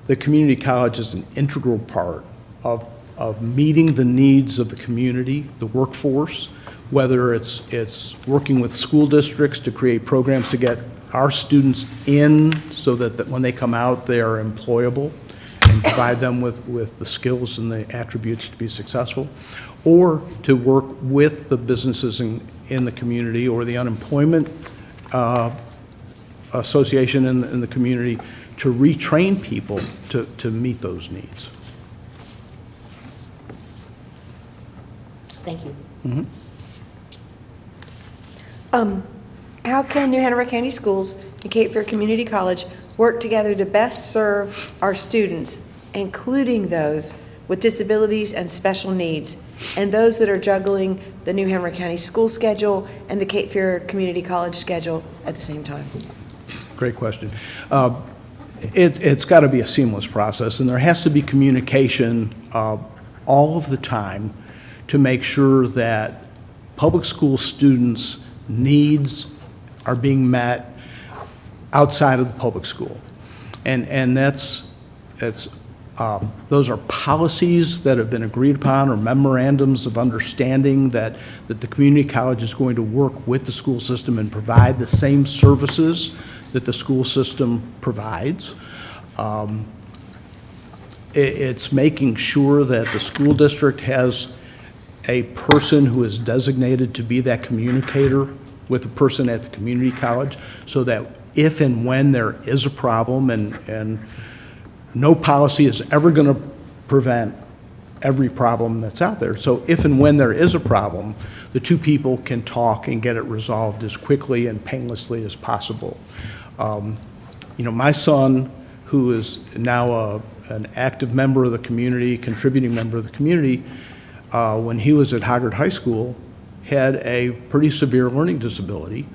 the community college is an integral part of meeting the needs of the community, the workforce, whether it's working with school districts to create programs to get our students in so that when they come out, they are employable and provide them with the skills and the attributes to be successful, or to work with the businesses in the community or the unemployment association in the community to retrain people to meet those needs. Thank you. How can New Hanover County Schools and Cape Fear Community College work together to best serve our students, including those with disabilities and special needs, and those that are juggling the New Hanover County school schedule and the Cape Fear Community College schedule at the same time? Great question. It's got to be a seamless process, and there has to be communication all of the time to make sure that public school students' needs are being met outside of the public school. And those are policies that have been agreed upon, or memorandums of understanding that the community college is going to work with the school system and provide the same services that the school system provides. It's making sure that the school district has a person who is designated to be that communicator with the person at the community college, so that if and when there is a problem, and no policy is ever going to prevent every problem that's out there. So if and when there is a problem, the two people can talk and get it resolved as quickly and painlessly as possible. My son, who is now an active member of the community, contributing member of the community, when he was at Hoggard High School, had a pretty severe learning disability.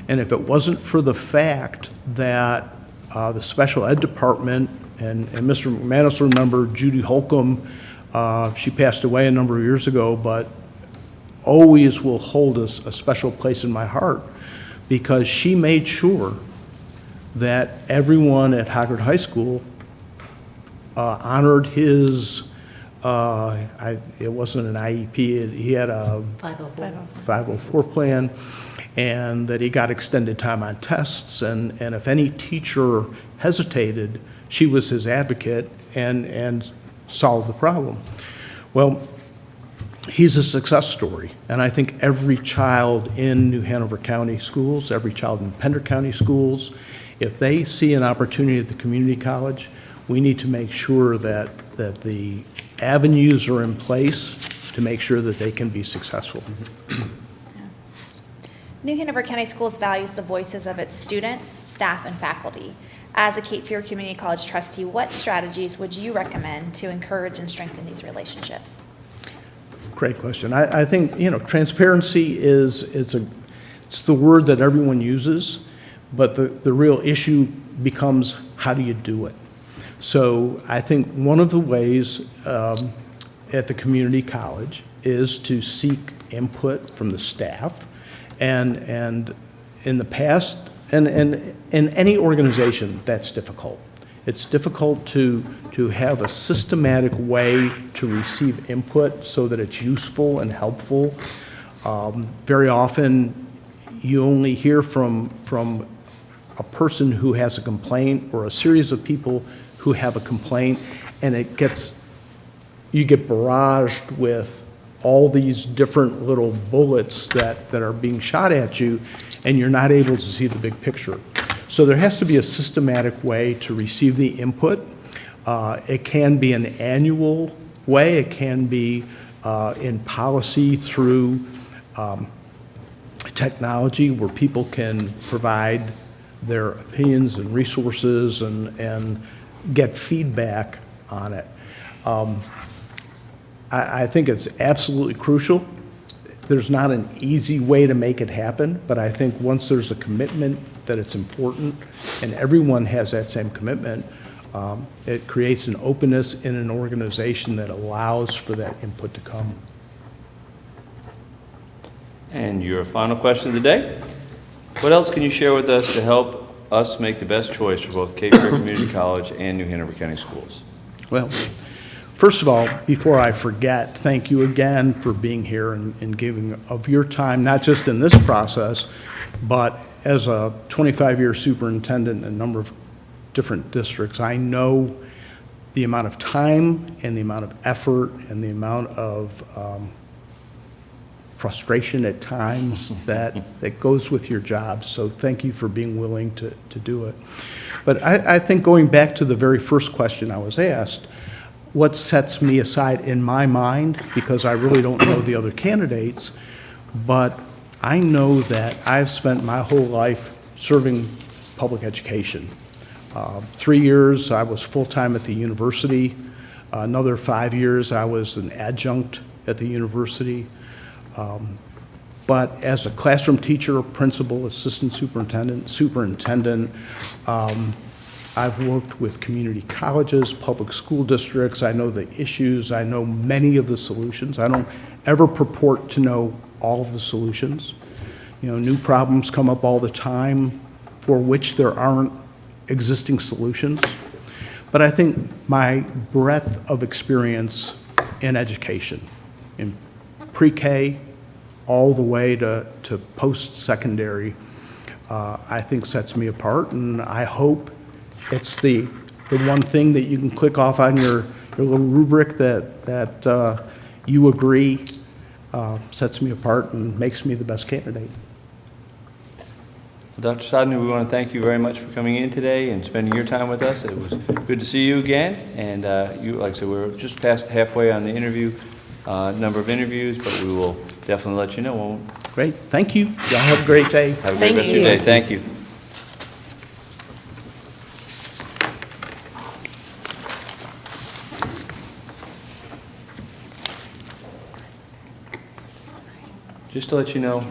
And if it wasn't for the fact that the special ed department, and Mr. McManus will remember Judy Holcomb, she passed away a number of years ago, but always will hold a special place in my heart, because she made sure that everyone at Hoggard High School honored his, it wasn't an IEP, he had a 504 plan, and that he got extended time on tests, and if any teacher hesitated, she was his advocate and solved the problem. Well, he's a success story, and I think every child in New Hanover County schools, every child in Pender County schools, if they see an opportunity at the community college, we need to make sure that the avenues are in place to make sure that they can be successful. New Hanover County Schools values the voices of its students, staff, and faculty. As a Cape Fear Community College trustee, what strategies would you recommend to encourage and strengthen these relationships? Great question. I think, transparency it's the word that everyone uses, but the real issue becomes, how do you do it? So I think one of the ways at the community college is to seek input from the staff, and in the past, and in any organization, that's difficult. It's difficult to have a systematic way to receive input so that it's useful and helpful. Very often, you only hear from a person who has a complaint, or a series of people who have a complaint, and you get barraged with all these different little bullets that are being shot at you, and you're not able to see the big picture. So there has to be a systematic way to receive the input. It can be an annual way. It can be in policy through technology, where people can provide their opinions and resources and get feedback on it. I think it's absolutely crucial. There's not an easy way to make it happen, but I think once there's a commitment that it's important, and everyone has that same commitment, it creates an openness in an organization that allows for that input to come. And your final question of the day? What else can you share with us to help us make the best choice for both Cape Fear Community College and New Hanover County Schools? Well, first of all, before I forget, thank you again for being here and giving of your time, not just in this process, but as a 25-year superintendent in a number of different districts. I know the amount of time and the amount of effort and the amount of frustration at times that goes with your job. So thank you for being willing to do it. But I think going back to the very first question I was asked, what sets me aside in my mind, because I really don't know the other candidates, but I know that I've spent my whole life serving public education. 3 years I was full-time at the university. Another 5 years I was an adjunct at the university. But as a classroom teacher, principal, assistant superintendent, I've worked with community colleges, public school districts. I know the issues. I know many of the solutions. I don't ever purport to know all of the solutions. You know, new problems come up all the time for which there aren't existing solutions. But I think my breadth of experience in education, in pre-K all the way to post-secondary, I think sets me apart, and I hope it's the one thing that you can click off on your little rubric that you agree sets me apart and makes me the best candidate. Well, Dr. Sodner, we want to thank you very much for coming in today and spending your time with us. It was good to see you again, and you, like I said, we're just past halfway on the interview, number of interviews, but we will definitely let you know when. Great, thank you. Y'all have a great day. Have a great rest of your day. Thank you. Just to let you know,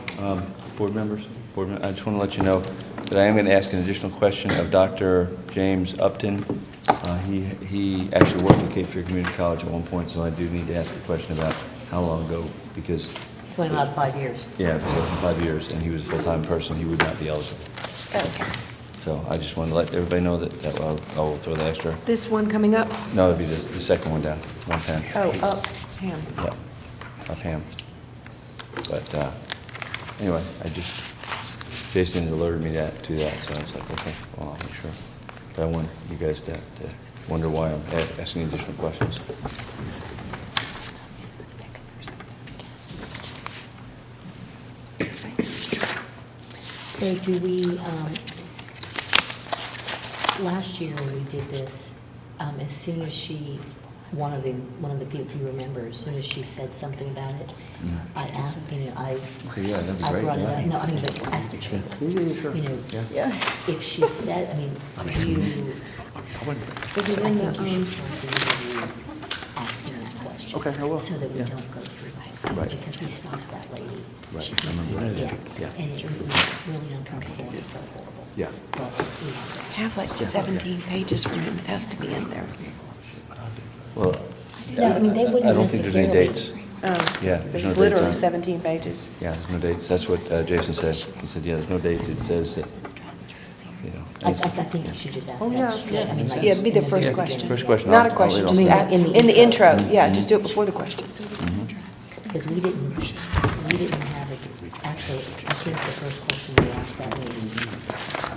board members, I just want to let you know that I am going to ask an additional question of Dr. James Upton. He actually worked at Cape Fear Community College at one point, so I do need to ask a question about how long ago, because... It's only about 5 years. Yeah, if he worked for 5 years, and he was a full-time person, he would not be eligible. Okay. So I just want to let everybody know that I will throw the extra. This one coming up? No, it'll be the second one down, 110. Oh, up, Pam. Yeah, up Ham. But anyway, Jason alerted me to that, so I was like, okay, well, I'm sure. But I want you guys to wonder why I'm asking additional questions. So do we, last year when we did this, as soon as one of the people, if you remember, as soon as she said something about it, I asked, Okay, yeah, that'd be I great. brought it Yeah. up, no, I mean, but ask the chair. Sure. Yeah. If she said, you. Is it in the, Asking this question. Okay, I will. So that we don't go through that. Right. Because we stopped that lady. Right, She- I remember that. Yeah, Yeah. and it was really uncomfortable and it felt horrible. Yeah. But we have to. have like 17 pages from him, it has to be in there. Well, No, I mean, they wouldn't I don't think there's any necessarily. dates. Oh, Yeah, there's This no is dates literally on it. 17 pages. Yeah, there's no dates. That's what Jason said. He said, yeah, there's no dates. It says that, I think you should just ask Oh, yeah, that straight. I mean, like. Yeah, it'd be the in first very question. First question. Not a I'll question, read just off. I mean, in the intro, Mm-hmm. yeah, just do it before the questions. Because we didn't have it, actually, I think the first question we asked that lady,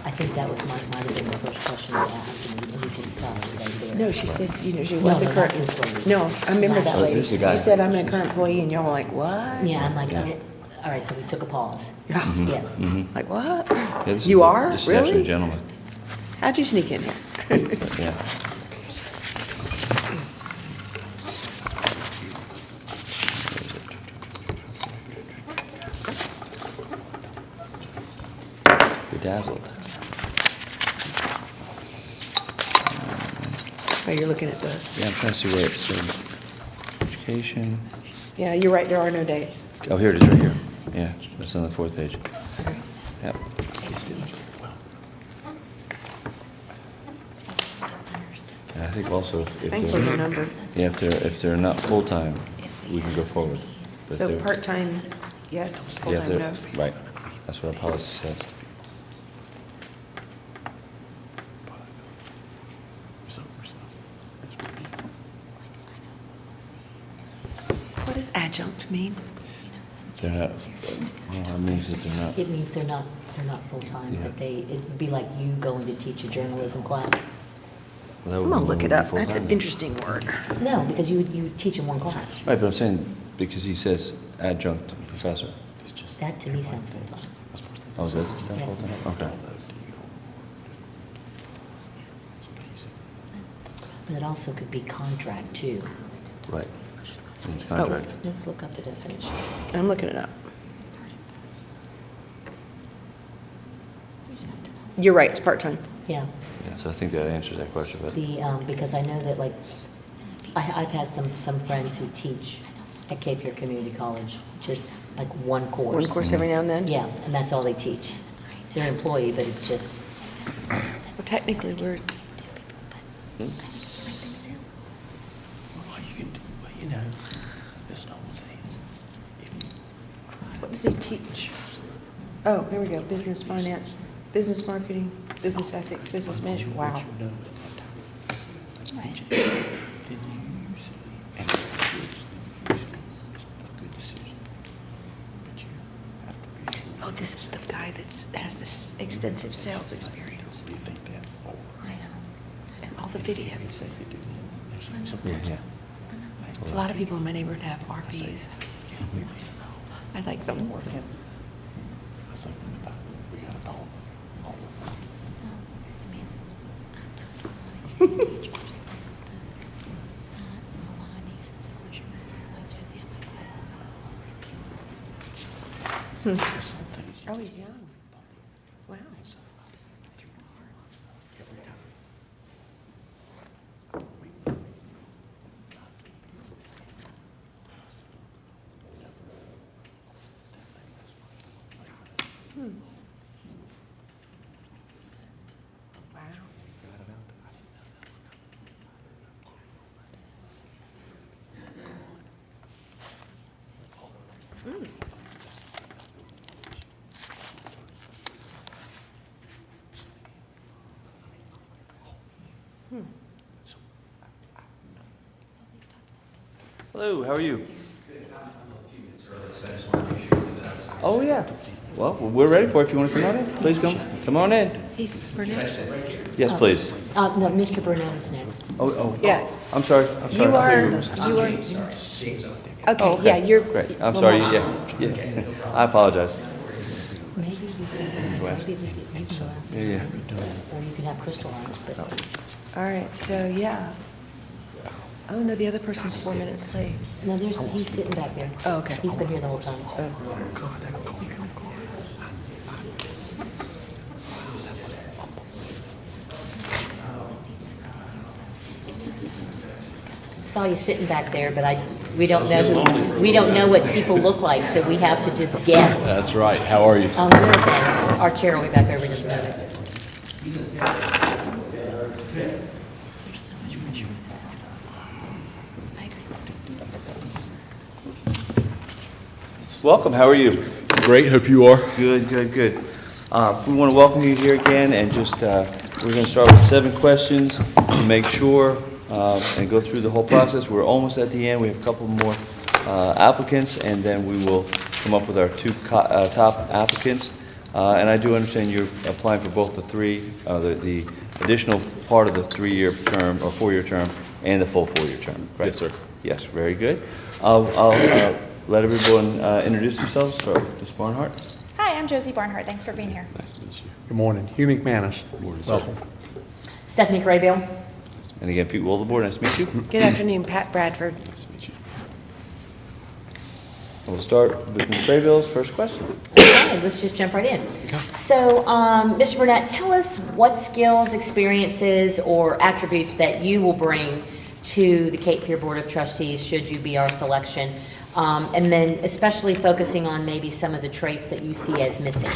I think that might have been the first question we asked, and we just stopped right there. No, she said, she No, was a no, current, not this lady. no, I remember that Last lady. This is the guy. She said, I'm a current employee, and y'all were like, what? Yeah, I'm like, Yeah. all right, so we took a pause. Yeah. Yeah. Like, what? Yeah, this You is- are? This is actually a Really? gentleman. How'd you sneak in here? Yeah. Bedazzled. you're looking at the, Yeah, I'm trying to see where it says education. yeah, you're right, there are no days. Oh, here it is, right here. Yeah, it's on the 4th page. Yep. And I think also if Thankfully, the they're, number. yeah, if they're not full-time, we can go forward. But So they're- part-time, yes, yeah, full-time, they're- no. Right, that's what our policy says. What does adjunct mean? They're not, well, it means that they're not, It means they're not full-time, Yeah. but it'd be like you going to teach a journalism class. well, that I'm would gonna be- look would it be up. That's an full-time. interesting word. No, because you teach in one class. Right, but I'm saying, because he says adjunct professor. That to me sounds full-time. Oh, does it sound Yeah. full-time? Okay. But it also could be contract too. Right. Means Oh. contract. Let's look up the definition. I'm looking it up. You're right, it's part-time. Yeah, Yeah, so I think that answers that question, but. because I know that like, I've had some friends who teach at Cape Fear Community College, just like one course. One course every now and then? Yeah, and that's all they teach. They're an employee, but it's just, Well, technically, we're, what does he teach? Oh, here we go, business finance, business marketing, business ethics, business management, wow. Oh, this is the guy has this extensive sales experience. I know. And all the videos. Yeah, yeah. A lot of people in my neighborhood have RPs. I like them. Oh, he's young. Wow. Hello, how are you? Oh, yeah. Well, we're ready for it. If you want to come on in, please come on in. He's Burnett. Yes, please. no, Mr. Burnett is next. Oh, Yeah. I'm sorry. You are, okay, yeah, you're. Great, I'm sorry, yeah. I apologize. Maybe we could, West. maybe we'll ask Yeah, yeah. or you can have Crystal ask, but. All right, so, yeah. Oh, no, the other person's 4 minutes late. No, he's sitting back there. Oh, okay. He's been here the whole time. Saw you sitting back there, but we don't know what people look like, so we have to just guess. That's right. How are you? Good, thanks. Our chair will be back over in just a minute. Welcome, how are you? Great. Hope you are. Good, good, good. We want to welcome you here again, and just, we're going to start with 7 questions to make sure, and go through the whole process. We're almost at the end. We have a couple more applicants, and then we will come up with our 2 top applicants. And I do understand you're applying for both the additional part of the 3-year term, or 4-year term, and the full 4-year term, right? Yes, sir. Yes, very good. I'll let everyone introduce themselves. Start with Ms. Barnhart. Hi, I'm Josie Barnhart. Thanks for being here. Nice to meet you. Good morning. Hugh McManus. Good morning, sir. Welcome. Stephanie Craybill. And again, Pete Wildeborn, nice to meet you. Good afternoon, Pat Bradford. Nice to meet you. We'll start with Ms. Brayville's first question. Okay, let's just jump right in. So, Mr. Burnett, tell us what skills, experiences, or attributes that you will bring to the Cape Fear Board of Trustees should you be our selection, and then especially focusing on maybe some of the traits that you see as missing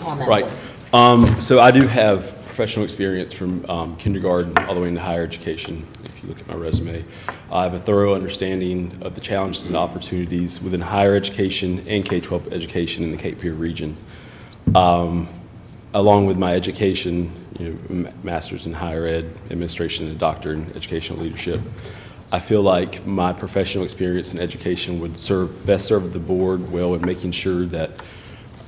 on that Right. board. So I do have professional experience from kindergarten all the way into higher education. If you look at my resume, I have a thorough understanding of the challenges and opportunities within higher education and K-12 education in the Cape Fear region. Along with my education, master's in higher ed administration and a doctorate in educational leadership, I feel like my professional experience in education would best serve the board well in making sure that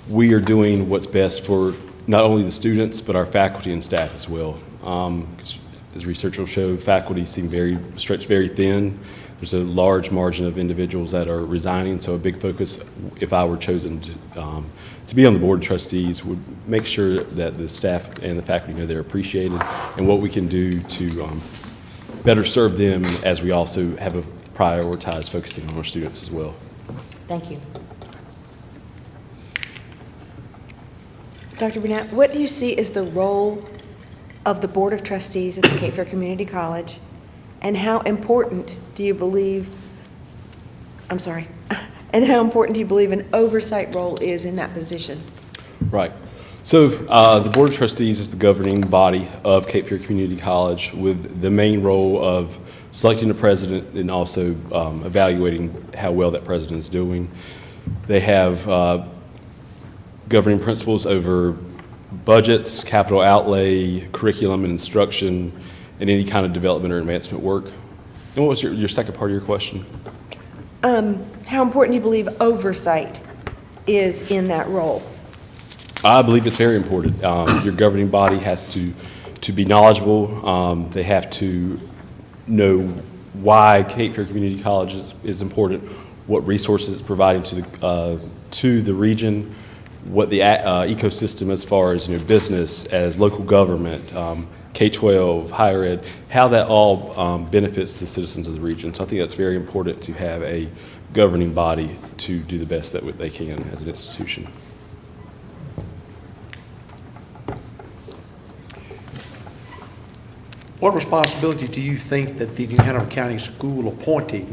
we are doing what's best for not only the students, but our faculty and staff as well. 'Cause as research will show, faculty seem stretched very thin. There's a large margin of individuals that are resigning, so a big focus, if I were chosen to be on the Board of Trustees, would make sure that the staff and the faculty know they're appreciated and what we can do to better serve them, as we also have a prioritized focusing on our students as well. Thank you. Dr. Burnett, what do you see as the role of the Board of Trustees at the Cape Fear Community College, and how important do you believe, and how important do you believe an oversight role is in that position? Right. So the Board of Trustees is the governing body of Cape Fear Community College, with the main role of selecting the president and also evaluating how well that president is doing. They have governing principles over budgets, capital outlay, curriculum and instruction, and any kind of development or advancement work. And what was your second part of your question? How important do you believe oversight is in that role? I believe it's very important. Your governing body has to be knowledgeable. They have to know why Cape Fear Community College is important, what resources it's providing to the region, what the ecosystem as far as business, as local government, K-12, higher ed, how that all benefits the citizens of the region. So I think that's very important to have a governing body to do the best that they can as an institution. What responsibility do you think that the New Hanover County School appointee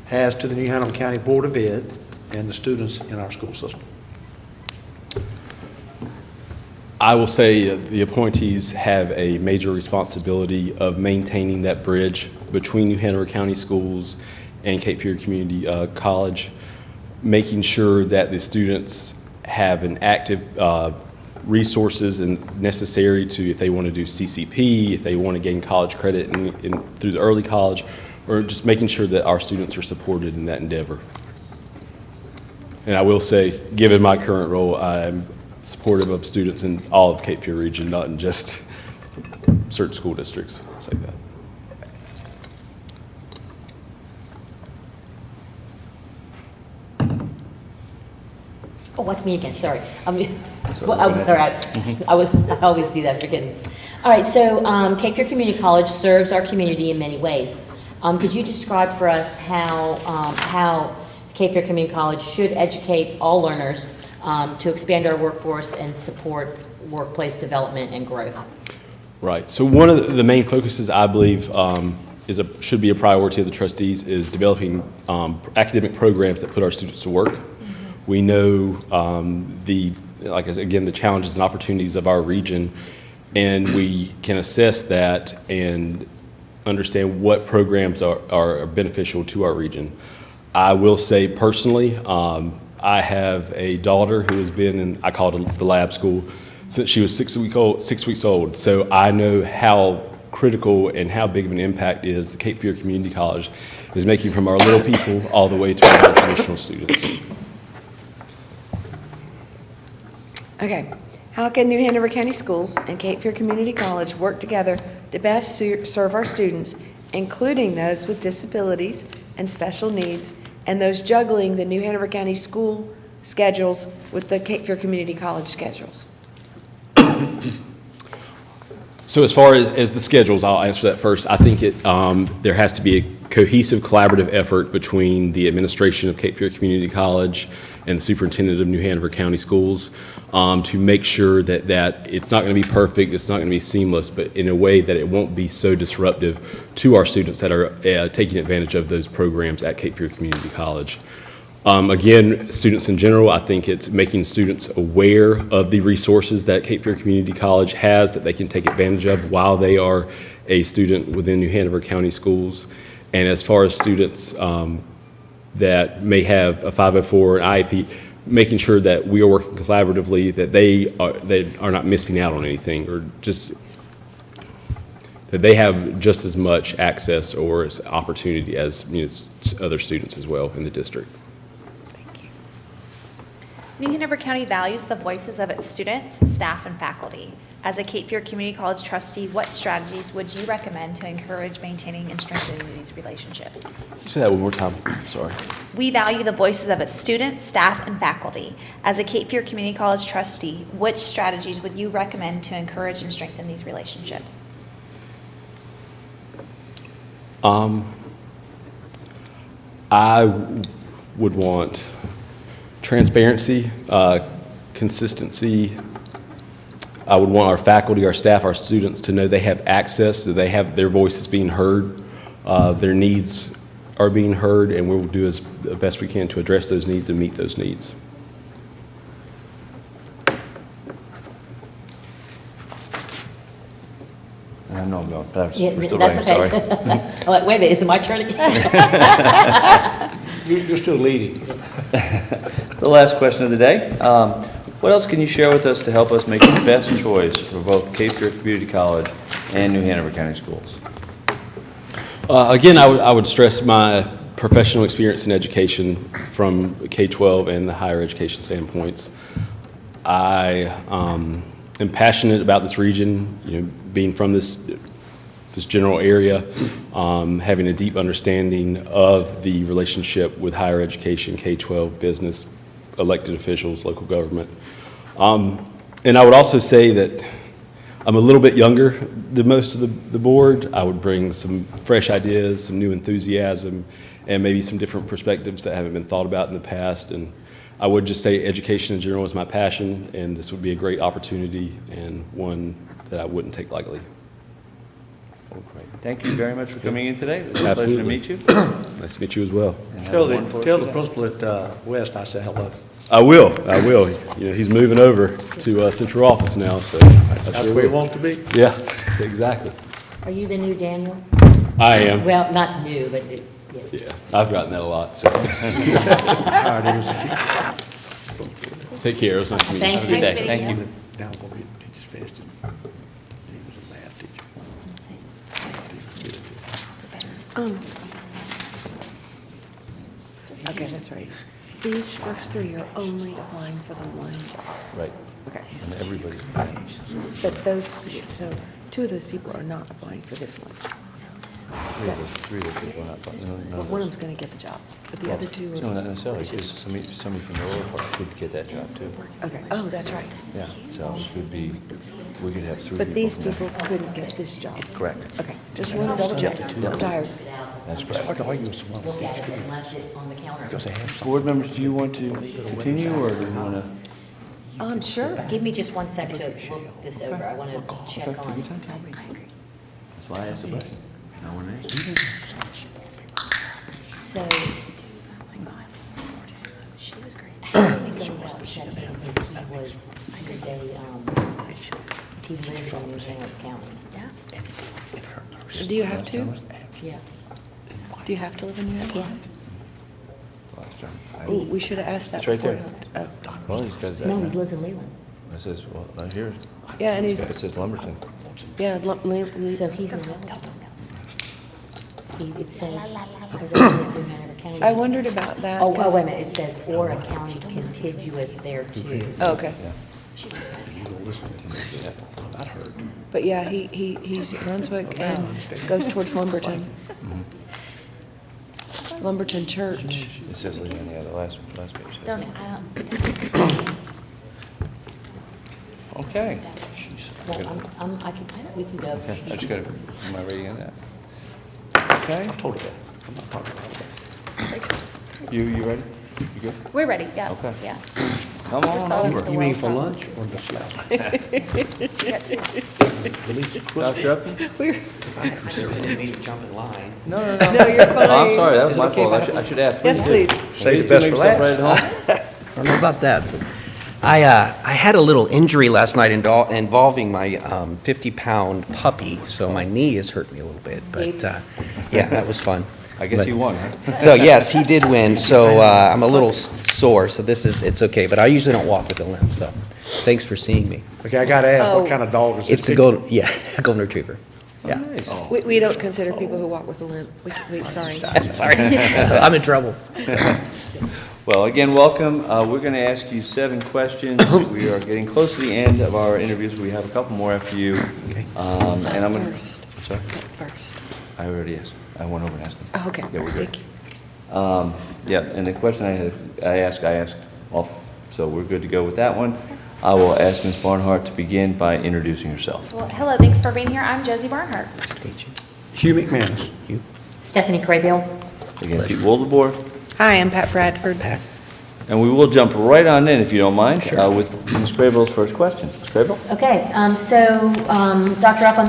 has to the New Hanover County Board of Ed and the students in our school system? I will say the appointees have a major responsibility of maintaining that bridge between New Hanover County Schools and Cape Fear Community College, making sure that the students have an active resources and necessary to, if they want to do CCP, if they want to gain college credit through the early college, or just making sure that our students are supported in that endeavor. And I will say, given my current role, I'm supportive of students in all of Cape Fear region, not in just certain school districts. I'll say that. Oh, what's me again? Sorry. I'm sorry. I always do that. Forgetting. All right. So, Cape Fear Community College serves our community in many ways. Could you describe for us how Cape Fear Community College should educate all learners to expand our workforce and support workplace development and growth? Right. So one of the main focuses, I believe, should be a priority of the trustees, is developing academic programs that put our students to work. We know like I said, again, the challenges and opportunities of our region, and we can assess that and understand what programs are beneficial to our region. I will say personally, I have a daughter who has been in, I call it the lab school, since she was 6 weeks old. So I know how critical and how big of an impact is the Cape Fear Community College is making from our little people all the way to our traditional students. Okay. How can New Hanover County Schools and Cape Fear Community College work together to best serve our students, including those with disabilities and special needs, and those juggling the New Hanover County school schedules with the Cape Fear Community College schedules? So as far as the schedules, I'll answer that first. I think there has to be cohesive collaborative effort between the administration of Cape Fear Community College and the superintendent of New Hanover County Schools to make sure that it's not going to be perfect, it's not going to be seamless, but in a way that it won't be so disruptive to our students that are taking advantage of those programs at Cape Fear Community College. Again, students in general, I think it's making students aware of the resources that Cape Fear Community College has that they can take advantage of while they are a student within New Hanover County Schools. And as far as students that may have a 504 and IEP, making sure that we are working collaboratively, that they are not missing out on anything, or just that they have just as much access or as opportunity as other students as well in the district. New Hanover County values the voices of its students, staff, and faculty. As a Cape Fear Community College trustee, what strategies would you recommend to encourage maintaining and strengthening these relationships? Say that one more time. Sorry. We value the voices of its students, staff, and faculty. As a Cape Fear Community College trustee, which strategies would you recommend to encourage and strengthen these relationships? I would want transparency, consistency. I would want our faculty, our staff, our students to know they have access, that they have their voices being heard, their needs are being heard, and we'll do as best we can to address those needs and meet those needs. I know, Bill, but Yeah, we're still that's waiting, okay. sorry. I'm like, wait a minute, is it my turn again? You're still leading. The last question of the day. What else can you share with us to help us make the best choice for both Cape Fear Community College and New Hanover County Schools? Again, I would stress my professional experience in education from K-12 and the higher education standpoints. I am passionate about this region, being from this general area, having a deep understanding of the relationship with higher education, K-12, business, elected officials, local government. And I would also say that I'm a little bit younger than most of the board. I would bring some fresh ideas, some new enthusiasm, and maybe some different perspectives that haven't been thought about in the past. And I would just say education in general is my passion, and this would be a great opportunity and one that I wouldn't take lightly. Okay. Thank you very much for coming in today. It was a pleasure to meet you. Nice to meet you as well. Tell the principal at West I said hello. I will. He's moving over to central office now, so That's where he wants to be. Yeah, exactly. Are you the new Daniel? I am. Well, not new, but yeah. Yeah, I've gotten that a lot, so. Hired him as a teacher. Take care, it was nice to meet you. Thank Have a you. good day. Thank you. Now I'm gonna be, he just finished it. He was a math teacher. Okay, that's right. These first three are only applying for the one. Right. Okay. And everybody. But those, so two of those people are not applying for this one. Three of those people not, Well, one of them's going to get the job, but the other two are. No, not necessarily, because somebody from the lower part could get that job too. Okay, oh, that's right. Yeah, so it could be, we could have three people. But these from people there. couldn't get this job. Correct. Okay, just want to double check. I'm tired. That's It's hard correct. to argue with someone Look who at thinks it and left it on the counter. because they have something. Board members, do you want to continue, or do you want to? Sure. Give me just 1 sec to look this over. I want to check Okay, take on. your time, tell me. That's why I asked the question. No one asked. So. How do we go about checking if he was, if he lives in New Hanover County? Do you have to? Yeah. Do you have to live in New York? Yeah. Oh, we should have asked that It's right there. beforehand. Oh. Well, he's got that. No, he lives in Leland. It says, well, right here, Yeah, and he, it says Lumberton. yeah, So he's in Leland. It says, a resident of New Hanover County. I wondered about that. Oh, wait a minute, it says, or a county contiguous thereto. Oh, okay. You don't listen to me. I'd heard. But yeah, he's Brunswick and goes towards Lumberton. Lumberton Church. It says Leland, yeah, the last page. Don't, I Okay. don't, well, we can go. Okay, I just got to, am I ready on that? Okay. I told her that. I'm not talking about that. You ready? You good? We're ready, yeah. Okay. Yeah. Come on over. You mean for lunch or just now? Dr. Upton? I certainly didn't mean to jump in line. No. No, you're fine. Oh, I'm sorry, that was Is it my okay fault. if I should ask. Yes, please. Save the best for last. Right at home. I don't know about that. But I had a little injury last night involving my 50-pound puppy, so my knee has hurt me a little bit. But yeah, that was fun. I guess But- you won, huh? So yes, he did win. So I'm a little sore. So it's okay. But I usually don't walk with a limp. So thanks for seeing me. Okay, I gotta ask, Oh. what kind of dog is this? It's a golden, a golden retriever. Yeah. Nice. We don't consider people who walk with a limp. Sorry. Sorry, I'm in trouble. Well, again, welcome. We're going to ask you 7 questions. We are getting close to the end of our interviews. We have a couple more after you. And I'm going to... Sorry? First. I already asked. I went over and asked them. Oh, okay. Yeah, we're good. Thank you. Yeah, and the question I asked off, so we're good to go with that one. I will ask Ms. Barnhart to begin by introducing herself. Well, hello, thanks for being here. I'm Josie Barnhart. Nice to meet you. Hugh McManus. Stephanie Craybill. Again, Pete Wildebohr. Hi, I'm Pat Bradford. Pat. And we will jump right on in, if you don't mind, with Ms. Craybill's first question. Ms. Craybill? Okay, Dr. Upham,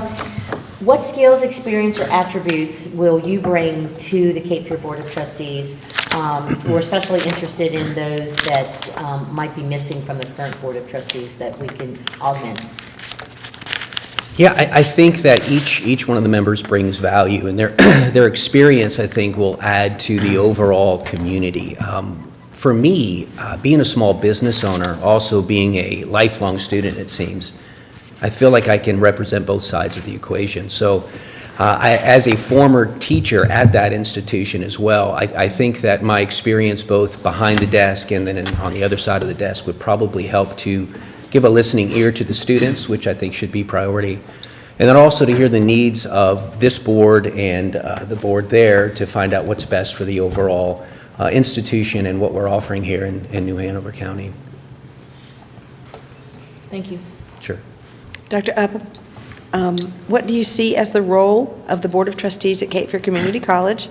what skills, experience, or attributes will you bring to the Cape Fear Board of Trustees? We're especially interested in those that might be missing from the current Board of Trustees that we can augment. Yeah, I think that each one of the members brings value, and their experience, I think, will add to the overall community. For me, being a small business owner, also being a lifelong student, it seems, I feel like I can represent both sides of the equation. So as a former teacher at that institution as well, I think that my experience both behind the desk and then on the other side of the desk would probably help to give a listening ear to the students, which I think should be priority, and then also to hear the needs of this board and the board there to find out what's best for the overall institution and what we're offering here in New Hanover County. Thank you. Sure. Dr. Upham, what do you see as the role of the Board of Trustees at Cape Fear Community College?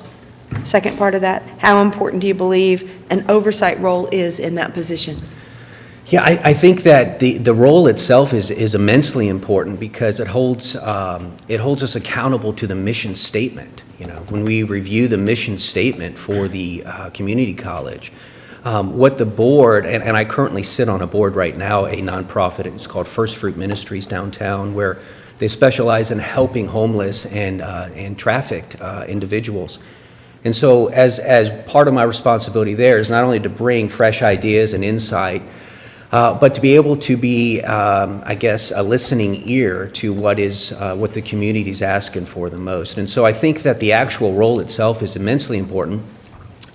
Second part of that, how important do you believe an oversight role is in that position? Yeah, I think that the role itself is immensely important because it holds us accountable to the mission statement. You know, when we review the mission statement for the community college, what the board, and I currently sit on a board right now, a nonprofit, it's called First Fruit Ministries downtown, where they specialize in helping homeless and trafficked individuals. And so as part of my responsibility there is not only to bring fresh ideas and insight, but to be able to be, I guess, a listening ear to what the community's asking for the most. And so I think that the actual role itself is immensely important.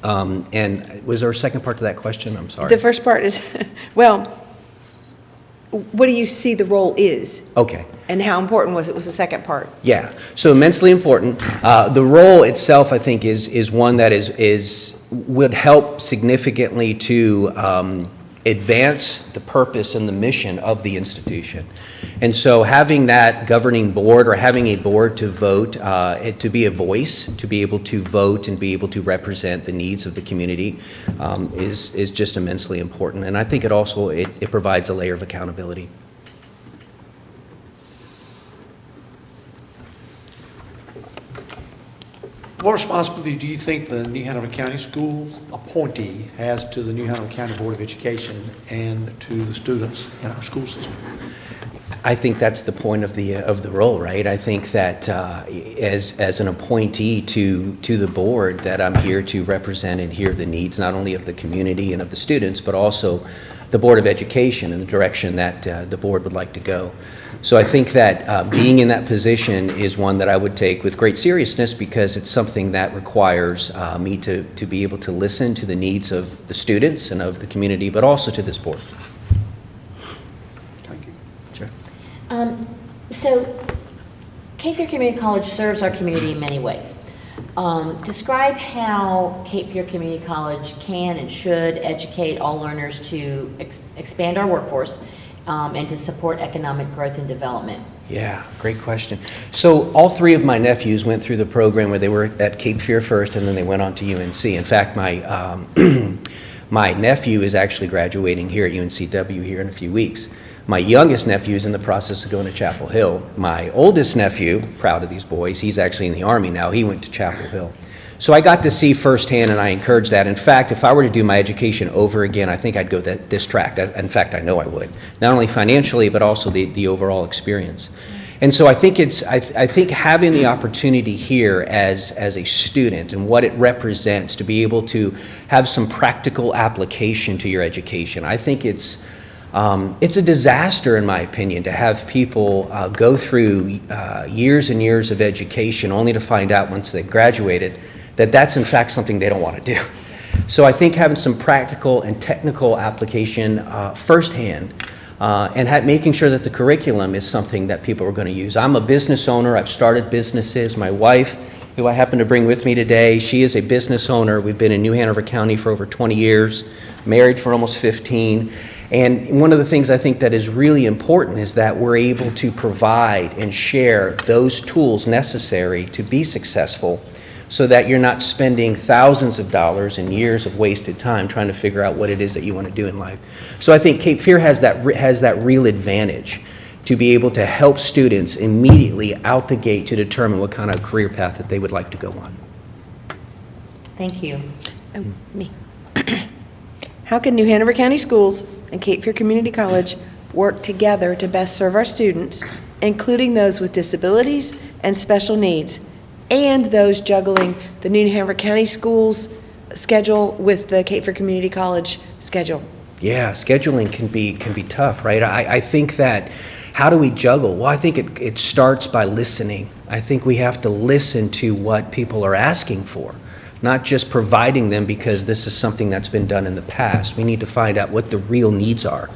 And was there a second part to that question? I'm sorry. The first part is, well, what do you see the role is? Okay. And how important was the second part? Yeah, so immensely important. The role itself, I think, is one that would help significantly to advance the purpose and the mission of the institution. And so having that governing board or having a board to vote, to be a voice, to be able to vote and be able to represent the needs of the community is just immensely important. And I think it also, it provides a layer of accountability. What responsibility do you think the New Hanover County Schools appointee has to the New Hanover County Board of Education and to the students in our school system? I think that's the point of the role, right? I think that as an appointee to the board, that I'm here to represent and hear the needs not only of the community and of the students, but also the Board of Education and the direction that the board would like to go. So I think that being in that position is one that I would take with great seriousness because it's something that requires me to be able to listen to the needs of the students and of the community, but also to this board. Thank you. Sure. So, Cape Fear Community College serves our community in many ways. Describe how Cape Fear Community College can and should educate all learners to expand our workforce and to support economic growth and development? Yeah, great question. So all three of my nephews went through the program where they were at Cape Fear first, and then they went on to UNC. In fact, my my nephew is actually graduating here at UNCW here in a few weeks. My youngest nephew is in the process of going to Chapel Hill. My oldest nephew, proud of these boys, he's actually in the Army now. He went to Chapel Hill. So I got to see firsthand, and I encourage that. In fact, if I were to do my education over again, I think I'd go this track. In fact, I know I would. Not only financially, but also the overall experience. And so I think I think having the opportunity here as a student and what it represents to be able to have some practical application to your education, I think it's a disaster, in my opinion, to have people go through years and years of education only to find out once they've graduated that that's in fact something they don't want to do. So I think having some practical and technical application firsthand and making sure that the curriculum is something that people are going to use. I'm a business owner. I've started businesses. My wife, who I happen to bring with me today, she is a business owner. We've been in New Hanover County for over 20 years, married for almost 15. And one of the things I think that is really important is that we're able to provide and share those tools necessary to be successful, so that you're not spending thousands of dollars and years of wasted time trying to figure out what it is that you want to do in life. So I think Cape Fear has that real advantage to be able to help students immediately out the gate to determine what kind of career path that they would like to go on. Thank you. Oh, me. How can New Hanover County Schools and Cape Fear Community College work together to best serve our students, including those with disabilities and special needs, and those juggling the New Hanover County Schools schedule with the Cape Fear Community College schedule? Yeah, scheduling can be tough, right? I think that, how do we juggle? Well, I think it starts by listening. I think we have to listen to what people are asking for, not just providing them because this is something that's been done in the past. We need to find out what the real needs are.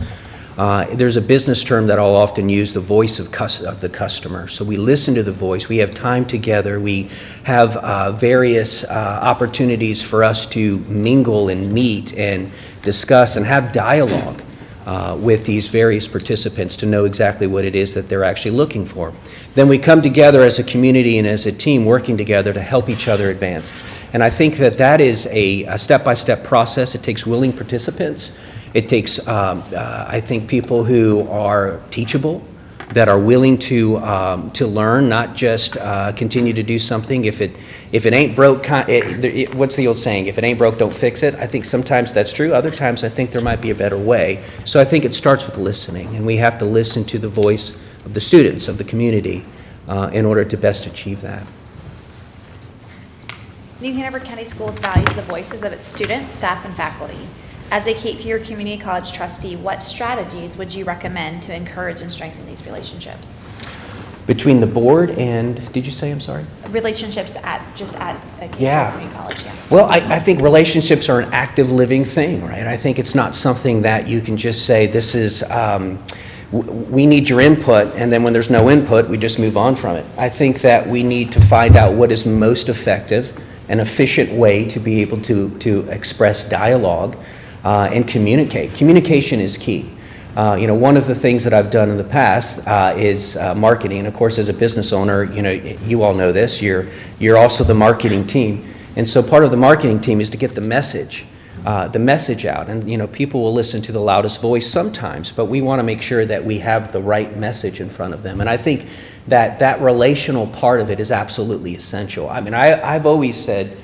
There's a business term that I'll often use, the voice of the customer. So we listen to the voice. We have time together. We have various opportunities for us to mingle and meet and discuss and have dialogue with these various participants to know exactly what it is that they're actually looking for. Then we come together as a community and as a team working together to help each other advance. And I think that is a step-by-step process. It takes willing participants. It takes, I think, people who are teachable, that are willing to learn, not just continue to do something. If it ain't broke, what's the old saying? If it ain't broke, don't fix it. I think sometimes that's true. Other times, I think there might be a better way. So I think it starts with listening, and we have to listen to the voice of the students, of the community, in order to best achieve that. New Hanover County Schools values the voices of its students, staff, and faculty. As a Cape Fear Community College trustee, what strategies would you recommend to encourage and strengthen these relationships? Between the board and, did you say, I'm sorry? Relationships at a Cape Yeah. Fear Community College, yeah. Well, I think relationships are an active living thing, right? I think it's not something that you can just say, this is, we need your input, and then when there's no input, we just move on from it. I think that we need to find out what is most effective, an efficient way to be able to express dialogue and communicate. Communication is key. One of the things that I've done in the past is marketing. And of course, as a business owner, you all know this, you're also the marketing team. And so part of the marketing team is to get the message out. And, people will listen to the loudest voice sometimes, but we want to make sure that we have the right message in front of them. And I think that relational part of it is absolutely essential. I mean, I've always said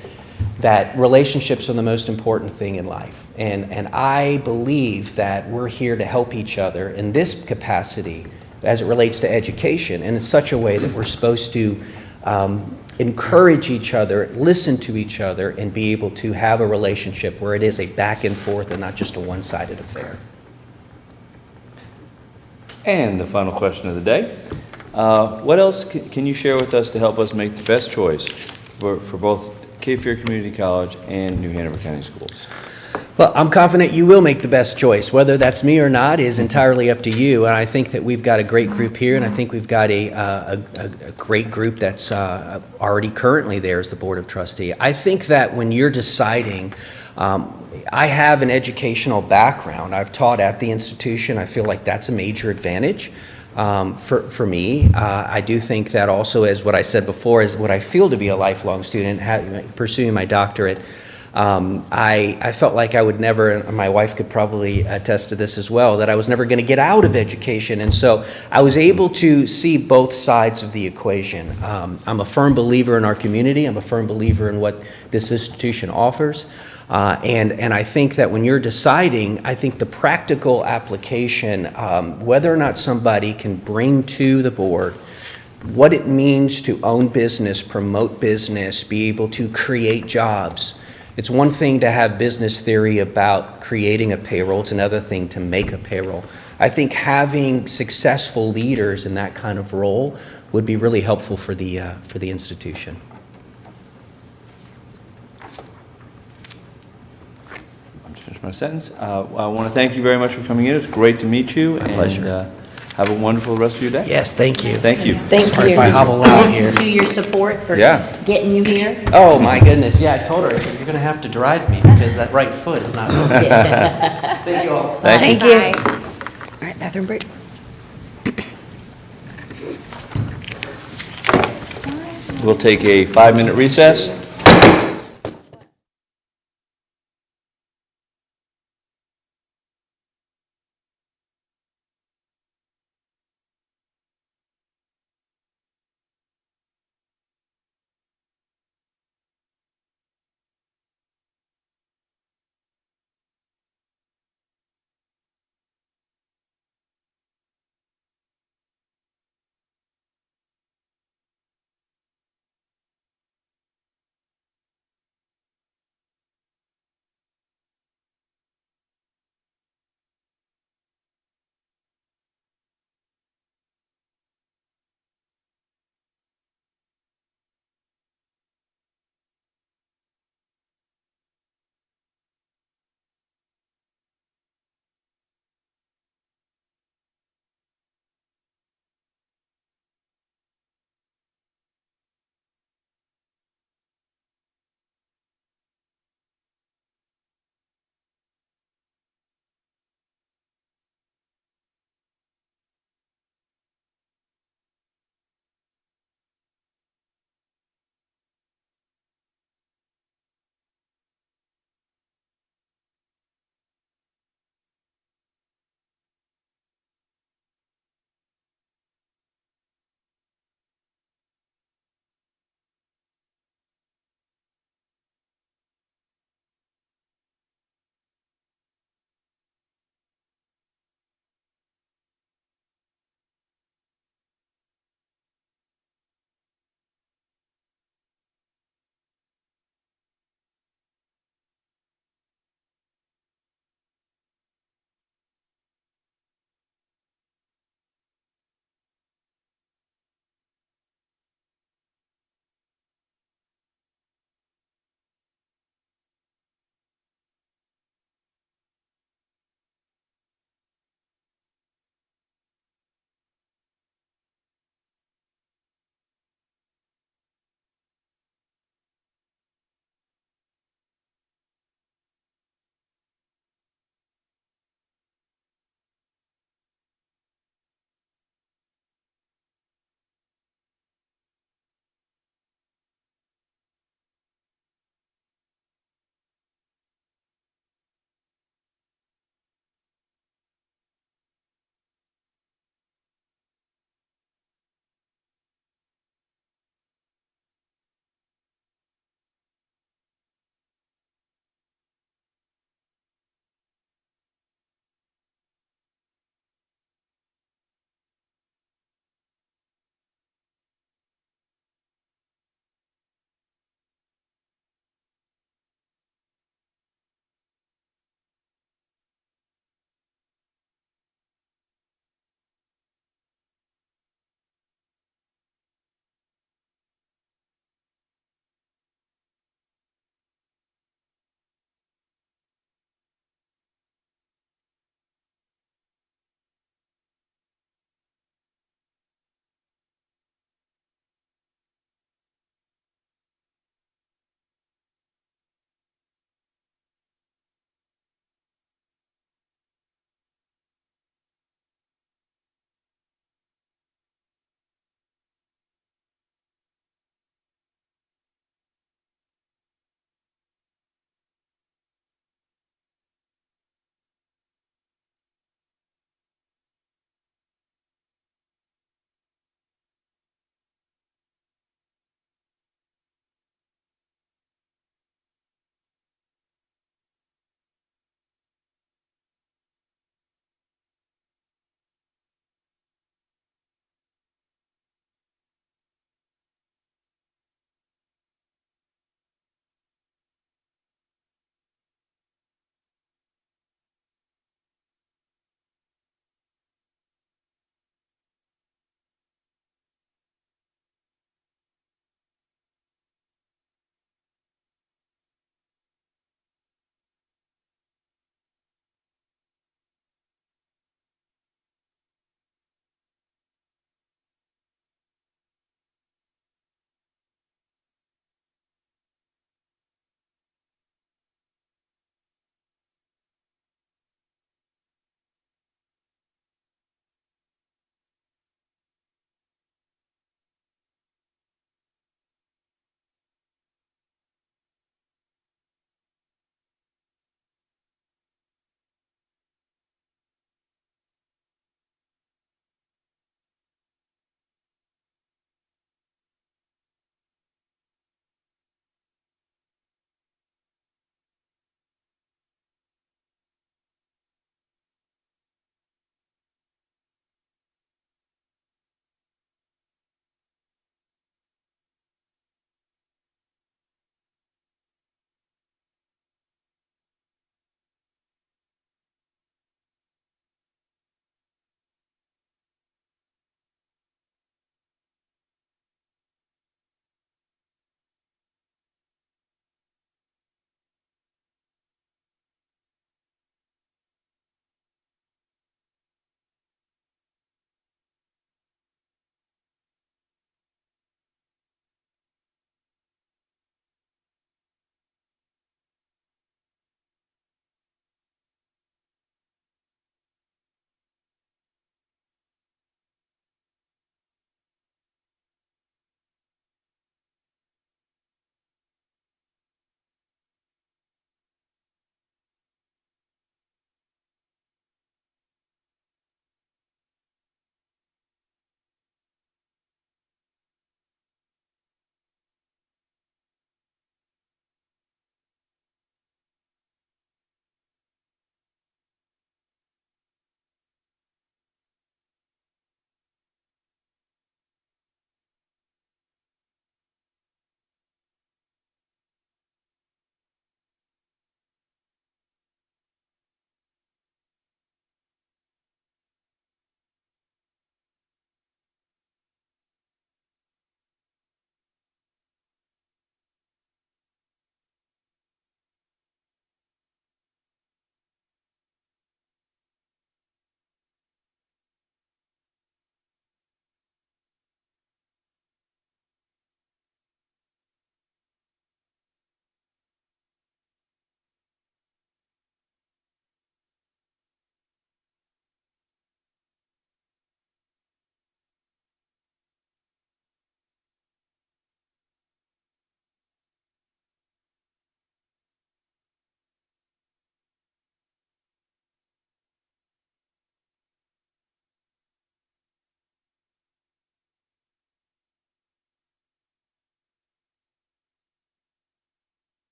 that relationships are the most important thing in life. And I believe that we're here to help each other in this capacity as it relates to education, and in such a way that we're supposed to encourage each other, listen to each other, and be able to have a relationship where it is a back and forth and not just a one-sided affair. And the final question of the day. What else can you share with us to help us make the best choice for both Cape Fear Community College and New Hanover County Schools? Well, I'm confident you will make the best choice. Whether that's me or not is entirely up to you. And I think that we've got a great group here, and I think we've got a great group that's already currently there as the Board of Trustee. I think that when you're deciding I have an educational background. I've taught at the institution. I feel like that's a major advantage for me. I do think that also, as what I said before, is what I feel to be a lifelong student, pursuing my doctorate. I felt like I would never, and my wife could probably attest to this as well, that I was never going to get out of education. And so I was able to see both sides of the equation. I'm a firm believer in our community. I'm a firm believer in what this institution offers. And I think that when you're deciding, I think the practical application, whether or not somebody can bring to the board what it means to own business, promote business, be able to create jobs. It's one thing to have business theory about creating a payroll. It's another thing to make a payroll. I think having successful leaders in that kind of role would be really helpful for the institution. I'll just finish my sentence. I want to thank you very much for coming in. It's great to meet you. My pleasure. Have a wonderful rest of your day. Yes, thank you. Thank you. Thank Sorry you. if I hobble out here. To your support for Yeah. getting you here. Oh, my goodness. Yeah, I told her, I said, you're going to have to drive me because that right foot is not moving. Thank you all. Thank you. Thank you. All right, bathroom break. We'll take a 5-minute recess.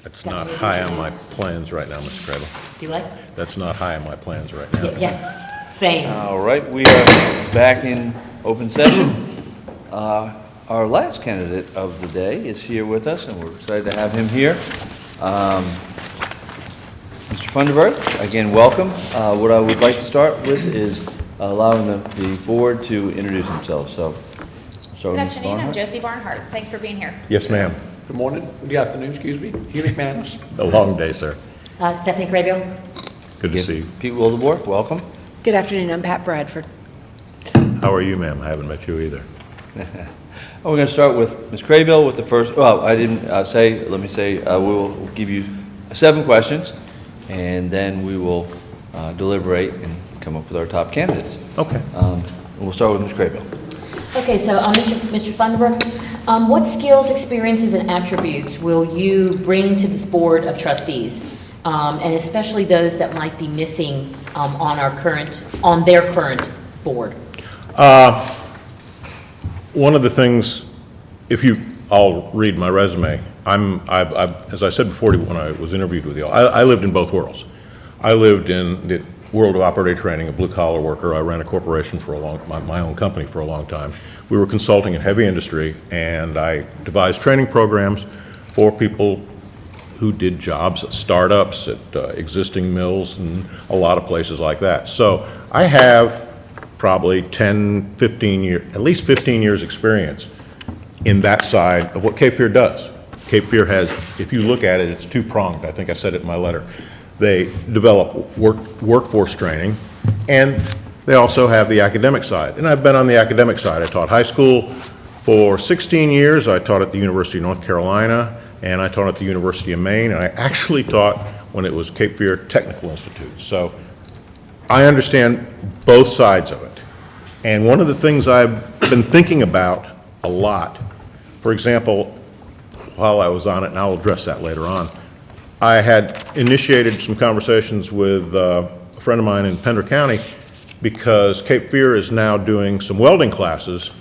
That's not high on my plans right now, Mr. Crable. Do you like? That's not high on my plans right now. Yeah, same. All right, we are back in open session. Our last candidate of the day is here with us, and we're excited to have him here. Mr. Funderburg, again, welcome. What I would like to start with is allowing the board to introduce themselves. So, Good afternoon, I'm Josie Barnhart. Thanks for being here. Yes, ma'am. Good morning, good afternoon, excuse me. Hugh McManus. A long day, sir. Stephanie Craybill. Good to see you. Pete Wildebohr, welcome. Good afternoon, I'm Pat Bradford. How are you, ma'am? I haven't met you either. We're going to start with Ms. Craybill with the first, well, I didn't say, let me say, we will give you 7 questions, and then we will deliberate and come up with our top candidates. Okay. We'll start with Ms. Craybill. Okay, so Mr. Funderburg, what skills, experiences, and attributes will you bring to this board of trustees, and especially those that might be missing on their current board? One of the things, I'll read my resume. As I said before when I was interviewed with you, I lived in both worlds. I lived in the world of operator training, a blue-collar worker. I ran a corporation for my own company for a long time. We were consulting in heavy industry, and I devised training programs for people who did jobs at startups, at existing mills, and a lot of places like that. So I have probably 10, 15 years, at least 15 years experience in that side of what Cape Fear does. Cape Fear has, if you look at it, it's two-pronged. I think I said it in my letter. They develop workforce training, and they also have the academic side. And I've been on the academic side. I taught high school for 16 years. I taught at the University of North Carolina, and I taught at the University of Maine, and I actually taught when it was Cape Fear Technical Institute. So I understand both sides of it. And one of the things I've been thinking about a lot, for example, while I was on it, and I'll address that later on, I had initiated some conversations with a friend of mine in Pender County because Cape Fear is now doing some welding classes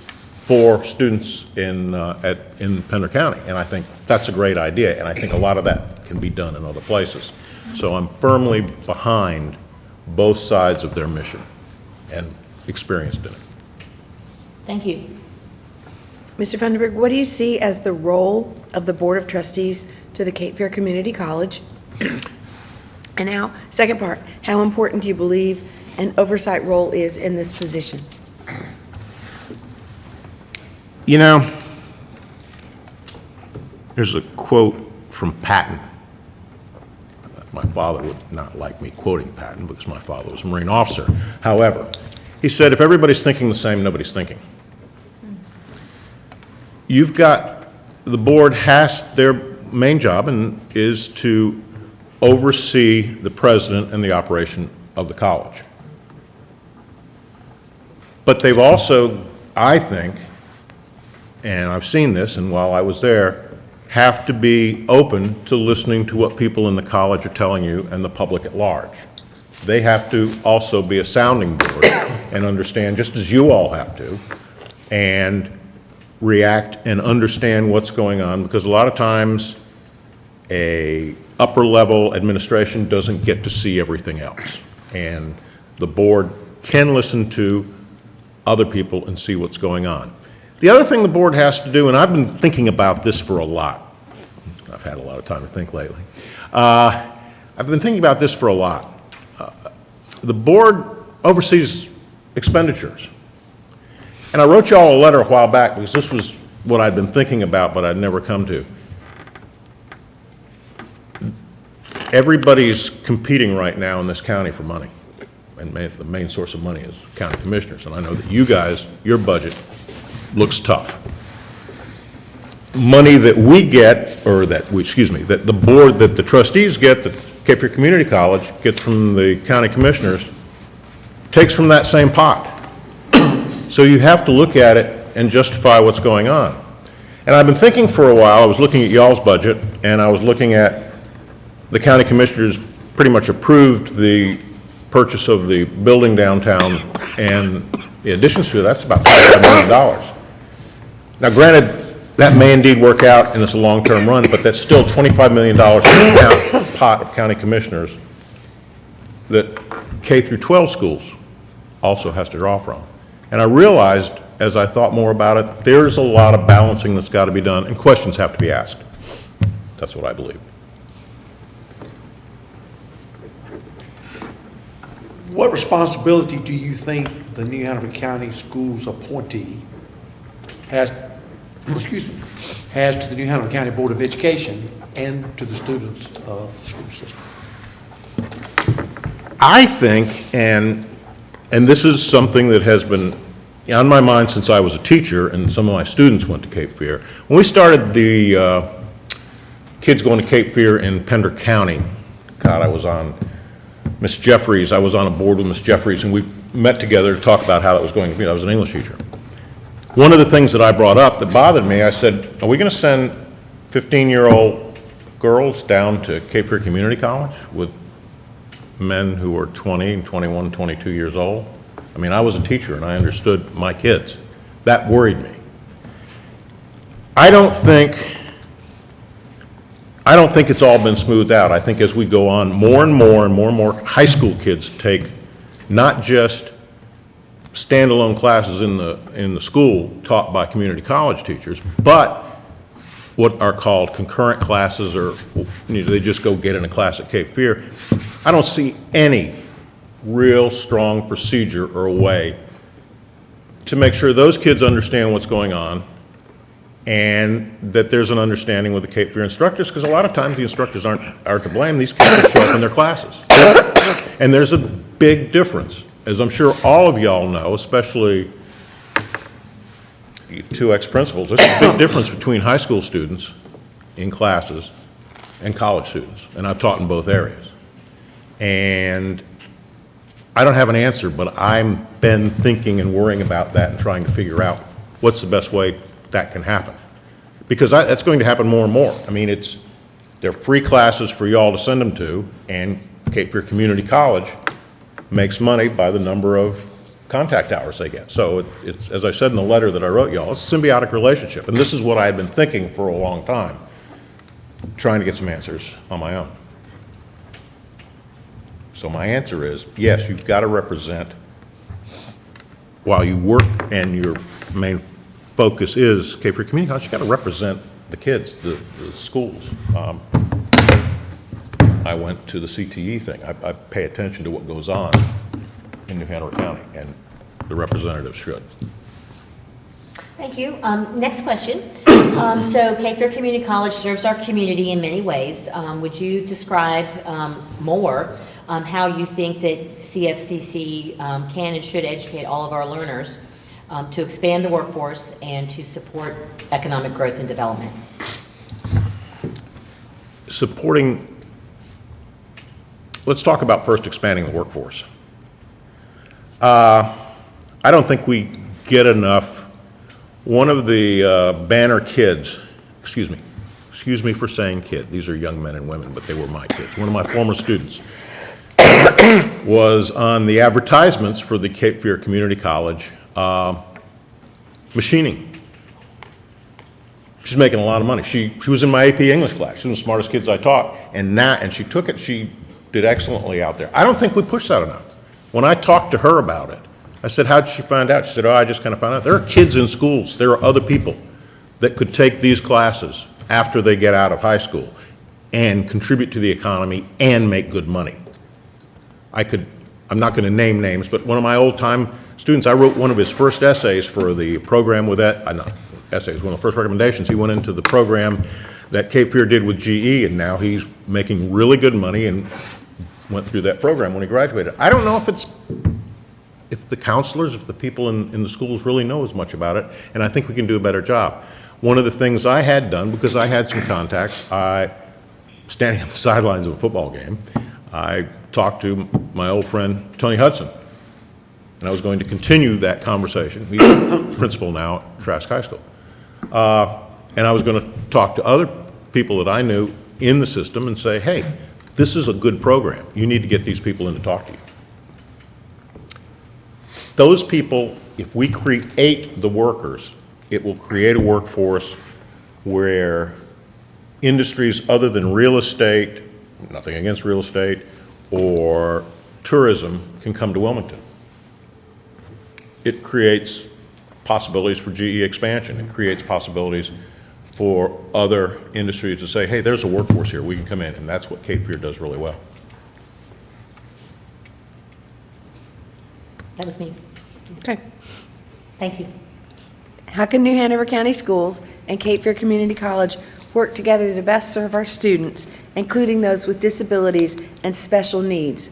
for students in Pender County. And I think that's a great idea, and I think a lot of that can be done in other places. So I'm firmly behind both sides of their mission and experienced in it. Thank you. Mr. Funderburg, what do you see as the role of the Board of Trustees to the Cape Fear Community College? And now, second part, how important do you believe an oversight role is in this position? You know, there's a quote from Patton. My father would not like me quoting Patton because my father was a Marine officer. However, he said, if everybody's thinking the same, nobody's thinking. You've got, the board has, their main job is to oversee the president and the operation of the college. But they've also, I think, and I've seen this, and while I was there, have to be open to listening to what people in the college are telling you and the public at large. They have to also be a sounding board and understand, just as you all have to, and react and understand what's going on, because a lot of times a upper level administration doesn't get to see everything else. And the board can listen to other people and see what's going on. The other thing the board has to do, and I've been thinking about this for a lot. I've had a lot of time to think lately. I've been thinking about this for a lot. The board oversees expenditures. And I wrote you all a letter a while back because this was what I'd been thinking about, but I'd never come to. Everybody's competing right now in this county for money. And the main source of money is county commissioners. And I know that you guys, your budget looks tough. Money that we get, or that the board, that the trustees get, that Cape Fear Community College gets from the county commissioners, takes from that same pot. So you have to look at it and justify what's going on. And I've been thinking for a while, I was looking at y'all's budget, and I was looking at the county commissioners pretty much approved the purchase of the building downtown, and the additions to it, that's about $5 million. Now granted, that may indeed work out and it's a long-term run, but that's still $25 million in the pot of county commissioners that K through 12 schools also has to draw from. And I realized, as I thought more about it, there's a lot of balancing that's got to be done, and questions have to be asked. That's what I believe. What responsibility do you think the New Hanover County Schools appointee has, has to the New Hanover County Board of Education and to the students of the school system? I think, and this is something that has been on my mind since I was a teacher and some of my students went to Cape Fear. When we started the kids going to Cape Fear in Pender County, God, I was on Miss Jeffries, I was on a board with Miss Jeffries, and we met together to talk about how that was going to be. I was an English teacher. One of the things that I brought up that bothered me, I said, are we going to send 15-year-old girls down to Cape Fear Community College with men who are 20 and 21, 22 years old? I mean, I was a teacher and I understood my kids. That worried me. I don't think it's all been smoothed out. I think as we go on, more and more high school kids take not just standalone classes in the school taught by community college teachers, but what are called concurrent classes, or they just go get in a class at Cape Fear. I don't see any real strong procedure or a way to make sure those kids understand what's going on and that there's an understanding with the Cape Fear instructors, because a lot of times the instructors aren't to blame. These kids just show up in their classes. And there's a big difference, as I'm sure all of y'all know, especially you two ex-principals, there's a big difference between high school students in classes and college students, and I've taught in both areas. And I don't have an answer, but I've been thinking and worrying about that and trying to figure out what's the best way that can happen. Because that's going to happen more and more. I mean, they're free classes for y'all to send them to, and Cape Fear Community College makes money by the number of contact hours they get. So it's, as I said in the letter that I wrote y'all, it's a symbiotic relationship. And this is what I had been thinking for a long time, trying to get some answers on my own. So my answer is, yes, you've got to represent, while you work and your main focus is Cape Fear Community College, you've got to represent the kids, the schools. I went to the CTE thing. I pay attention to what goes on in New Hanover County, and the representatives should. Thank you. Next question. So Cape Fear Community College serves our community in many ways. Would you describe more how you think that CFCC can and should educate all of our learners to expand the workforce and to support economic growth and development? Let's talk about first expanding the workforce. I don't think we get enough. One of the banner kids, excuse me for saying kid, these are young men and women, but they were my kids. One of my former students was on the advertisements for the Cape Fear Community College machining. She's making a lot of money. She was in my AP English class. She's one of the smartest kids I taught, and she took it. She did excellently out there. I don't think we push that enough. When I talked to her about it, I said, how did she find out? She said, oh, I just kind of found out. There are kids in schools. There are other people that could take these classes after they get out of high school and contribute to the economy and make good money. I'm not going to name names, but one of my old-time students, I wrote one of his first essays for the program with that, one of the first recommendations. He went into the program that Cape Fear did with GE, and now he's making really good money and went through that program when he graduated. I don't know if the counselors, if the people in the schools really know as much about it, and I think we can do a better job. One of the things I had done, because I had some contacts, standing on the sidelines of a football game, I talked to my old friend Tony Hudson, and I was going to continue that conversation. He's the principal now at Trask High School. And I was going to talk to other people that I knew in the system and say, hey, this is a good program. You need to get these people in to talk to you. Those people, if we create the workers, it will create a workforce where industries other than real estate, nothing against real estate, or tourism can come to Wilmington. It creates possibilities for GE expansion. It creates possibilities for other industries to say, hey, there's a workforce here, we can come in, and that's what Cape Fear does really well. That was me. Okay. Thank you. How can New Hanover County Schools and Cape Fear Community College work together to best serve our students, including those with disabilities and special needs,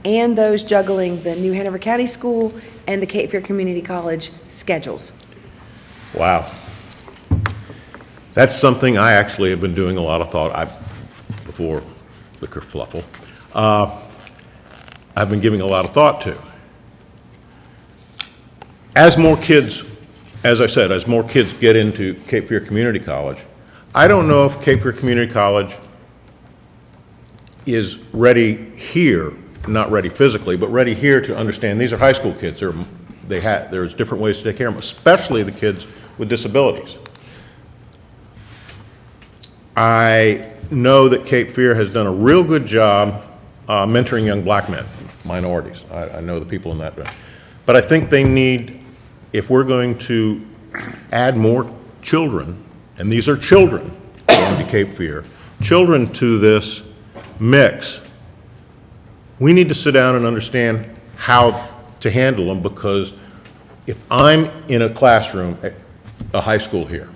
and those juggling the New Hanover County School and the Cape Fear Community College schedules? Wow. That's something I actually have been doing a lot of thought, before the kerfluffle, I've been giving a lot of thought to. As more kids, as I said, as more kids get into Cape Fear Community College, I don't know if Cape Fear Community College is ready here, not ready physically, but ready here to understand these are high school kids. There's different ways to take care of them, especially the kids with disabilities. I know that Cape Fear has done a real good job mentoring young black men, minorities. I know the people in that. But I think they need, if we're going to add more children, and these are children going to Cape Fear, children to this mix, we need to sit down and understand how to handle them, because if I'm in a classroom at a high school here,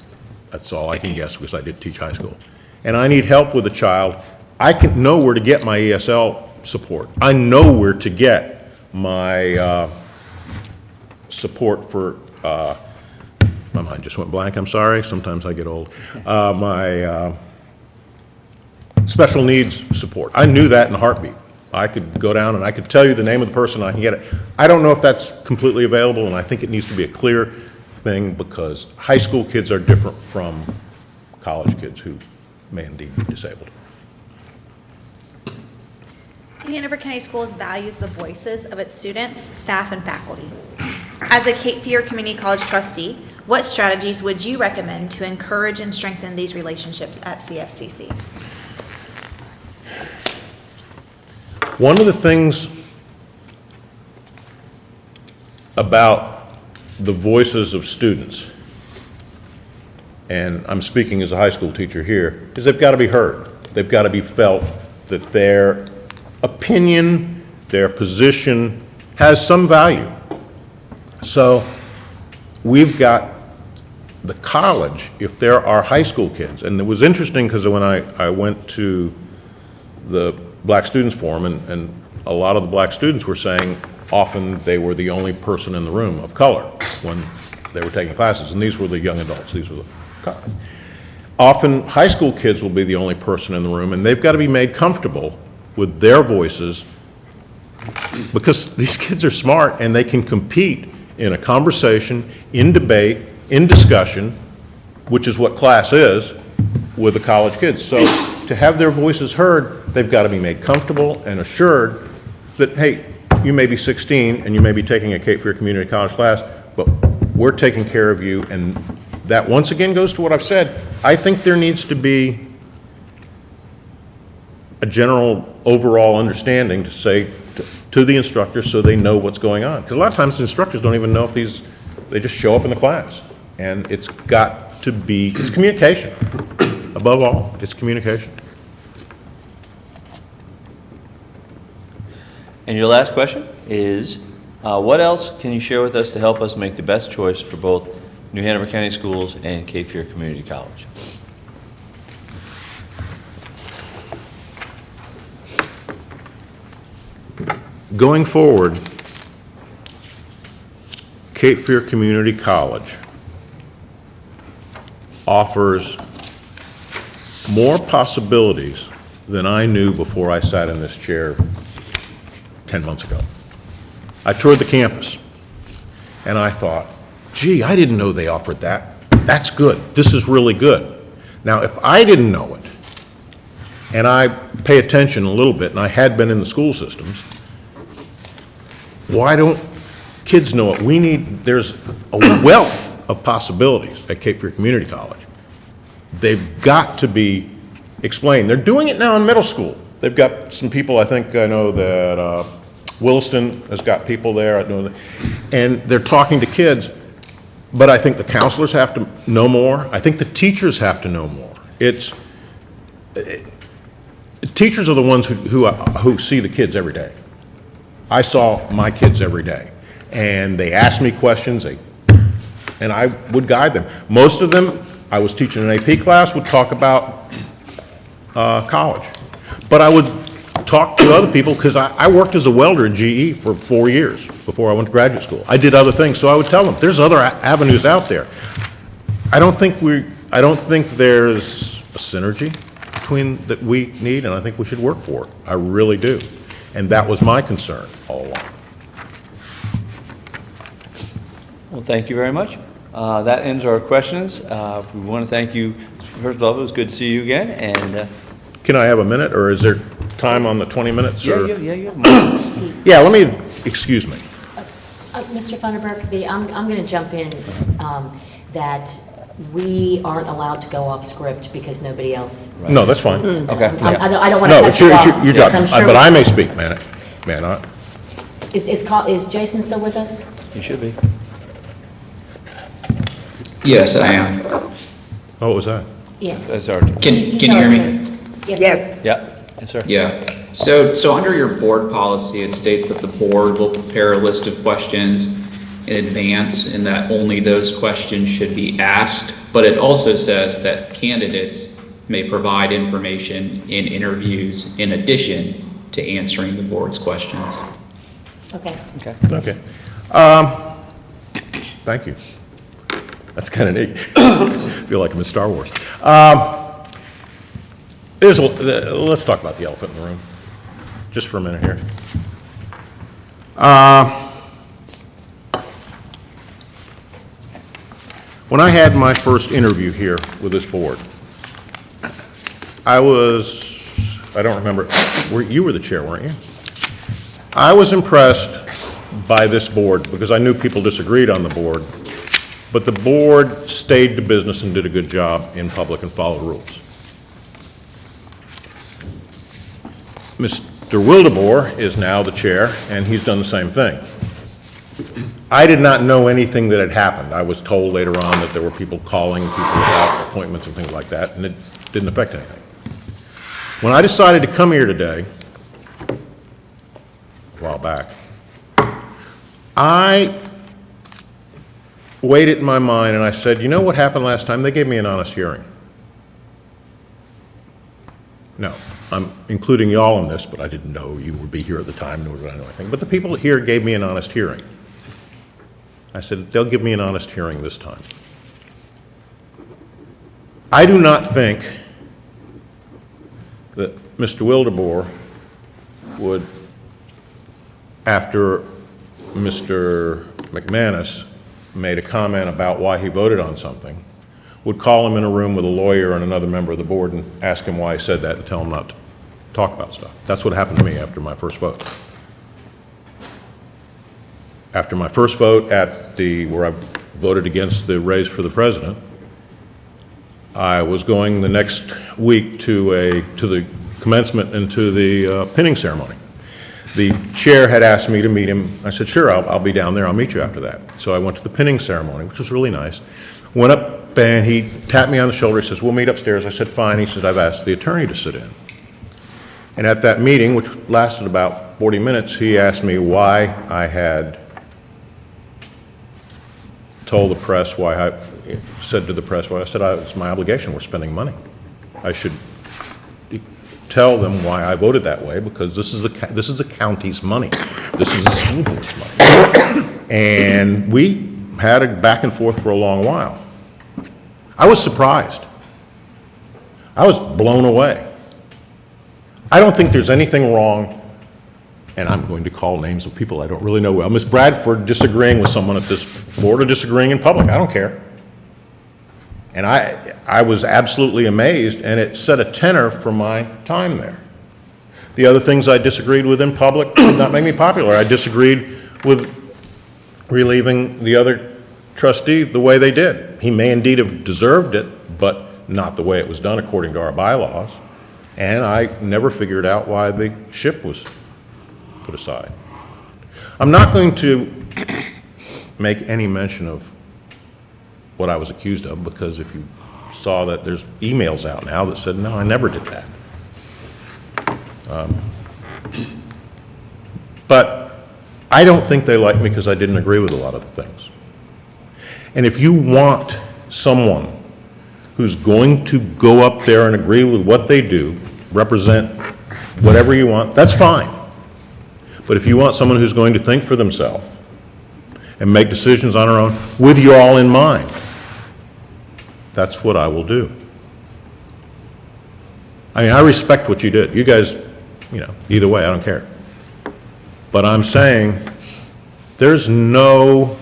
that's all I can guess because I did teach high school, and I need help with a child, I can know where to get my ESL support. I know where to get my support for, my mind just went blank, I'm sorry, sometimes I get old, my special needs support. I knew that in a heartbeat. I could go down and I could tell you the name of the person, I can get it. I don't know if that's completely available, and I think it needs to be a clear thing, because high school kids are different from college kids who may indeed be disabled. New Hanover County Schools values the voices of its students, staff, and faculty. As a Cape Fear Community College trustee, what strategies would you recommend to encourage and strengthen these relationships at CFCC? One of the things about the voices of students, and I'm speaking as a high school teacher here, is they've got to be heard. They've got to be felt that their opinion, their position has some value. So we've got the college, if there are high school kids, and it was interesting because when I went to the Black Students Forum, and a lot of the black students were saying often they were the only person in the room of color when they were taking classes, and these were the young adults, these were the often high school kids will be the only person in the room, and they've got to be made comfortable with their voices, because these kids are smart and they can compete in a conversation, in debate, in discussion, which is what class is, with the college kids. So to have their voices heard, they've got to be made comfortable and assured that, hey, you may be 16 and you may be taking a Cape Fear Community College class, but we're taking care of you. And that once again goes to what I've said. I think there needs to be a general overall understanding to say to the instructors so they know what's going on. Because a lot of times the instructors don't even know if they just show up in the class. And it's got to be, it's communication. Above all, it's communication. And your last question is, what else can you share with us to help us make the best choice for both New Hanover County Schools and Cape Fear Community College? Going forward, Cape Fear Community College offers more possibilities than I knew before I sat in this chair 10 months ago. I toured the campus and I thought, gee, I didn't know they offered that. That's good. This is really good. Now, if I didn't know it, and I pay attention a little bit, and I had been in the school systems, why don't kids know it? There's a wealth of possibilities at Cape Fear Community College they've got to be explained. They're doing it now in middle school. They've got some people, I think I know that Williston has got people there, and they're talking to kids, but I think the counselors have to know more. I think the teachers have to know more. Teachers are the ones who see the kids every day. I saw my kids every day, and they asked me questions, and I would guide them. Most of them, I was teaching an AP class, would talk about college. But I would talk to other people, because I worked as a welder at GE for 4 years before I went to graduate school. I did other things, so I would tell them, there's other avenues out there. I don't think there's a synergy between that we need, and I think we should work for it. I really do. And that was my concern all along. Well, thank you very much. That ends our questions. We want to thank you. First of all, it was good to see you again, and can I have a minute, or is there time on the 20 minutes? yeah, or? yeah. Yeah, let me, excuse me. Mr. Funderburk, I'm going to jump in, that we aren't allowed to go off script because nobody else. No, that's fine. Okay. I don't want to No, cut it's you off. your job, I'm sure but I may speak, man. Man, Is Jason still with us? You should be. Yes, I am. Oh, what was that? Yeah. That's our. Can you hear me? Yes. Yeah. Yes, sir. Yeah. So under your board policy, it states that the board will prepare a list of questions in advance and that only those questions should be asked. But it also says that candidates may provide information in interviews in addition to answering the board's questions. Okay. Okay. Thank you. That's kind of neat. Feel like I'm in Star Wars. Let's talk about the elephant in the room, just for a minute here. When I had my first interview here with this board, I don't remember, you were the chair, weren't you? I was impressed by this board because I knew people disagreed on the board, but the board stayed to business and did a good job in public and followed rules. Mr. Wildeboer is now the chair, and he's done the same thing. I did not know anything that had happened. I was told later on that there were people calling people about appointments and things like that, and it didn't affect anything. When I decided to come here today, a while back, I weighed it in my mind and I said, you know what happened last time? They gave me an honest hearing. No, I'm including y'all in this, but I didn't know you would be here at the time, nor did I know anything. But the people here gave me an honest hearing. I said, they'll give me an honest hearing this time. I do not think that Mr. Wildeboer would, after Mr. McManus made a comment about why he voted on something, would call him in a room with a lawyer and another member of the board and ask him why he said that and tell him not to talk about stuff. That's what happened to me after my first vote. After my first vote where I voted against the raise for the president, I was going the next week to the commencement and to the pinning ceremony. The chair had asked me to meet him. I said, sure, I'll be down there. I'll meet you after that. So I went to the pinning ceremony, which was really nice. Went up and he tapped me on the shoulder. He says, we'll meet upstairs. I said, fine. He says, I've asked the attorney to sit in. And at that meeting, which lasted about 40 minutes, he asked me why I had told the press, why I said to the press, I said, it's my obligation. We're spending money. I should tell them why I voted that way, because this is the county's money. This is the school board's money. And we had a back and forth for a long while. I was surprised. I was blown away. I don't think there's anything wrong, and I'm going to call names of people I don't really know well. Ms. Bradford disagreeing with someone at this board or disagreeing in public, I don't care. And I was absolutely amazed, and it set a tenor for my time there. The other things I disagreed with in public did not make me popular. I disagreed with relieving the other trustee the way they did. He may indeed have deserved it, but not the way it was done according to our bylaws, and I never figured out why the ship was put aside. I'm not going to make any mention of what I was accused of, because if you saw that there's emails out now that said, no, I never did that. But I don't think they like me because I didn't agree with a lot of the things. And if you want someone who's going to go up there and agree with what they do, represent whatever you want, that's fine. But if you want someone who's going to think for themselves and make decisions on their own with you all in mind, that's what I will do. I mean, I respect what you did. You guys, you know, either way, I don't care. But I'm saying there's no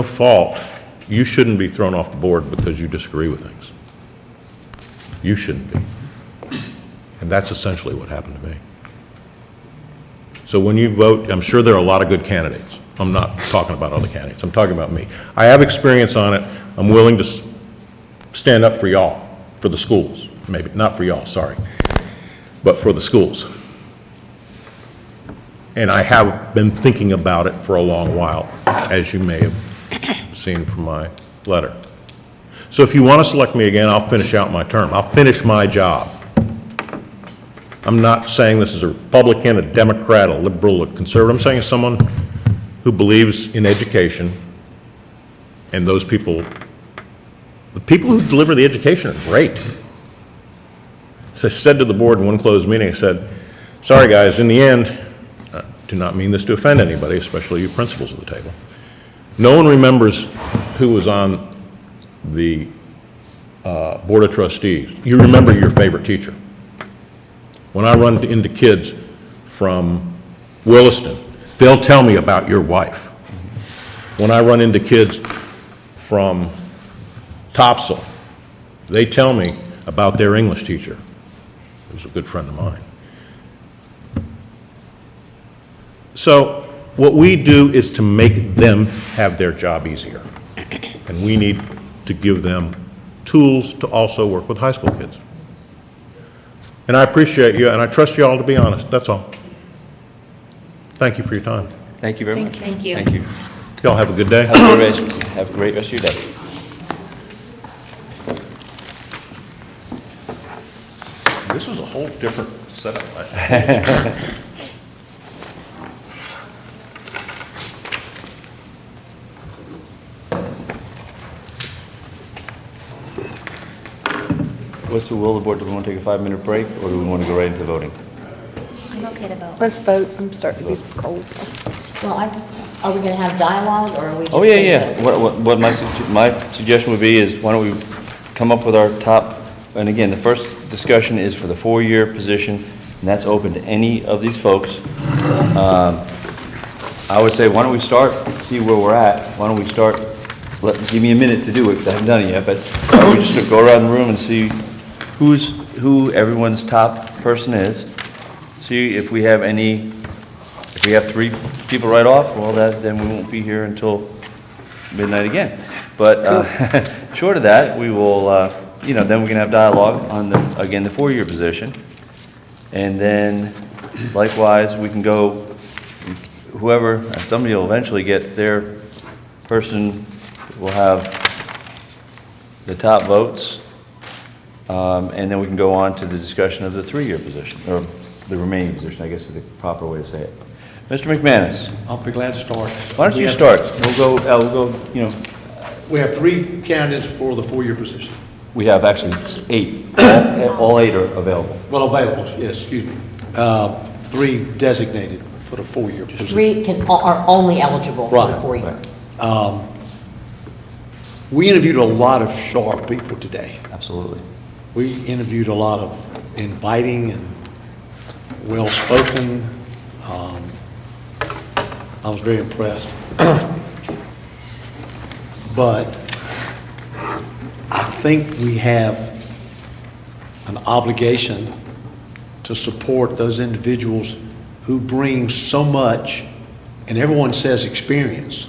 fault. You shouldn't be thrown off the board because you disagree with things. You shouldn't be. And that's essentially what happened to me. So when you vote, I'm sure there are a lot of good candidates. I'm not talking about other candidates. I'm talking about me. I have experience on it. I'm willing to stand up for y'all, for the schools. Maybe not for y'all, sorry, but for the schools. And I have been thinking about it for a long while, as you may have seen from my letter. So if you want to select me again, I'll finish out my term. I'll finish my job. I'm not saying this is a Republican, a Democrat, a liberal, a conservative. I'm saying it's someone who believes in education, and those people, the people who deliver the education are great. As I said to the board in one closed meeting, I said, sorry guys, in the end, I do not mean this to offend anybody, especially you principals at the table. No one remembers who was on the Board of Trustees. You remember your favorite teacher. When I run into kids from Williston, they'll tell me about your wife. When I run into kids from Topsail, they tell me about their English teacher, who's a good friend of mine. So what we do is to make them have their job easier. And we need to give them tools to also work with high school kids. And I appreciate you, and I trust you all to be honest. That's all. Thank you for your time. Thank you very much. Thank you. Thank you. Y'all have a good day. Have a great rest of your day. This was a whole different setup last night. What's the will of the board? Do we want to take a 5-minute break, or do we want to go right into voting? I'm okay to vote. Let's vote. I'm starting to be cold. Well, are we going to have dialogue, or are we just? Oh, yeah. What my suggestion would be is, why don't we come up with our top, and again, the first discussion is for the 4-year position, and that's open to any of these folks. I would say, why don't we start, see where we're at, why don't we start, give me a minute to do it, because I haven't done it yet, but why don't we just go around the room and see who everyone's top person is, see if we have any, if we have 3 people right off, well, then we won't be here until midnight again. But short of that, we will, then we can have dialogue on the 4-year position. And then likewise, we can go, whoever, somebody will eventually get their person, will have the top votes. And then we can go on to the discussion of the 3-year position, or the remaining position, I guess is the proper way to say it. Mr. McManus. I'll be glad to start. Why don't you start? We'll go, We have 3 candidates for the 4-year position. We have actually 8. All 8 are available. Well, available, yes, excuse me. 3 designated for the 4-year position. 3 are only eligible for the 4-year. Right. We interviewed a lot of sharp people today. Absolutely. We interviewed a lot of inviting and well-spoken. I was very impressed. But I think we have an obligation to support those individuals who bring so much, and everyone says experience.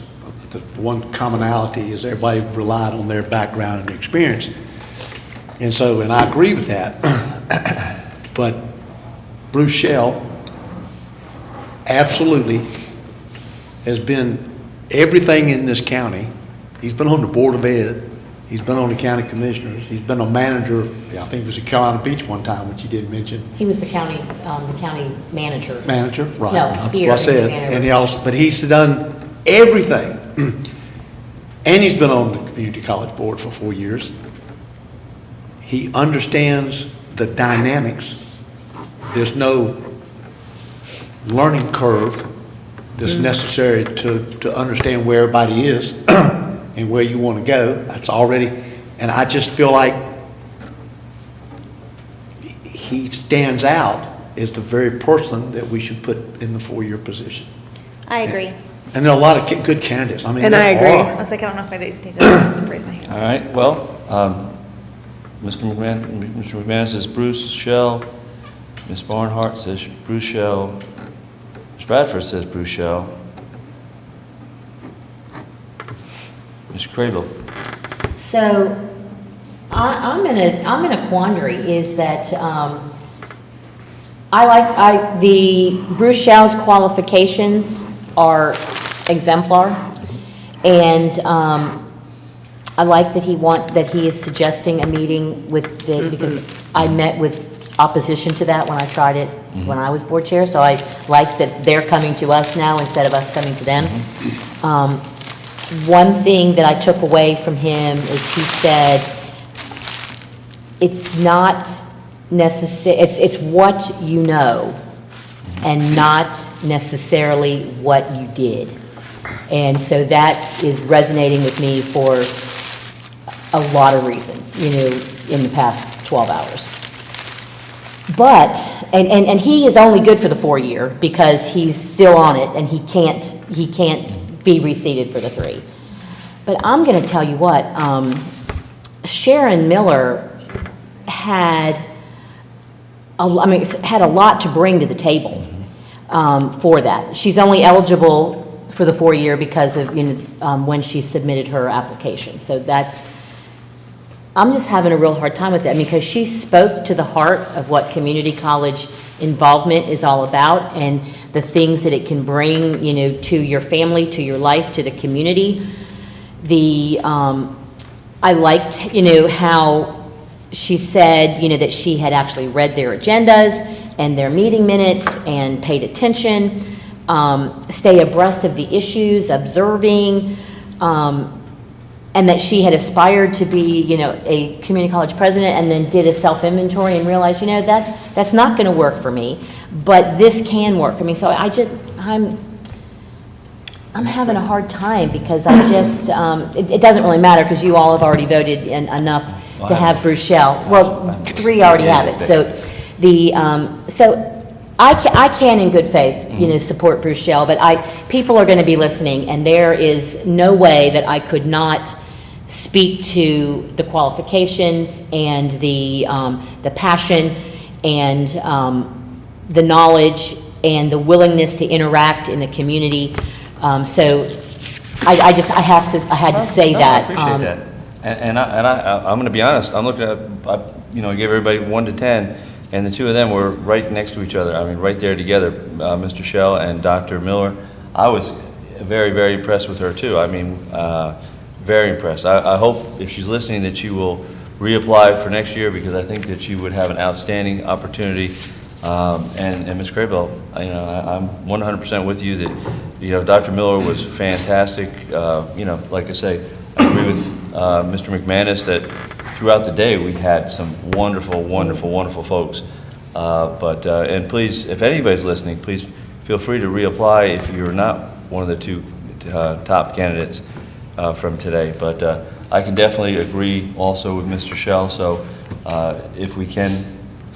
the one commonality is everybody relied on their background and experience. And so, and I agree with that. But Bruce Shell absolutely has been everything in this county. He's been on the Board of Ed. He's been on the county commissioners. He's been a manager. I think it was at Carolina Beach one time, which you didn't mention. He was the county manager. Manager, right. No, That's here, what I said. manager. And he also, but he's done everything. And he's been on the community college board for 4 years. He understands the dynamics. There's no learning curve that's necessary to understand where everybody is and where you want to go. That's already, and I just feel like he stands out as the very person that we should put in the 4-year position. I agree. And there are a lot of good candidates. I mean, And I agree. I was like, I don't know if I need to raise my hand. All right, well, Mr. McManus says Bruce Shell. Ms. Barnhart says Bruce Shell. Ms. Bradford says Bruce Shell. Mr. Crable. So I'm in a quandary. Is that the Bruce Shell's qualifications are exemplar, and I like that he is suggesting a meeting with the, because I met with opposition to that when I tried it when I was board chair, so I like that they're coming to us now instead of us coming to them. One thing that I took away from him is he said, it's not necessary, it's what you know and not necessarily what you did. And so that is resonating with me for a lot of reasons, in the past 12 hours. But, and he is only good for the 4-year because he's still on it and he can't be reseated for the 3. But I'm going to tell you what, Sharon Miller had a lot to bring to the table for that. She's only eligible for the 4-year because of when she submitted her application. So I'm just having a real hard time with that because she spoke to the heart of what community college involvement is all about and the things that it can bring, to your family, to your life, to the community. I liked, how she said, that she had actually read their agendas and their meeting minutes and paid attention, stay abreast of the issues, observing, and that she had aspired to be, a community college president and then did a self-inventory and realized, that's not going to work for me, but this can work for me. So I'm having a hard time because it doesn't really matter because you all have already voted enough to have Bruce Shell. Well, 3 already have it. So I can in good faith, support Bruce Shell, but people are going to be listening, and there is no way that I could not speak to the qualifications and the passion and the knowledge and the willingness to interact in the community. So I had to say that. I appreciate that. And I'm going to be honest. I'm looking at, I gave everybody 1 to 10. And the 2 of them were right next to each other. I mean, right there together, Mr. Shell and Dr. Miller. I was very, very impressed with her too. I mean, very impressed. I hope if she's listening that she will reapply for next year because I think that she would have an outstanding opportunity. And Ms. Crable, I'm 100% with you that, Dr. Miller was fantastic. Like I say, I agree with Mr. McManus that throughout the day, we had some wonderful, wonderful, wonderful folks. And please, if anybody's listening, please feel free to reapply if you're not one of the 2 top candidates from today. But I can definitely agree also with Mr. Shell. So if we can,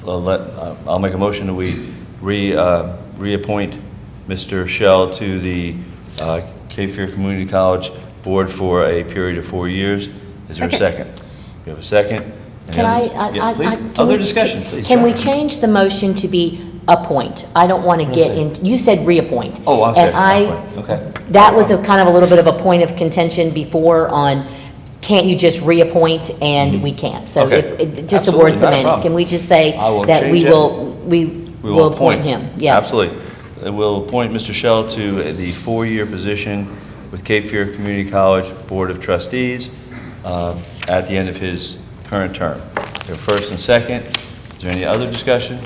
I'll make a motion that we reappoint Mr. Shell to the Cape Fear Community College Board for a period of 4 years. Is there a second? We have a second. Can Other discussion, please. Can we change the motion to be appoint? I don't want to get in, you said reappoint. Oh, I'm sorry. And Okay. that was a kind of a little bit of a point of contention before on, can't you just reappoint, and we can't. So Okay. just the Absolutely, word's not a amended. problem. Can we just say I will that we change it. will appoint him? Yeah. Absolutely. We'll appoint Mr. Shell to the 4-year position with Cape Fear Community College Board of Trustees at the end of his current term. Your first and second. Is there any other discussion?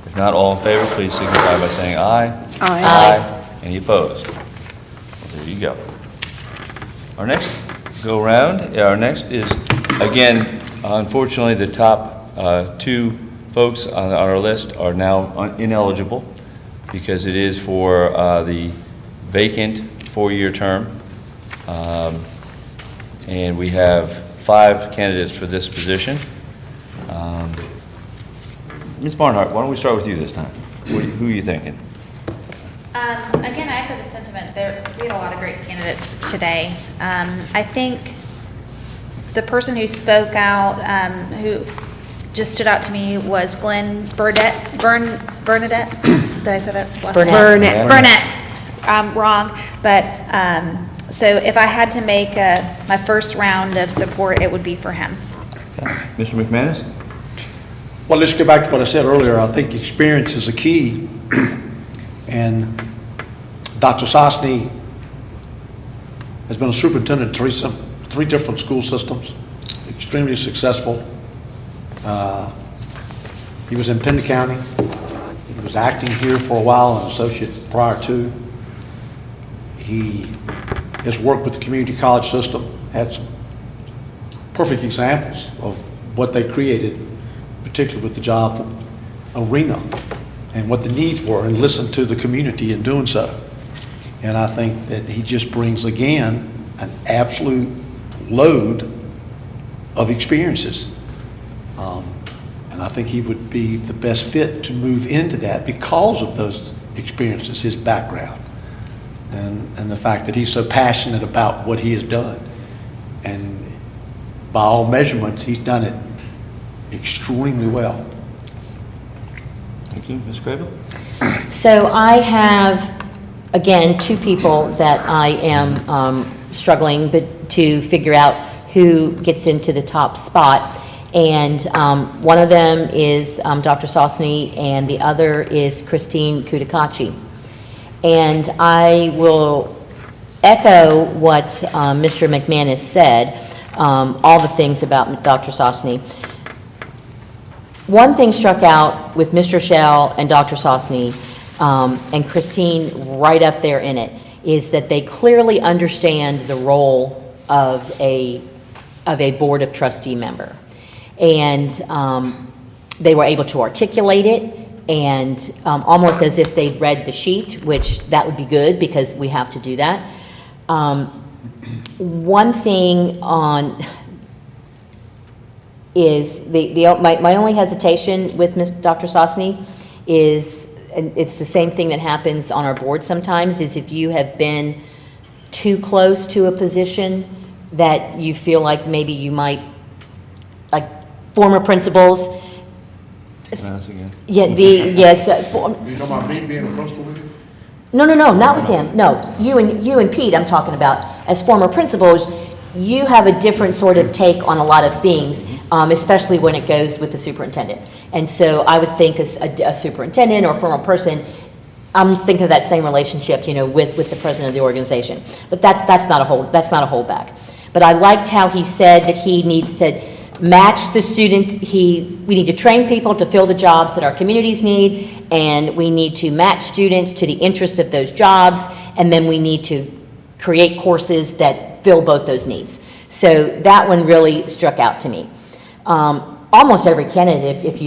If not, all in favor, please signify by saying aye. Aye. Any opposed? There you go. Our next next is, again, unfortunately, the top 2 folks on our list are now ineligible because it is for the vacant 4-year term. And we have 5 candidates for this position. Ms. Barnhart, why don't we start with you this time? Who are you thinking? Again, I echo the sentiment. We had a lot of great candidates today. I think the person who spoke out, who just stood out to me, was Glenn Bernadette. Did I say that last name? Burnett. Wrong. But so if I had to make my first round of support, it would be for him. Okay. Mr. McManus? Well, let's go back to what I said earlier. I think experience is a key. And Dr. Sosny has been a superintendent in 3 different school systems, extremely successful. He was in Penn County. He was acting here for a while, an associate prior to. He has worked with the community college system, had some perfect examples of what they created, particularly with the job arena and what the needs were, and listened to the community in doing so. And I think that he just brings, again, an absolute load of experiences. And I think he would be the best fit to move into that because of those experiences, his background, and the fact that he's so passionate about what he has done. And by all measurements, he's done it extremely well. Thank you. Ms. Cradle? So I have, again, 2 people that I am struggling to figure out who gets into the top spot. And one of them is Dr. Sosny, and the other is Christine Kudakachi. And I will echo what Mr. McManus said, all the things about Dr. Sosny. One thing struck out with Mr. Shell and Dr. Sosny, and Christine right up there in it, is that they clearly understand the role of a board of trustee member. And they were able to articulate it, and almost as if they'd read the sheet, which that would be good because we have to do that. One thing is my only hesitation with Dr. Sosny is, and it's the same thing that happens on our board sometimes, is if you have been too close to a position that you feel like maybe you might, like former principals. Again. Yeah, yes. You know about me being a principal with you? No, not with him. No, you and Pete, I'm talking about. As former principals, you have a different sort of take on a lot of things, especially when it goes with the superintendent. And so I would think a superintendent or former person, I'm thinking of that same relationship, with the president of the organization. But that's not a holdback. But I liked how he said that he needs to match the student. We need to train people to fill the jobs that our communities need, and we need to match students to the interest of those jobs, and then we need to create courses that fill both those needs. So that one really struck out to me. Almost every candidate, if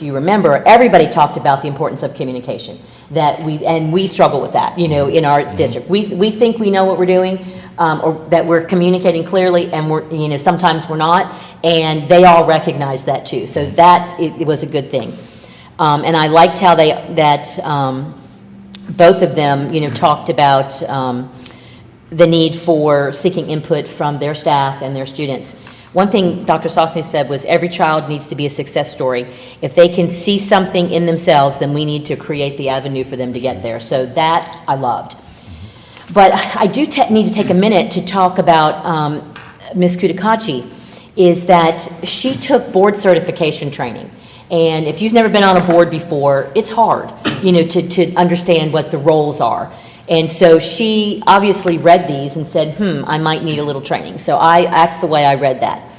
you remember, everybody talked about the importance of communication. And we struggle with that, in our district. We think we know what we're doing, or that we're communicating clearly, and sometimes we're not, and they all recognize that too. So that it was a good thing. And I liked how both of them, talked about the need for seeking input from their staff and their students. One thing Dr. Sosny said was every child needs to be a success story. If they can see something in themselves, then we need to create the avenue for them to get there. So that I loved. But I do need to take a minute to talk about Ms. Kutakachi, is that she took board certification training. And if you've never been on a board before, it's hard, to understand what the roles are. And so she obviously read these and said, I might need a little training. So that's the way I read that.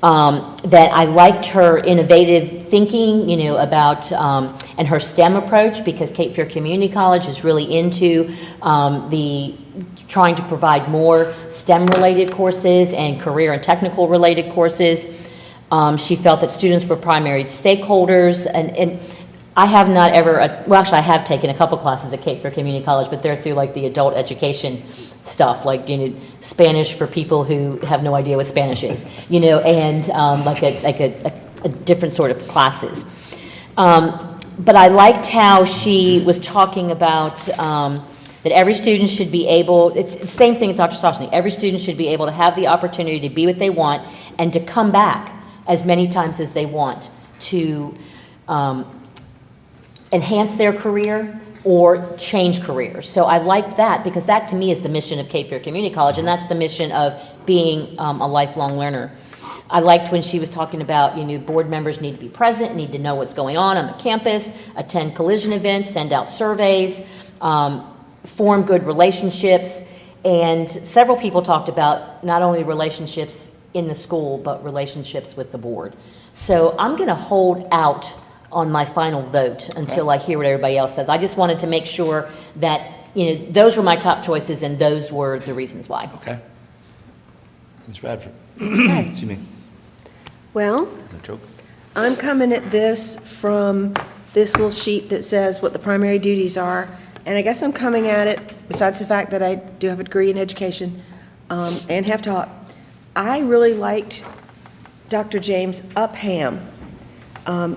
That I liked her innovative thinking, about, and her STEM approach, because Cape Fear Community College is really into trying to provide more STEM-related courses and career and technical-related courses. She felt that students were primary stakeholders, and I have not ever, actually I have taken a couple classes at Cape Fear Community College, but they're through like the adult education stuff, like, Spanish for people who have no idea what Spanish is, and like a different sort of classes. But I liked how she was talking about that every student should be able, it's the same thing with Dr. Sosny, every student should be able to have the opportunity to be what they want and to come back as many times as they want to enhance their career or change careers. So I liked that, because that to me is the mission of Cape Fear Community College, and that's the mission of being a lifelong learner. I liked when she was talking about, board members need to be present, need to know what's going on the campus, attend collision events, send out surveys, form good relationships, and several people talked about not only relationships in the school, but relationships with the board. So I'm going to hold out on my final vote until I hear what everybody else says. I just wanted to make sure that, those were my top choices and those were the reasons why. Okay. Ms. Bradford. Excuse me. Well, No joke. I'm coming at this from this little sheet that says what the primary duties are, and I guess I'm coming at it, besides the fact that I do have a degree in education and have taught, I really liked Dr. James Upham.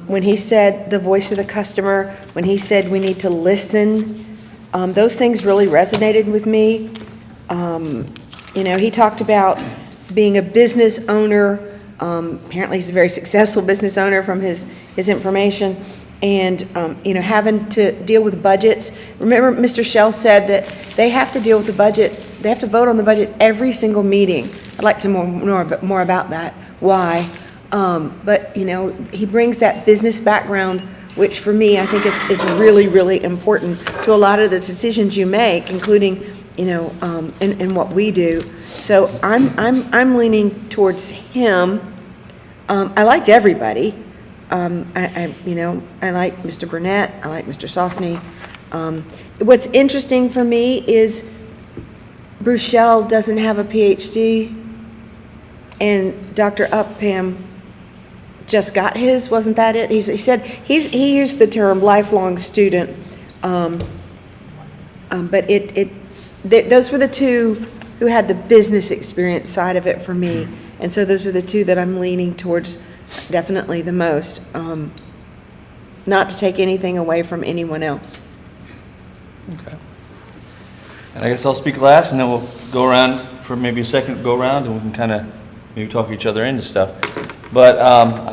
When he said the voice of the customer, when he said we need to listen, those things really resonated with me. He talked about being a business owner. Apparently he's a very successful business owner from his information, and having to deal with budgets. Remember, Mr. Shell said that they have to deal with the budget, they have to vote on the budget every single meeting. I'd like to know more about that, why. But he brings that business background, which for me, I think is really, really important to a lot of the decisions you make, including, in what we do. So I'm leaning towards him. I liked everybody. I like Mr. Burnett, I like Mr. Sosny. What's interesting for me is Bruce Shell doesn't have a PhD, and Dr. Upham just got his, wasn't that it? He said, he used the term lifelong student, but those were the two who had the business experience side of it for me, and so those are the two that I'm leaning towards definitely the most, not to take anything away from anyone else. Okay. And I guess I'll speak last, and then we'll go around for maybe a second go around, and we can kind of maybe talk each other into stuff. But,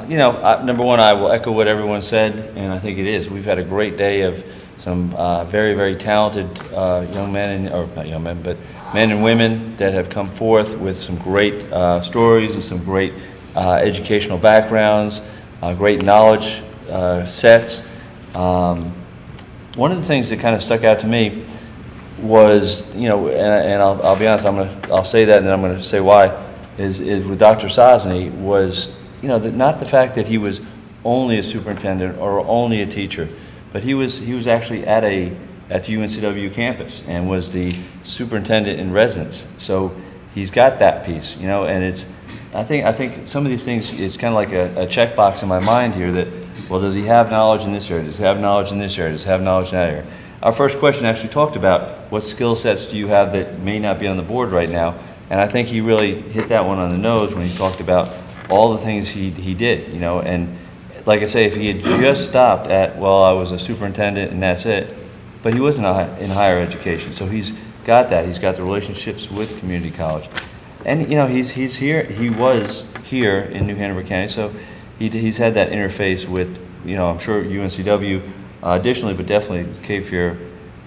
number one, I will echo what everyone said, and I think it is. We've had a great day of some very, very talented young men, or not young men, but men and women that have come forth with some great stories and some great educational backgrounds, great knowledge sets. One of the things that kind of stuck out to me was, and I'll be honest, I'll say that, and then I'm going to say why, is with Dr. Sosny was, not the fact that he was only a superintendent or only a teacher, but he was actually at the UNCW campus and was the superintendent in residence. So he's got that piece, and I think some of these things is kind of like a checkbox in my mind here that, well, does he have knowledge in this area? Does he have knowledge in this area? Does he have knowledge in that area? Our first question actually talked about what skill sets do you have that may not be on the board right now, and I think he really hit that one on the nose when he talked about all the things he did, and like I say, if he had just stopped at, well, I was a superintendent and that's it, but he wasn't in higher education, so he's got that. He's got the relationships with community college, and he's here. He was here in New Hanover County, so he's had that interface with, I'm sure UNCW additionally, but definitely Cape Fear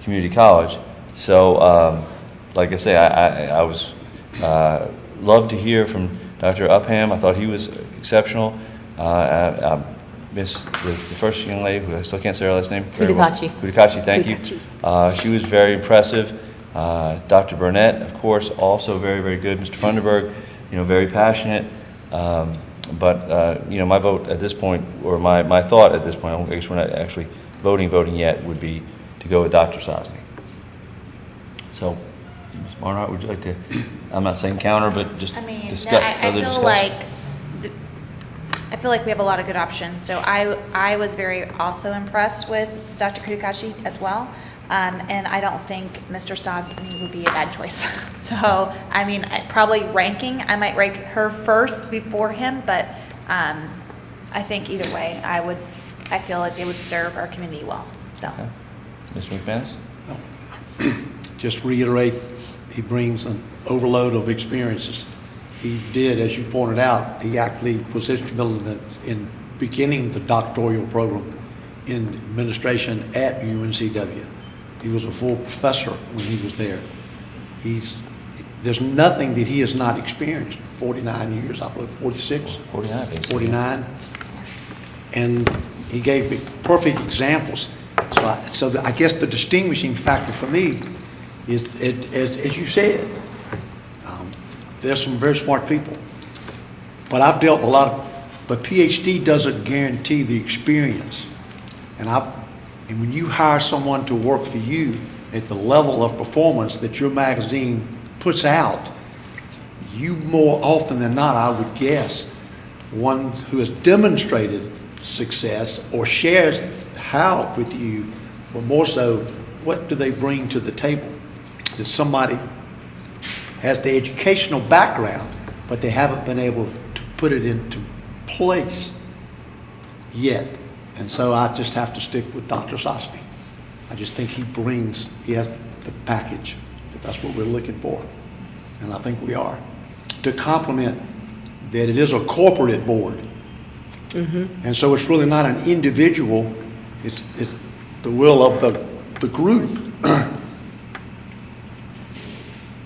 Community College. So like I say, I was, loved to hear from Dr. Upham. I thought he was exceptional. I miss the first young lady, who I still can't say her last name. very well. Kudikachi, thank you. She was very impressive. Dr. Burnett, of course, also very, very good. Mr. Funderburg, very passionate. But my vote at this point, or my thought at this point, I guess we're not actually voting yet, would be to go with Dr. Sosny. So, Ms. Barnhart, would you like to, I'm not saying counter, but just discuss, further discussion? I feel like we have a lot of good options. So I was very also impressed with Dr. Kudikachi as well. And I don't think Mr. Sosny would be a bad choice. So, probably ranking, I might rank her first before him, but I think either way, I feel like they would serve our community well, so. Okay. Mr. McManus? Just reiterate, he brings an overload of experiences. He did, as you pointed out, he actually was instrumental in beginning the doctoral program in administration at UNCW. He was a full professor when he was there. There's nothing that he has not experienced. 49 years, I believe, 46? 49. 49. And he gave me perfect examples. So I guess the distinguishing factor for me is, as you said, there's some very smart people. But I've dealt with but PhD doesn't guarantee the experience. And when you hire someone to work for you at the level of performance that your magazine puts out, you more often than not, I would guess, one who has demonstrated success or shares how with you, or more so, what do they bring to the table? That somebody has the educational background, but they haven't been able to put it into place yet. And so I just have to stick with Dr. Sosny. I just think he has the package, if that's what we're looking for. And I think we are. To complement that it is a corporate board. Mm-hmm. And so it's really not an individual, it's the will of the group.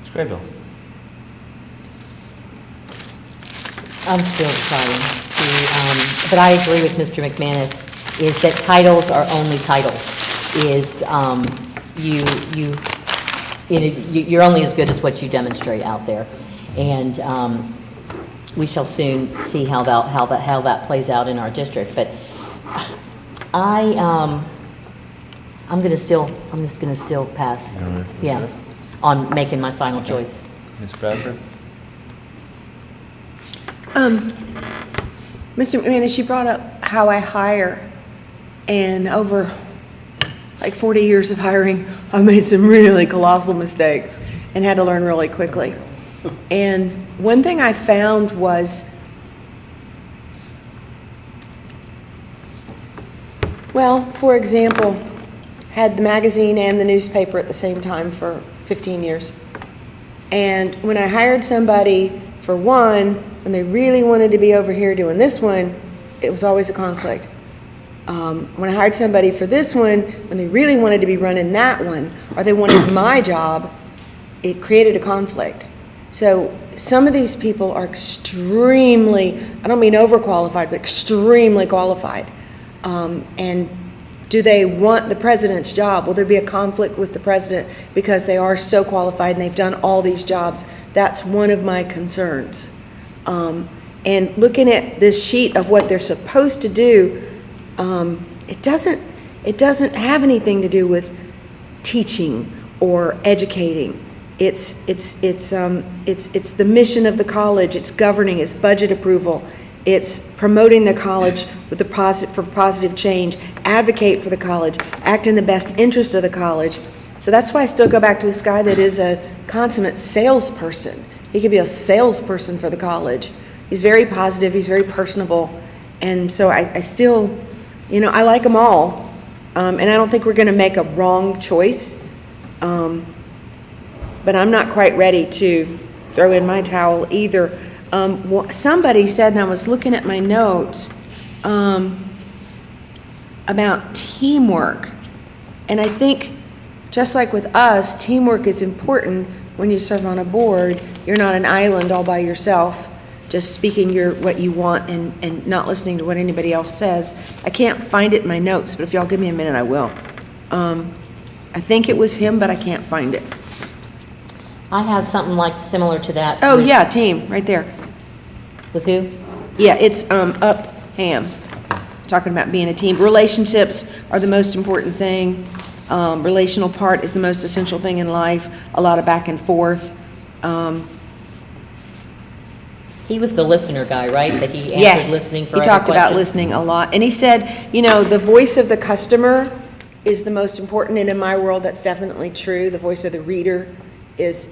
It's great, Bill. I'm still deciding. But I agree with Mr. McManus, is that titles are only titles. You're only as good as what you demonstrate out there. And we shall soon see how that plays out in our district. But I'm just gonna still pass. Yeah, on making my final choice. Ms. Bradford? Mr. McManus, you brought up how I hire, and over like 40 years of hiring, I've made some really colossal mistakes and had to learn really quickly. And one thing I found was, well, for example, had the magazine and the newspaper at the same time for 15 years. And when I hired somebody for one, when they really wanted to be over here doing this one, it was always a conflict. When I hired somebody for this one, when they really wanted to be running that one, or they wanted my job, it created a conflict. So some of these people are extremely, I don't mean overqualified, but extremely qualified. And do they want the president's job? Will there be a conflict with the president because they are so qualified and they've done all these jobs? That's one of my concerns. And looking at this sheet of what they're supposed to do, it doesn't have anything to do with teaching or educating. It's the mission of the college. It's governing. It's budget approval. It's promoting the college with for positive change. Advocate for the college. Act in the best interest of the college. So that's why I still go back to this guy that is a consummate salesperson. He could be a salesperson for the college. He's very positive. He's very personable. And so I still, I like them all. And I don't think we're going to make a wrong choice. But I'm not quite ready to throw in my towel either. Somebody said, and I was looking at my notes, about teamwork. And I think, just like with us, teamwork is important, when you serve on a board, you're not an island all by yourself, just speaking what you want and not listening to what anybody else says. I can't find it in my notes, but if y'all give me a minute, I will. I think it was him, but I can't find it. I have something like similar to that. Oh, yeah, team, right there. With who? Yeah, it's up Ham, talking about being a team. Relationships are the most important thing. Relational part is the most essential thing in life. A lot of back and forth. He was the listener guy, right? That he Yes, answered listening for he every talked about question? listening a lot. And he said, you know, the voice of the customer is the most important, and in my world, that's definitely true. The voice of the reader is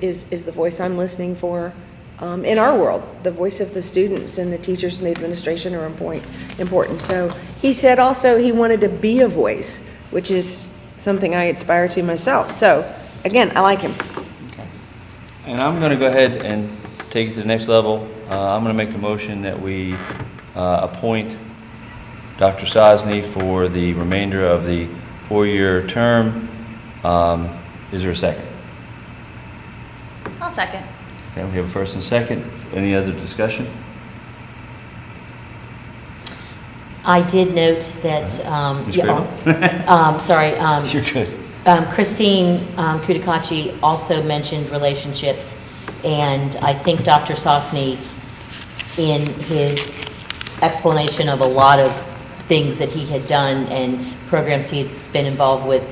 the voice I'm listening for. In our world, the voice of the students and the teachers and the administration are important. So he said also he wanted to be a voice, which is something I aspire to myself. So again, I like him. And I'm going to go ahead and take it to the next level. I'm going to make a motion that we appoint Dr. Sosny for the remainder of the 4-year term. Is there a second? I'll second. Okay, we have a first and a second. Any other discussion? I did note that, Ms. sorry. You're good. Christine Kudakachi also mentioned relationships, and I think Dr. Sosny, in his explanation of a lot of things that he had done and programs he had been involved with,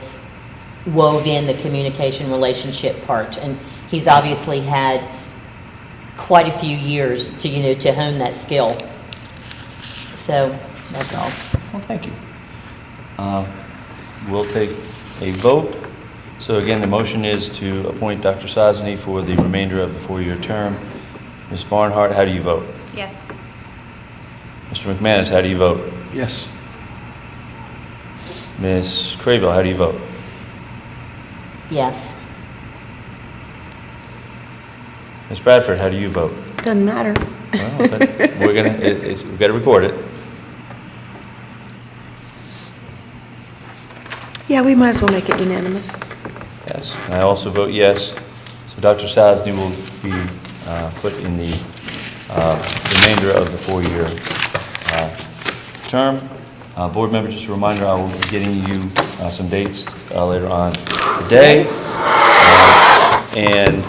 wove in the communication relationship part. And he's obviously had quite a few years to hone that skill. So that's all. Well, thank you. We'll take a vote. So again, the motion is to appoint Dr. Sosny for the remainder of the 4-year term. Ms. Barnhart, how do you vote? Yes. Mr. McManus, how do you vote? Yes. Ms. Craybill, how do you vote? Yes. Ms. Bradford, how do you vote? Doesn't matter. Well, but we've got to record it. Yeah, we might as well make it unanimous. Yes, and I also vote yes. So Dr. Sosny will be put in the remainder of the 4-year term. Board members, just a reminder, I will be getting you some dates later on today. And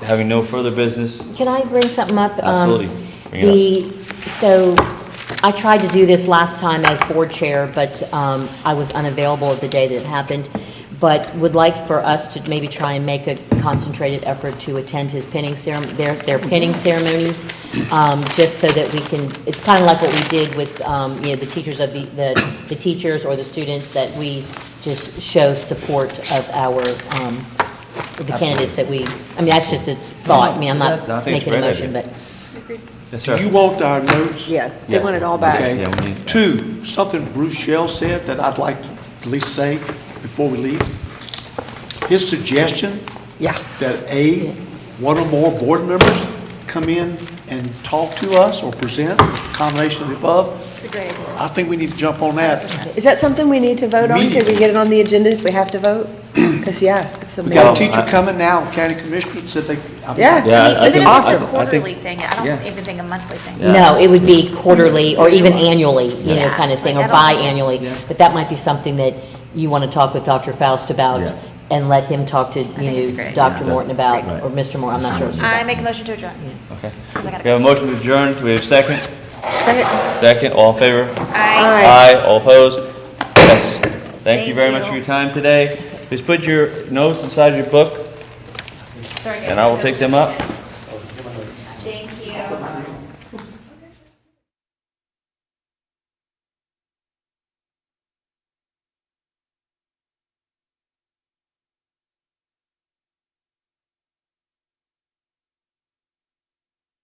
having no further business. Can I bring something up? Absolutely. Bring it up. So I tried to do this last time as board chair, but I was unavailable the day that it happened. But would like for us to maybe try and make a concentrated effort to attend his pinning their pinning ceremonies, just so that we can. It's kind of like what we did with the teachers of the teachers or the students, that we just show support of our the candidates that we. I mean, that's just a thought. I mean, I'm not making a motion, but. Yes, sir. Do you want our notes? Yeah, they Yes. want it all back. Okay. Yeah, we need- 2, something Bruce Shell said that I'd like to at least say before we leave. His suggestion Yeah. that one or more board members come in and talk to us or present, combination of the above. It's a great idea. I think we need to jump on that. Is that something we need to vote on? Can we Immediately. get it on the agenda if we have to vote? Because, yeah, it's We got a amazing. teacher coming now, county commissioner, said they. Yeah. Yeah, I It's think- awesome. I think- Quarterly thing, I yeah. don't even think a monthly thing. Yeah. No, it would be quarterly or even annually, Yeah. kind of thing, or Like, I don't think biannually. Yeah. But that might be something that you want to talk with Dr. Faust about, Yeah. and let him talk to, think it's a great Dr. idea. Morton about, Right. or Mr. Morton, I'm not sure. I make a motion to adjourn. Okay. 'Cause I gotta We have a go. motion to adjourn. Do we have a second? Second. Second, all in favor? Aye. Aye, all opposed? Yes. Thank you Thank very much you. for your time today. Please put your notes inside your book, Sorry, guys. and I will take them up. Thank you.